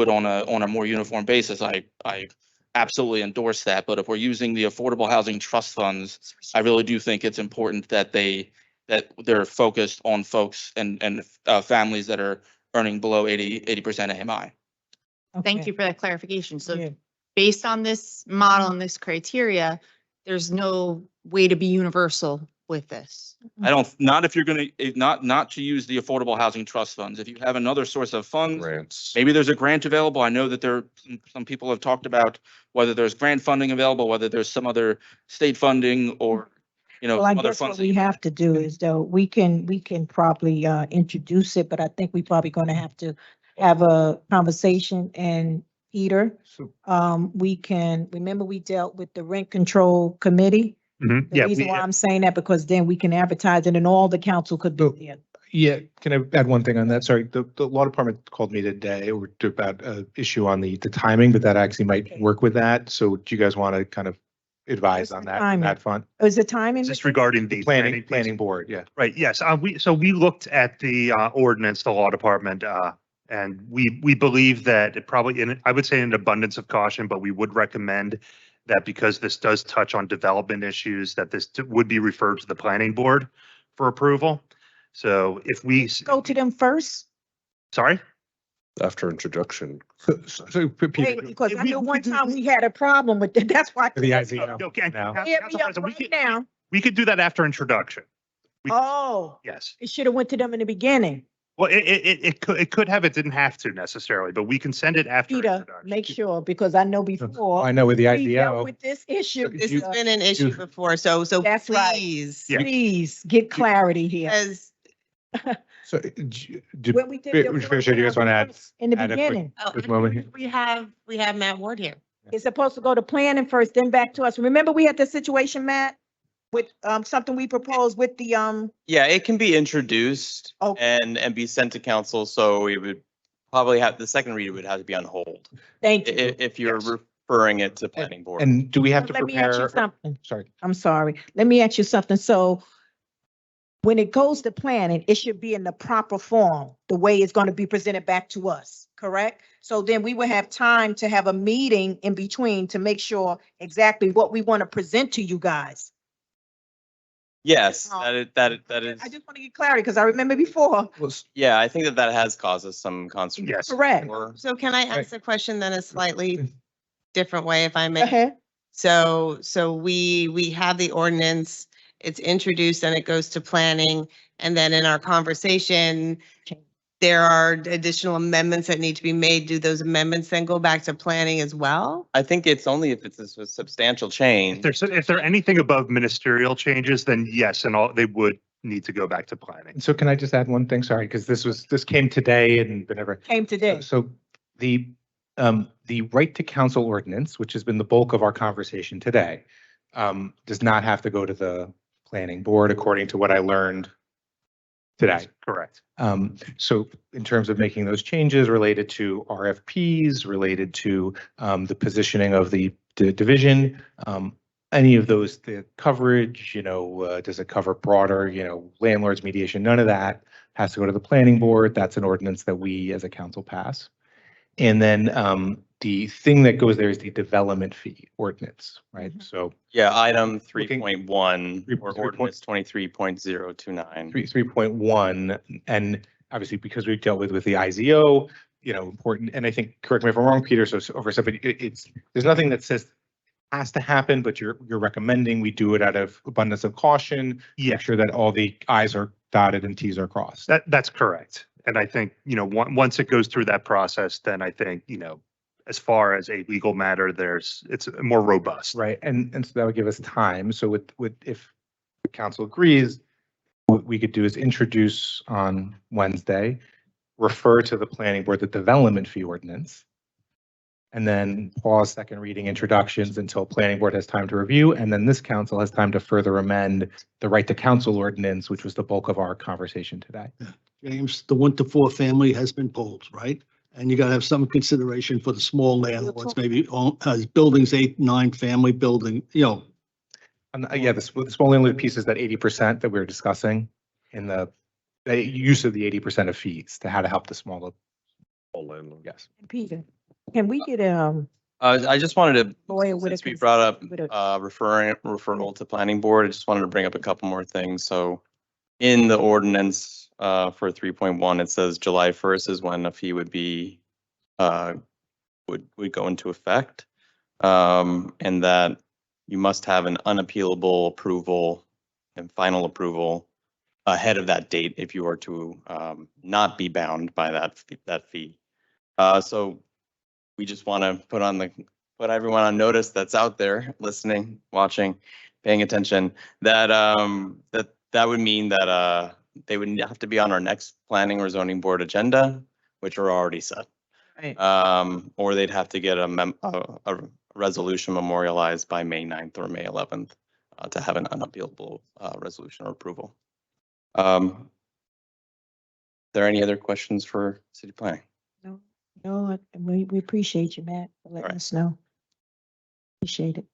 on a more uniform basis. I absolutely endorse that. But if we're using the affordable housing trust funds, I really do think it's important that they're focused on folks and families that are earning below 80% AMI. Thank you for that clarification. So based on this model and this criteria, there's no way to be universal with this. Not if you're going to, not to use the affordable housing trust funds. If you have another source of funds, Grants. maybe there's a grant available. I know that some people have talked about whether there's grant funding available, whether there's some other state funding or, Well, I some other guess what funds. we have to do is though, we can probably introduce it, but I think we probably gonna have to have a conversation. And Peter, remember we dealt with the rent control committee? The Yeah, reason why I'm saying that, because then we can advertise it and all the council could be there. Yeah, can I add one thing on that? Sorry, the law department called me today about an issue on the timing, but that actually might work with that. So do you guys want to kind of advise on that front? Is the timing? Just regarding the Planning board, yeah. Right, yes. We looked at the ordinance, the law department, and we believe that it probably, I would say in an abundance of caution, but we would recommend that because this does touch on development issues, that this would be referred to the planning board for approval. So if we Go to them first? Sorry? After introduction. So Wait, because I know one time we had a problem with that. That's why. The idea. Okay. Now. We could do that after introduction. Oh. Yes. It should have went to them in the beginning. Well, it could have, it didn't have to necessarily, but we can send it after. Peter, make sure, because I know before. I know with the we dealt IDO. with this issue. This has been an issue before, so That's right. please. Please get clarity here. As So When we did the do you guys want to add? in the add a quick- beginning, quick moment here? we have Matt Ward here. it's supposed to go to planning first, then back to us. Remember, we had the situation, Matt, with something we proposed with the Yeah, it can be introduced Okay. and be sent to council, so we would probably have, the second read would have to be on hold. Thank you. If you're referring it to planning board. And do we have to Let me ask you prepare? something. Sorry. I'm sorry. Let me ask you something. So when it goes to planning, it should be in the proper form, the way it's going to be presented back to us, correct? So then we will have time to have a meeting in between to make sure exactly what we want to present to you guys. Yes, that is, I just want to get clarity because I remember before. yeah, I think that has caused us some consternation. Yes. Correct. So can I ask the question then a slightly different way, if I may? Go ahead. So we have the ordinance. it's introduced and it goes to planning. And then in our conversation, there are additional amendments that need to be made. Do those amendments then go back to planning as well? I think it's only if it's a substantial change. If there are anything above ministerial changes, then yes, and all, they would need to go back to planning. So can I just add one thing? Sorry, because this came today and whatever. Came today. So the right to counsel ordinance, which has been the bulk of our conversation today, does not have to go to the planning board, according to what I learned today. Correct. So in terms of making those changes related to RFPs, related to the positioning of the division, any of those, the coverage, does it cover broader, landlords mediation? None of that has to go to the planning board. That's an ordinance that we as a council pass. And then the thing that goes there is the development fee ordinance, right? So yeah, item 3.1 or ordinance 23.029. 3.1, and obviously because we've dealt with the IZO, important. And I think, correct me if I'm wrong, Peter. So over something, there's nothing that says has to happen, but you're recommending we do it out of abundance of caution. Make sure that all the I's are dotted and T's are crossed. That's correct. And I think, once it goes through that process, then I think, as far as a legal matter, it's more robust. Right. And so that would give us time. So if the council agrees, what we could do is introduce on Wednesday, refer to the planning board, the development fee ordinance, and then pause second reading introductions until planning board has time to review. And then this council has time to further amend the right to counsel ordinance, which was the bulk of our conversation today. James, the 1 to 4 family has been pulled, right? And you gotta have some consideration for the small landlords, maybe buildings, 8, 9 family building, And yeah, the small landlord piece is that 80% that we were discussing in the use of the 80% of fees to how to help the small landlord. Yes. Peter, can we get I just wanted lawyer to, with since we brought up referral to planning board, I just wanted to bring up a couple more things. So in the ordinance for 3.1, it says July 1st is when a fee would be would go into effect, and that you must have an unappealable approval and final approval ahead of that date if you are to not be bound by that fee. So we just want to put everyone on notice that's out there listening, watching, paying attention, that that would mean that they would have to be on our next planning or zoning board agenda, which are already set. Right. Or they'd have to get a resolution memorialized by May 9th or May 11th to have an unappealable resolution or approval. Are there any other questions for city planning? No, we appreciate you, Matt, for letting us know. Appreciate it.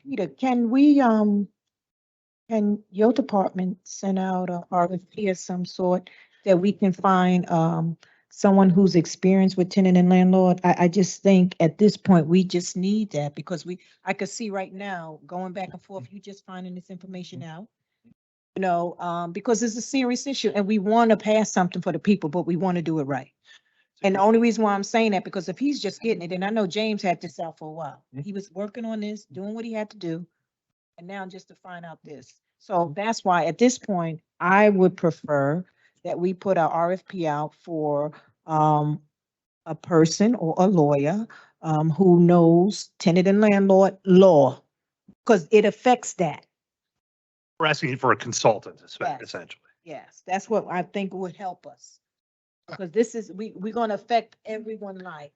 Peter, can your department send out a RFP of some sort that we can find someone who's experienced with tenant and landlord? I just think at this point, we just need that because I could see right now going back and forth, you just finding this information out. Because it's a serious issue and we want to pass something for the people, but we want to do it right. And the only reason why I'm saying that, because if he's just getting it, and I know James had this out for a while. He was working on this, doing what he had to do. And now just to find out this. So that's why at this point, I would prefer that we put our RFP out for a person or a lawyer who knows tenant and landlord law, because it affects that. We're asking for a consultant, essentially. Yes, that's what I think would help us. Because we're going to affect everyone's life.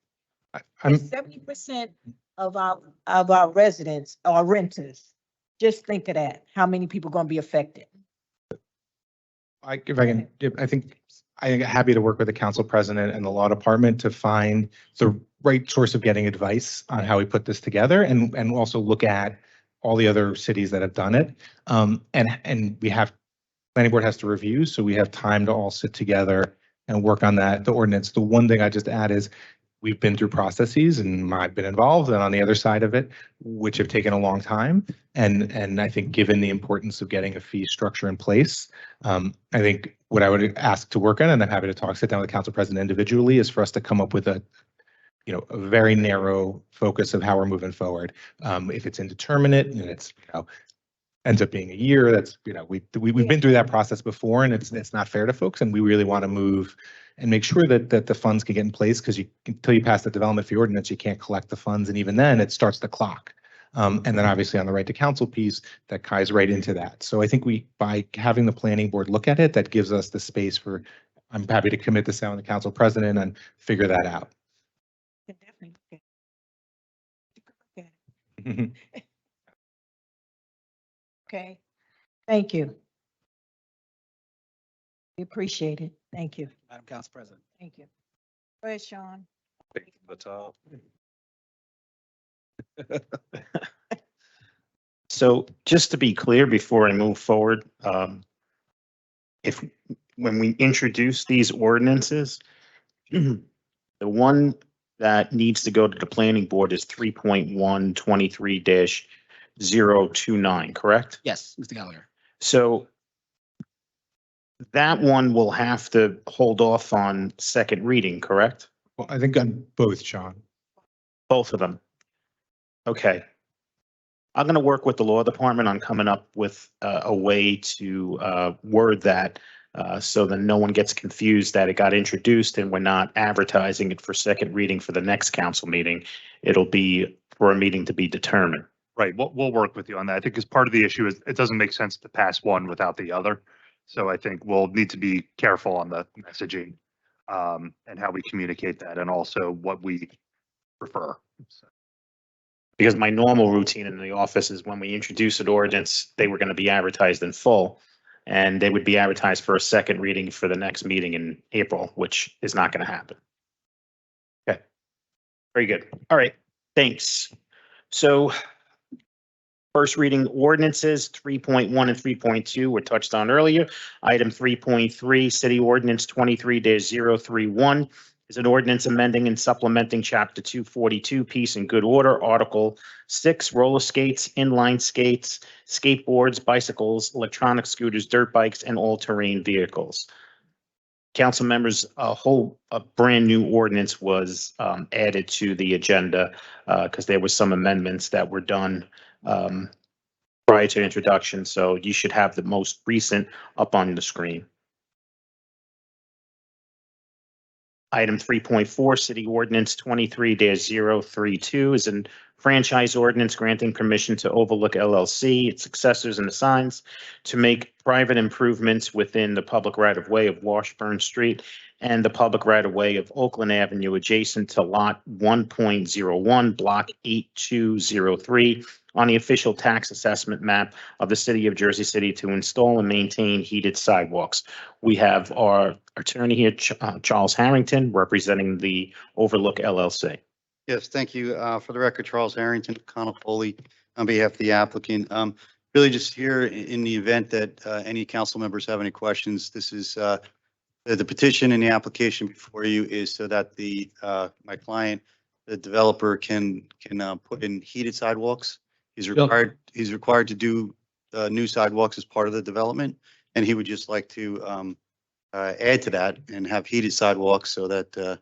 70% of our residents are renters. Just think of that. How many people are going to be affected? I think I'm happy to work with the council president and the law department to find the right source of getting advice on how we put this together, and also look at all the other cities that have done it. And we have planning board has to review, so we have time to all sit together and work on the ordinance. The one thing I just add is we've been through processes and I've been involved and on the other side of it, which have taken a long time. And I think given the importance of getting a fee structure in place, I think what I would ask to work on, and I'm happy to sit down with the council president individually, is for us to come up with a very narrow focus of how we're moving forward. If it's indeterminate and it's, ends up being a year. That's, we've been through that process before, and it's not fair to folks. And we really want to move and make sure that the funds can get in place, because until you pass the development fee ordinance, you can't collect the funds. And even then it starts the clock. And then obviously on the right to counsel piece, that ties right into that. So I think by having the planning board look at it, that gives us the space for, I'm happy to commit to sound the council president and figure that out. Okay, thank you. We appreciate it. Thank you. Madam Council President. Thank you. Go ahead, Sean. The top. So just to be clear, before I move forward, when we introduce these ordinances, the one that needs to go to the planning board is 3.123-029, correct? Yes, Mr. Gallagher. So that one will have to hold off on second reading, correct? Well, I think on both, Sean. Both of them. Okay. I'm going to work with the law department on coming up with a way to word that so that no one gets confused that it got introduced and we're not advertising it for second reading for the next council meeting. It'll be for a meeting to be determined. Right, we'll work with you on that. I think because part of the issue is it doesn't make sense to pass one without the other. So I think we'll need to be careful on the messaging and how we communicate that, and also what we prefer. Because my normal routine in the office is when we introduce an ordinance, they were going to be advertised in full, and they would be advertised for a second reading for the next meeting in April, which is not going to happen. Okay, very good. All right, thanks. So first reading ordinances 3.1 and 3.2 were touched on earlier. Item 3.3, City Ordinance 23-031 is an ordinance amending and supplementing Chapter 242, Peace and Good Order, Article 6, roller skates, inline skates, skateboards, bicycles, electronic scooters, dirt bikes, and all-terrain vehicles. Council members, a brand new ordinance was added to the agenda because there were some amendments that were done prior to introduction. So you should have the most recent up on the screen. Item 3.4, City Ordinance 23-032 is a franchise ordinance granting permission to Overlook LLC, its successors and assigns, to make private improvements within the public right-of-way of Washburn Street and the public right-of-way of Oakland Avenue adjacent to Lot 1.01, Block 8203, on the official tax assessment map of the City of Jersey City to install and maintain heated sidewalks. We have our attorney here, Charles Harrington, representing the Overlook LLC. Yes, thank you. For the record, Charles Harrington, Conopoli, on behalf of the applicant. Really just here in the event that any council members have any questions, this is the petition and the application before you is so that the my client, the developer, can put in heated sidewalks. He's required to do new sidewalks as part of the development, and he would just like to add to that and have heated sidewalks so that I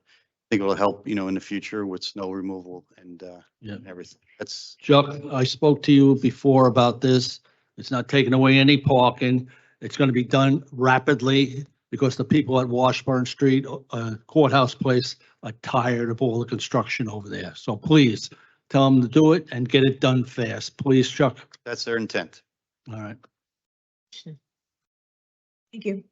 think it will help, in the future with snow removal and everything. That's Chuck, I spoke to you before about this. It's not taking away any parking. It's going to be done rapidly because the people at Washburn Street, Courthouse Place, are tired of all the construction over there. So please tell them to do it and get it done fast. Please, Chuck. That's their intent. All right. Thank you.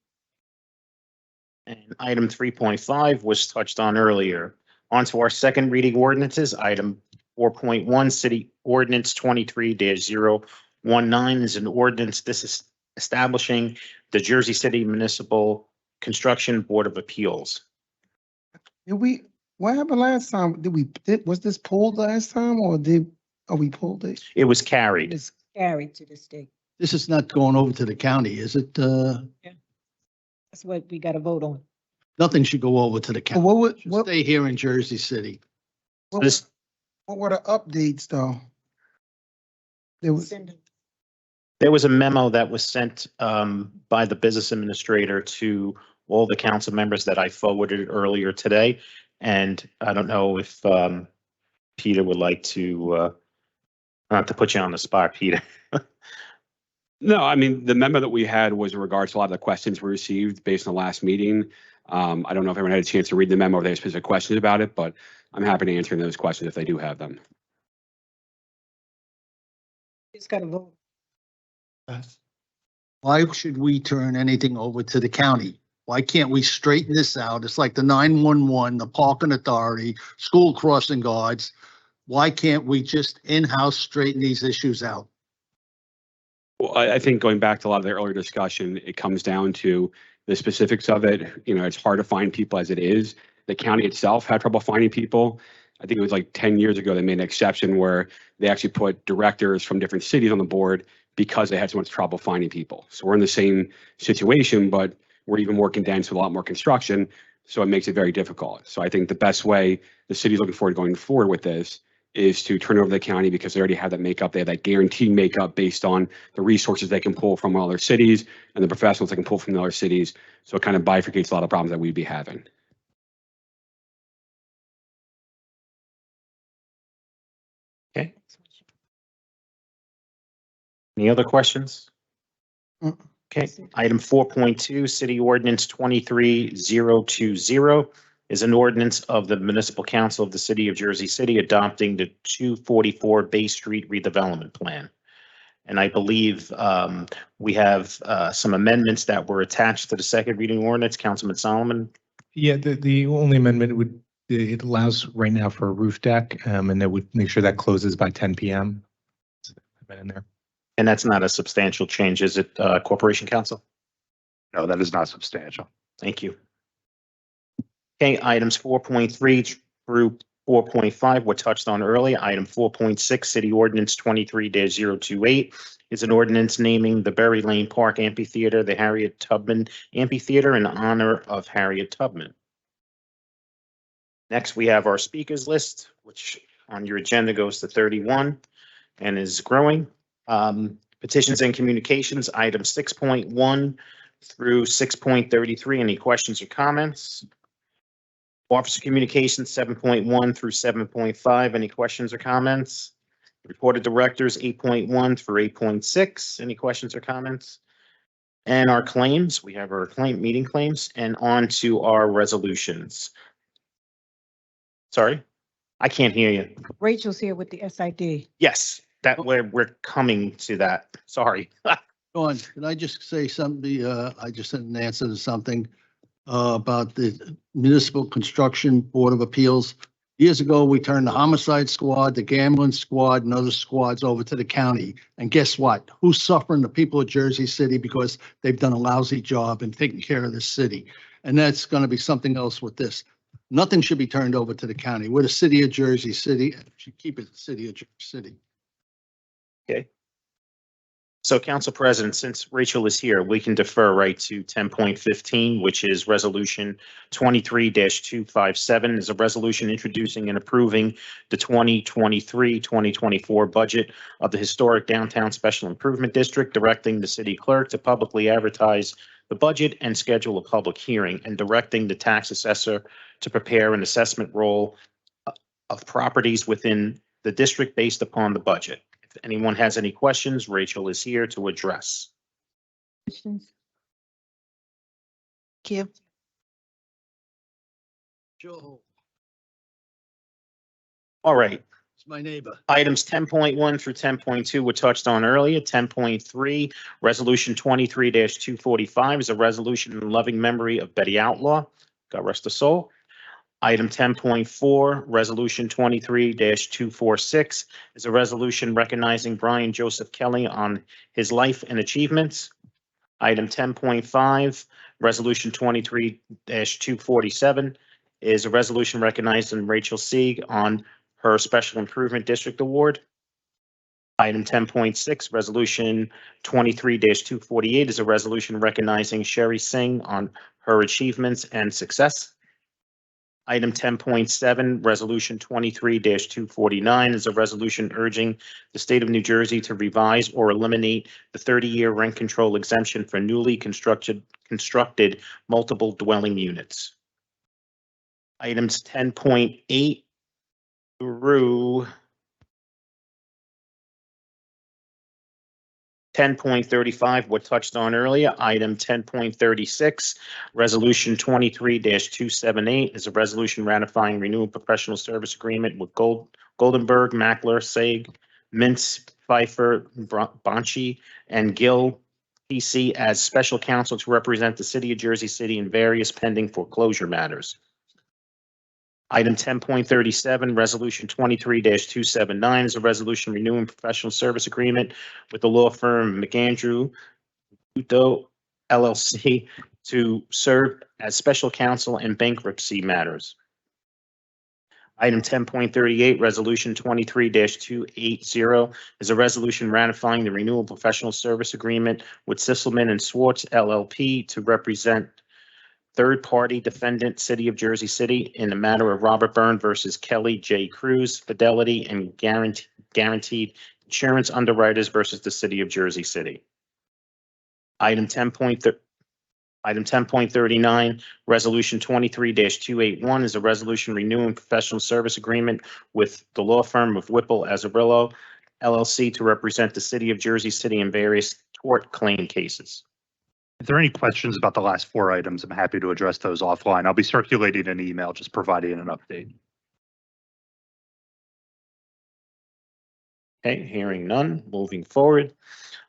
And item 3.5 was touched on earlier. On to our second reading ordinances. Item 4.1, City Ordinance 23-019 is an ordinance. This is establishing the Jersey City Municipal Construction Board of Appeals. What happened last time? Was this pulled last time, or we pulled it? It was carried. It's carried to the state. This is not going over to the county, is it? That's what we got to vote on. Nothing should go over to the county. What Stay here in Jersey City. What were the updates though? There was a memo that was sent by the business administrator to all the council members that I forwarded earlier today. And I don't know if Peter would like to, not to put you on the spot, Peter. No, I mean, the memo that we had was in regards to a lot of the questions we received based on the last meeting. I don't know if everyone had a chance to read the memo or they have specific questions about it, but I'm happy to answer those questions if they do have them. Just gotta vote. Why should we turn anything over to the county? Why can't we straighten this out? It's like the 911, the parking authority, school crossing guards. Why can't we just in-house straighten these issues out? Well, I think going back to a lot of the earlier discussion, it comes down to the specifics of it. You know, it's hard to find people as it is. The county itself had trouble finding people. I think it was like 10 years ago, they made an exception where they actually put directors from different cities on the board because they had so much trouble finding people. So we're in the same situation, but we're even more condensed with a lot more construction. So it makes it very difficult. So I think the best way the city's looking forward to going forward with this is to turn over the county because they already have that makeup. They have that guaranteed makeup based on the resources they can pull from other cities and the professionals they can pull from the other cities. So it kind of bifurcates a lot of problems that we'd be having. Okay. Any other questions? Okay, item 4.2, City Ordinance 23020 is an ordinance of the Municipal Council of the City of Jersey City adopting the 244 Bay Street redevelopment plan. And I believe we have some amendments that were attached to the second reading ordinance. Councilman Solomon? Yeah, the only amendment would, it allows right now for a roof deck, and that would make sure that closes by 10 PM. In there. And that's not a substantial change, is it, Corporation Council? No, that is not substantial. Thank you. Okay, items 4.3 through 4.5 were touched on earlier. Item 4.6, City Ordinance 23-028 is an ordinance naming the Berry Lane Park Amphitheater, the Harriet Tubman Amphitheater in honor of Harriet Tubman. Next, we have our speakers list, which on your agenda goes to 31 and is growing. Petitions and communications, items 6.1 through 6.33. Any questions or comments? Officer Communications 7.1 through 7.5. Any questions or comments? Reported Directors 8.1 through 8.6. Any questions or comments? And our claims, we have our meeting claims, and on to our resolutions. Sorry, I can't hear you. Rachel's here with the SID. Yes, that we're coming to that. Sorry. Dawn, can I just say something? I just had an answer to something about the Municipal Construction Board of Appeals. Years ago, we turned the homicide squad, the gambling squad, and other squads over to the county. And guess what? Who's suffering? The people of Jersey City, because they've done a lousy job in taking care of the city. And that's going to be something else with this. Nothing should be turned over to the county. We're the city of Jersey City. Should keep it the city of Jersey City. Okay. So Council President, since Rachel is here, we can defer right to 10.15, which is Resolution 23-257 is a resolution introducing and approving the 2023-2024 budget of the Historic Downtown Special Improvement District, directing the city clerk to publicly advertise the budget and schedule a public hearing, and directing the tax assessor to prepare an assessment roll of properties within the district based upon the budget. If anyone has any questions, Rachel is here to address. Questions? Thank you. Joe, All right. it's my neighbor. Items 10.1 through 10.2 were touched on earlier. 10.3, Resolution 23-245 is a resolution in loving memory of Betty Outlaw. God rest her soul. Item 10.4, Resolution 23-246 is a resolution recognizing Brian Joseph Kelly on his life and achievements. Item 10.5, Resolution 23-247 is a resolution recognizing Rachel Sieg on her Special Improvement District Award. Item 10.6, Resolution 23-248 is a resolution recognizing Sherry Singh on her achievements and success. Item 10.7, Resolution 23-249 is a resolution urging the state of New Jersey to revise or eliminate the 30-year rent control exemption for newly constructed multiple dwelling units. Items 10.8 through 10.35, what touched on earlier. Item 10.36, Resolution 23-278 is a resolution ratifying renewal professional service agreement with Goldenberg, Mackler, Saig, Mintz, Pfeiffer, Bonchi, and Gill PC as special counsel to represent the city of Jersey City in various pending foreclosure matters. Item 10.37, Resolution 23-279 is a resolution renewing professional service agreement with the law firm McAndrew Udo LLC to serve as special counsel in bankruptcy matters. Item 10.38, Resolution 23-280 is a resolution ratifying the renewal professional service agreement with Sisselman and Swartz LLP to represent third-party defendant, City of Jersey City, in the matter of Robert Byrne versus Kelly J. Cruz, Fidelity and Guaranteed Insurance Underwriters versus the City of Jersey City. Item 10.39, Resolution 23-281 is a resolution renewing professional service agreement with the law firm of Whipple Azzarillo LLC to represent the City of Jersey City in various tort claim cases. If there are any questions about the last four items, I'm happy to address those offline. I'll be circulating an email, just providing an update. Okay, hearing none, moving forward.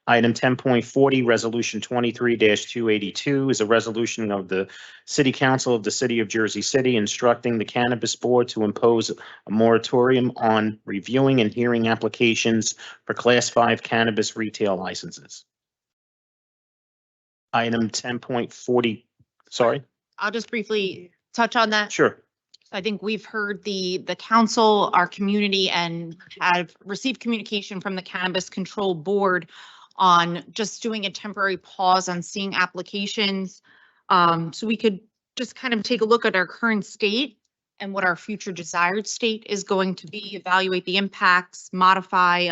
Item 10.40, Resolution 23-282 is a resolution of the City Council of the City of Jersey City instructing the Cannabis Board to impose a moratorium on reviewing and hearing applications for Class 5 cannabis retail licenses. Item 10.40, sorry? I'll just briefly touch on that. Sure. I think we've heard the council, our community, and have received communication from the Cannabis Control Board on just doing a temporary pause on seeing applications. So we could just kind of take a look at our current state and what our future desired state is going to be, evaluate the impacts, modify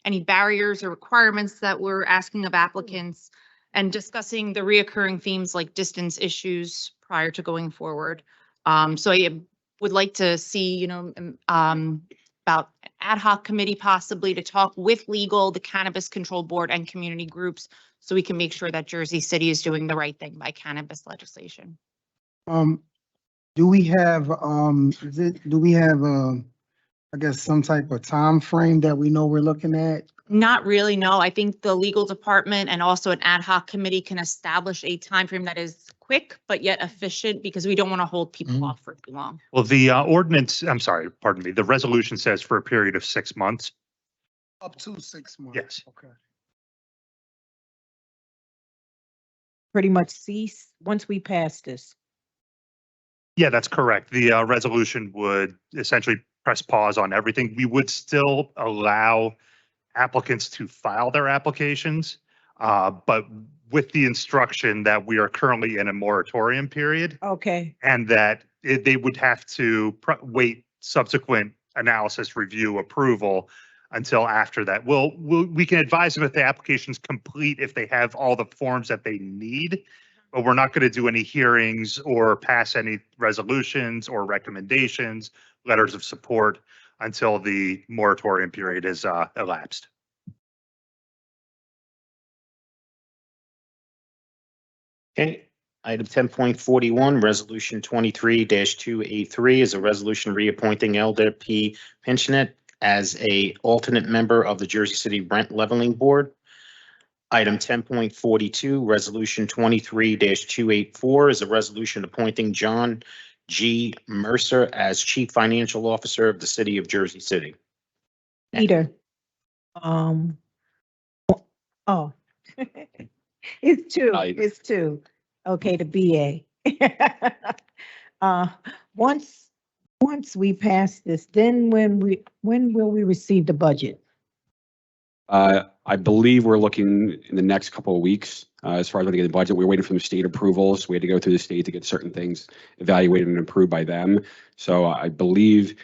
any barriers or requirements that we're asking of applicants, and discussing the reoccurring themes like distance issues prior to going forward. So I would like to see, about an ad hoc committee possibly to talk with legal, the Cannabis Control Board, and community groups so we can make sure that Jersey City is doing the right thing by cannabis legislation. Do we have, I guess, some type of time frame that we know we're looking at? Not really, no. I think the legal department and also an ad hoc committee can establish a timeframe that is quick but yet efficient, because we don't want to hold people off for too long. Well, the ordinance, I'm sorry, pardon me, the resolution says for a period of 6 months. Up to 6 months? Yes. Okay. Pretty much cease once we pass this. Yeah, that's correct. The resolution would essentially press pause on everything. We would still allow applicants to file their applications, but with the instruction that we are currently in a moratorium period. Okay. And that they would have to wait subsequent analysis, review, approval until after that. We can advise them if the application's complete, if they have all the forms that they need, but we're not going to do any hearings or pass any resolutions or recommendations, letters of support until the moratorium period is elapsed. Okay, item 10.41, Resolution 23-283 is a resolution reappointing Elder P. Pinchnet as a alternate member of the Jersey City Rent Leveling Board. Item 10.42, Resolution 23-284 is a resolution appointing John G. Mercer as Chief Financial Officer of the City of Jersey City. Peter. It's two. It's two. Okay, the BA. Once we pass this, then when will we receive the budget? I believe we're looking in the next couple of weeks, as far as looking at the budget. We're waiting for the state approvals. We had to go through the state to get certain things evaluated and approved by them. So I believe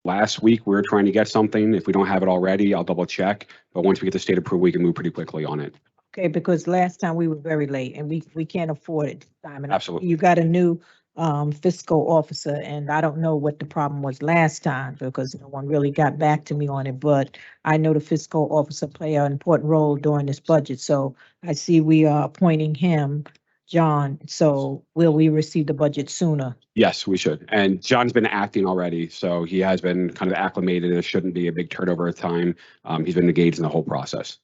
last week we were trying to get something. If we don't have it already, I'll double check. But once we get the state approval, we can move pretty quickly on it. Okay, because last time we were very late and we can't afford it this time. And Absolutely. you got a new fiscal officer, and I don't know what the problem was last time because no one really got back to me on it, but I know the fiscal officer play an important role during this budget, so I see we are appointing him, John, so will we receive the budget sooner? Yes, we should. And John's been acting already, so he has been kind of acclimated. There shouldn't be a big turnover of time. He's been engaged in the whole process.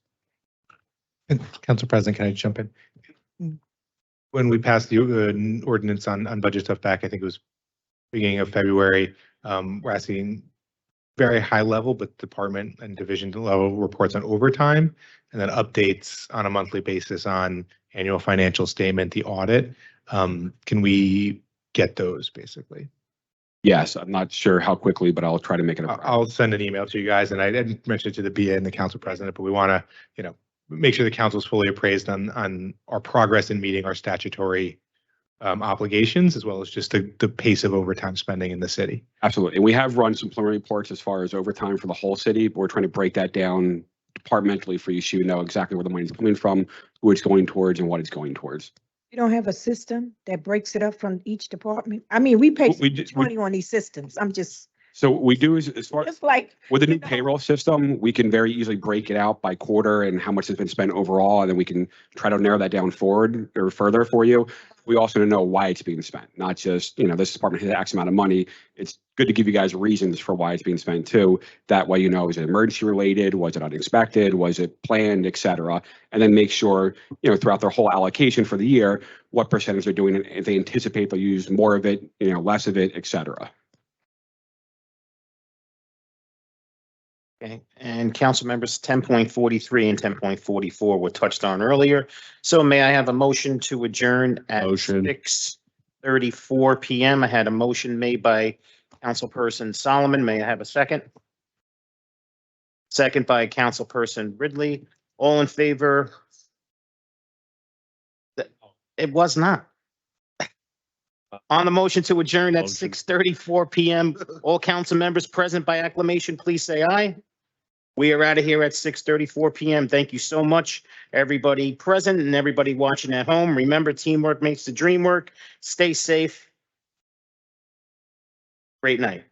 And Council President, can I jump in? When we passed the ordinance on budget stuff back, I think it was beginning of February, we're asking very high level, but department and division level reports on overtime, and then updates on a monthly basis on annual financial statement, the audit. Can we get those basically? Yes, I'm not sure how quickly, but I'll try to make it a I'll send an email to you guys, and I didn't mention it to the BA and the council president, but we want to, make sure the council is fully appraised on our progress in meeting our statutory obligations, as well as just the pace of overtime spending in the city. Absolutely. And we have run some preliminary reports as far as overtime for the whole city, but we're trying to break that down departmentally for you so you know exactly where the money's coming from, who it's going towards, and what it's going towards. You don't have a system that breaks it up from each department? I mean, we pay money on these systems. I'm just. So we do is as far It's like. with the new payroll system, we can very easily break it out by quarter and how much has been spent overall, and then we can try to narrow that down forward or further for you. We also know why it's being spent, not just, this department has X amount of money. It's good to give you guys reasons for why it's being spent too. That way, is it emergency related? Was it unexpected? Was it planned, et cetera? And then make sure, throughout their whole allocation for the year, what percentage they're doing. And if they anticipate they'll use more of it, less of it, et cetera. Okay, and council members 10.43 and 10.44 were touched on earlier. So may I have a motion to adjourn at 6:34 PM? I had a motion made by Councilperson Solomon. May I have a second? Second by Councilperson Ridley. All in favor? It was not. On the motion to adjourn at 6:34 PM, all council members present by acclamation, please say aye. We are out of here at 6:34 PM. Thank you so much, everybody present and everybody watching at home. Remember, teamwork makes the dream work. Stay safe. Great night.